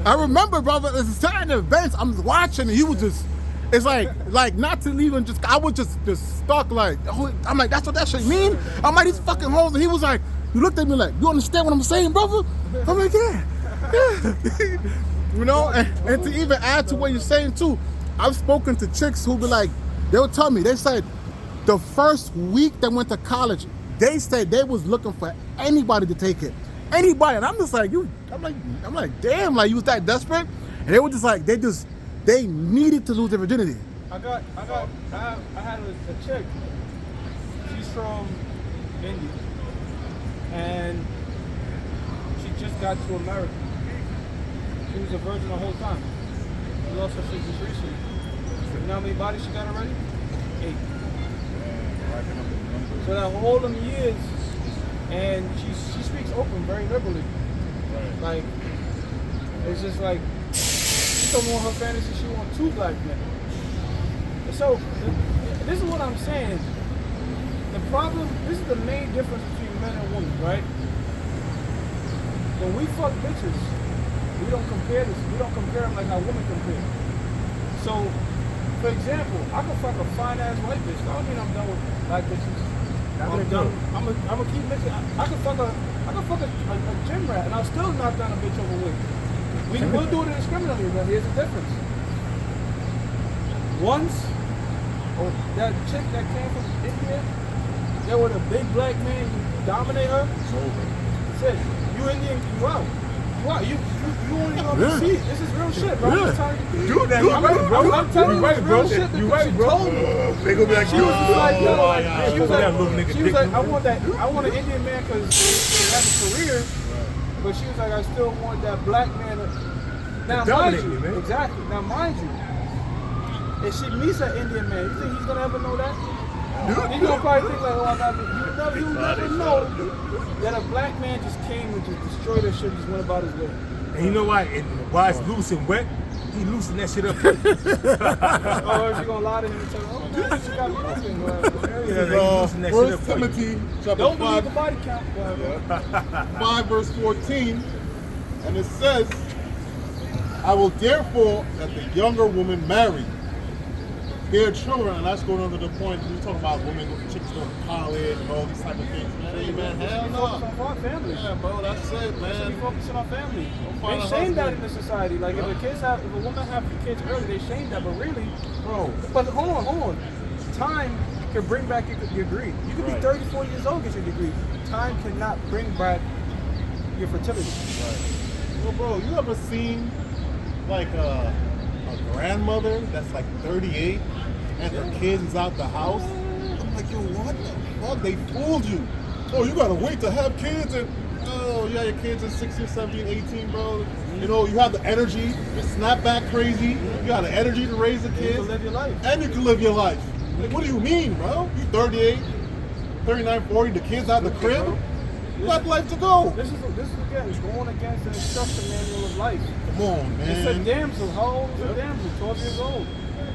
I remember, brother, there's certain events I'm just watching, and he was just. It's like not to leave and just. I was just stuck like. I'm like, that's what that shit mean. I'm like, these fucking hoes, and he was like, you looked at me like, you understand what I'm saying, brother? I'm like, yeah. You know, and to even add to what you're saying too, I've spoken to chicks who be like, they'll tell me, they said, The first week they went to college, they said they was looking for anybody to take it. Anybody. And I'm just like, I'm like, damn, like you was that desperate? And they were just like, they needed to lose their virginity. I had a chick. She's from India. And she just got to America. She was a virgin the whole time. She lost her shit recently. You know how many bodies she got already? 8. So that whole them years, and she speaks open very liberally. Like, it's just like, she don't want her fantasy, she wants 2 black men. And so, this is what I'm saying. The problem, this is the main difference between men and women, right? When we fuck bitches, we don't compare them like how women compare. So, for example, I can fuck a fine-ass white bitch. I don't mean I'm done with black bitches. I'm gonna keep mixing. I can fuck a gym rat, and I'll still knock down a bitch overweight. We'll do it indiscriminately, but here's the difference. Once, that chick that came from India, there was a big black man, you dominate her. It's over. That's it. You Indian, you out. What? You only gonna see it. This is real shit, bro. Yeah. I'm telling you. Dude, that's right, bro. I'm telling you, it's real shit. You right, bro. Told me. They gonna be like, She was just like, oh, she was like, dick. I want an Indian man because he has a career. But she was like, I still want that black man. Now, mind dominate you, me, man. exactly. Now, mind you, if she meets an Indian man, you think he's gonna ever know that? He's gonna probably think like, oh, I got it. You never know that a black man just came and just destroyed her shit and just went about his way. And you know why? And why it's loose and wet? He loosened that shit up. Or if you're gonna lie to him and tell him, oh, man, she got me looking. loosened that shit up. 1 Timothy chapter Don't believe the 5, body count. 5 verse 14, and it says, I will therefore that the younger woman marry, bear children, and that's going on to the point, we're talking about women, chicks going to college and all these type of things. Hey, man, hell no. Focus on family. Yeah, bro, that's it, Should be man. focusing on family. find They a shame that husband. in the society. Like if a woman have kids early, they shame that. But really, Bro, but hold on. Time can bring back your degree. You could be 30, 40 years old, get your degree. Time cannot bring back your fertility. well, bro, you ever seen like a grandmother that's like 38 and her kids is out the house? I'm like, yo, what the fuck? They fooled you. Oh, you gotta wait to have kids and oh yeah, your kids are 16, 17, 18, bro. You know, you have the energy, you snap back crazy, you got the energy to raise the You kids. can live your life. And you can live your life. Like, what do you mean, bro? You 38, 39, 40, the kids out the crib? You got life to go. This is again going against the instruction manual of life. Come on, It's a man. damsel. How old is a damsel? 12 years old.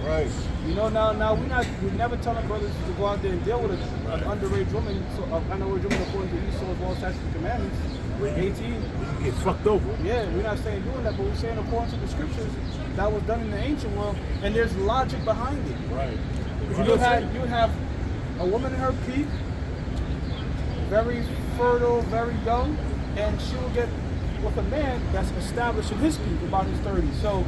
Right. You know, now we're never telling brothers to go out there and deal with an underage woman, so underage woman according to Esau's law, statutes, and commandments. With 18. You get fucked over. Yeah, we're not saying doing that, but we're saying according to the scriptures that was done in the ancient world, and there's logic behind it. Right. You have a woman in her peak, very fertile, very young, and she will get with a man that's established in his peak, about his 30s. So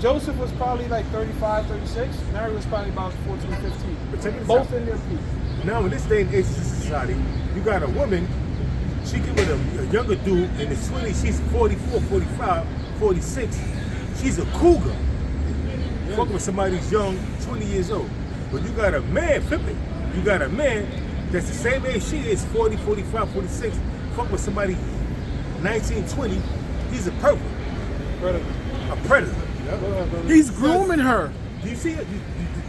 Joseph was probably like 35, 36. Mary was probably about 14, 15. But check this Both out. in their peak. Now, in this day and age of society, you got a woman, she get with a younger dude in his 20s, she's 44, 45, 46. She's a cougar. Fucking with somebody who's young, 20 years old. But you got a man, flip it. You got a man that's the same age she is, 40, 45, 46. Fuck with somebody 19, 20. He's a pervert. Predator. A predator. He's grooming her. Do you see it?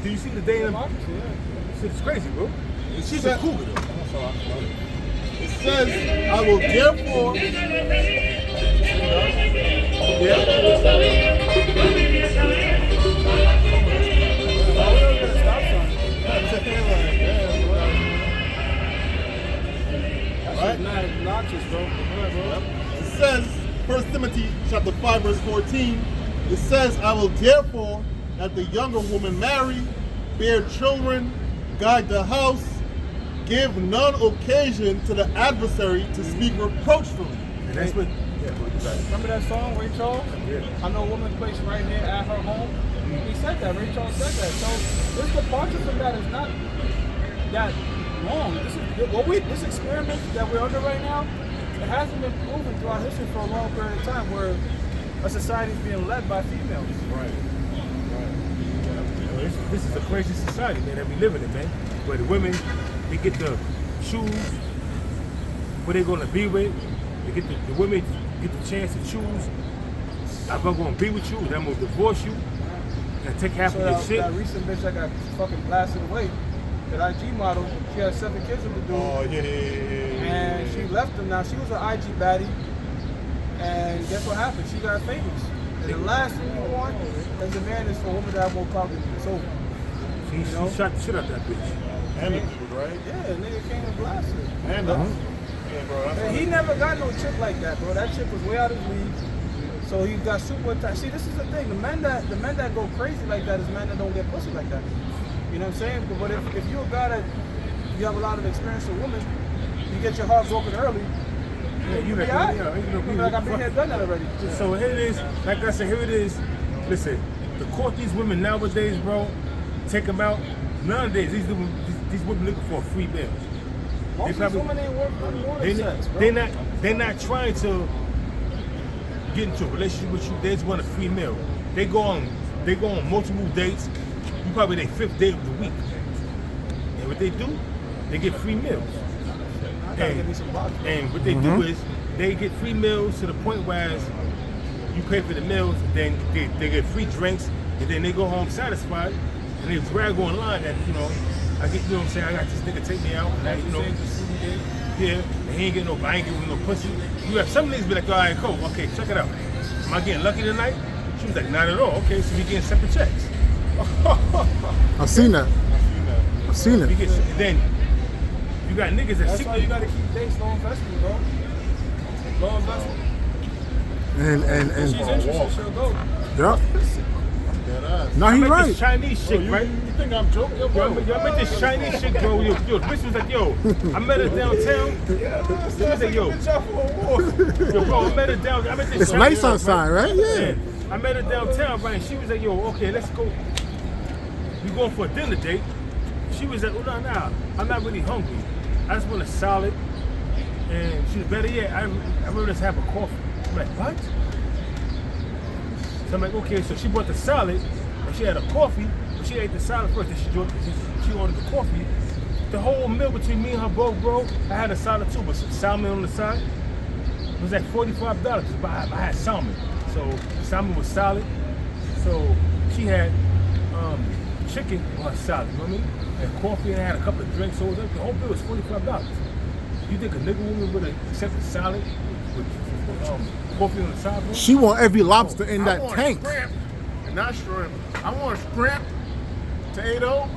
Do you see the damn? Shit's crazy, bro. She's a cougar, though. It says, I will therefore. That's mad obnoxious, bro. It says, 1 Timothy chapter 5, verse 14, it says, I will therefore that the younger woman marry, bear children, guide the house, give none occasion to the adversary to speak reproachfully. And that's what. Yeah, bro, you got it. Remember that song, Ray Charles? Yeah. I know a woman placed right here at her home. He said that. Ray Charles said that. So this departure from that is not that long. This experiment that we're under right now, it hasn't been proven throughout history for a long period of time where a society is being led by females. Right. You know, this is a crazy society, man, that we live in, man. Where the women, they get to choose who they're gonna be with. They get the women get the chance to choose if I'm gonna be with you, then I'm gonna divorce you, and take half So of your that, shit. that recent bitch that got fucking blasted away, that IG model, she had 7 kids with the dude. Oh, yeah. And she left him. Now she was an IG baddie, and guess what happened? She got famous. And the last thing you want as a man is for a woman to have more power than you. So, She shot the shit out that bitch. And the dude, right? yeah, nigga came and blasted. And yeah, bro. That's And he never got no chick like that, bro. That chick was way out of his league. So he got super attached. See, this is the thing. The men that go crazy like that is men that don't get pussy like that. You know what I'm saying? But if you're a guy that you have a lot of experience with women, you get your heart broken early. You be alright. You be like, I've been here, done that already. So here it is. Like I said, here it is. Listen, to court these women nowadays, bro, take them out. Nowadays, these women looking for a free meal. Most of these women ain't worth more than sex, bro. They're not trying to get into a relationship with you. They just want a free meal. They go on multiple dates. You probably their 5th date of the week. And what they do, they get free meals. I gotta give me some vodka. And what they do is they get free meals to the point where you pay for the meals, then they get free drinks, and then they go home satisfied, and they brag online that, I get, what I'm saying, I got this nigga take me out, and I, yeah, and he ain't getting I ain't giving him no pussy. You have some niggas be like, all right, cool, okay, check it out. Am I getting lucky tonight? She was like, not at all. Okay, so we getting separate checks. I've seen that. I've seen We it. get, then you got niggas that That's why you gotta keep dates low investment, bro. Low investment. And She's interested, she'll go. yeah. dead ass. No, I he met right. this Chinese chick, right? You think I'm joking? Yo, bro. Yo, I met this Chinese chick, bro. Yo, the bitch was like, yo, I met her downtown. She was like, yo, bro, I met her down. I met this It's Chinese nice chick, outside, right? Yeah. I met her downtown, right? And she was like, yo, okay, let's go. We going for a dinner date. She was like, oh, nah, I'm not really hungry. I just want a salad. And she was better yet, I rather just have a coffee. I'm like, what? So I'm like, okay, so she bought the salad, and she had a coffee, but she ate the salad first, then she ordered the coffee. The whole meal between me and her both, bro, I had a salad too, but some salmon on the side. It was like $45, but I had salmon. So salmon was solid. So she had chicken on her salad, you know what I mean? And coffee, and I had a couple of drinks, so the whole bill was $45. You think a nigga woman would have accepted salad with coffee on the side, bro? She want every lobster in I that want tank. Shrimp, and not shrimp. I want shrimp, potato,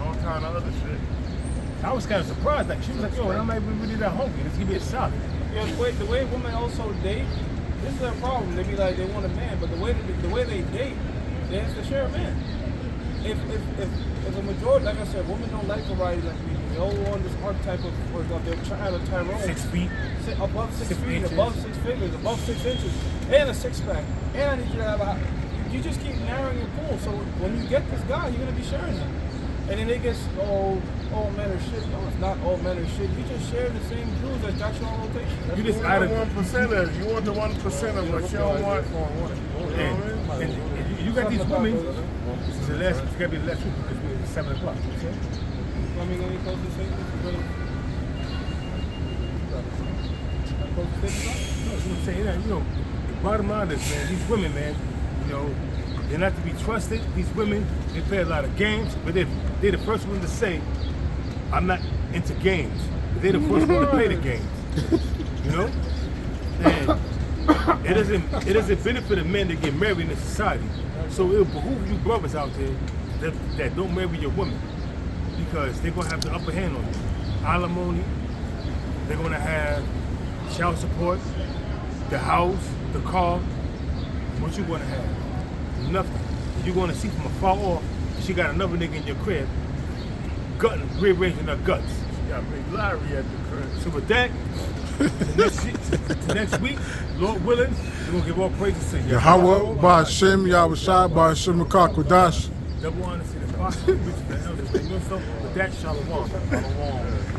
all kind of other shit. I was kind of surprised. Like she was like, "Yo, I'm not even really that hungry. Just give me a salad." Yeah, the way women also date, this is their problem. They be like they want a man, but the way they date, they have to share a man. If a majority, like I said, women don't like variety like me. They all want this archetype of their child, a Tyrone. 6 feet. Above 6 feet, inches. above 6 figures, above 6 inches, and a 6-pack. And I need you to have a. You just keep narrowing your pool. So when you get this guy, you're gonna be sharing him. And then they get all men are shit. No, it's not all men are shit. You just share the same dudes that got you on rotation. That's You just what out it of 1%. You want the 1% of what you don't want. And you got these women. This is the last. It's gotta be the last week because it's 7 o'clock. You know what I'm saying? is. I mean, any close to statements? Close to statements? No, that's what I'm saying. You know, the bottom line is, man, these women, man, you know, they're not to be trusted. These women, they play a lot of games, but they're the first one to say, I'm not into games. They're the first one to play the games. You know? And it doesn't benefit a man to get married in a society. So it'll behoove you brothers out there that don't marry your women, because they're gonna have the upper hand on you. Alimony, they're gonna have child support, the house, the car. What you gonna have? Nothing. You're gonna see from afar off, she got another nigga in your crib, rearranging her guts. You got Big Larry at the crib. So with that, the next week, Lord willing, we're gonna give all praises to you. Yahweh, Ba'Shem, Yahushua, Ba'Shem, Makakwadash. Double honesty, the apostles, the preachers, the elders, they know something, but that's shalom. Shalom.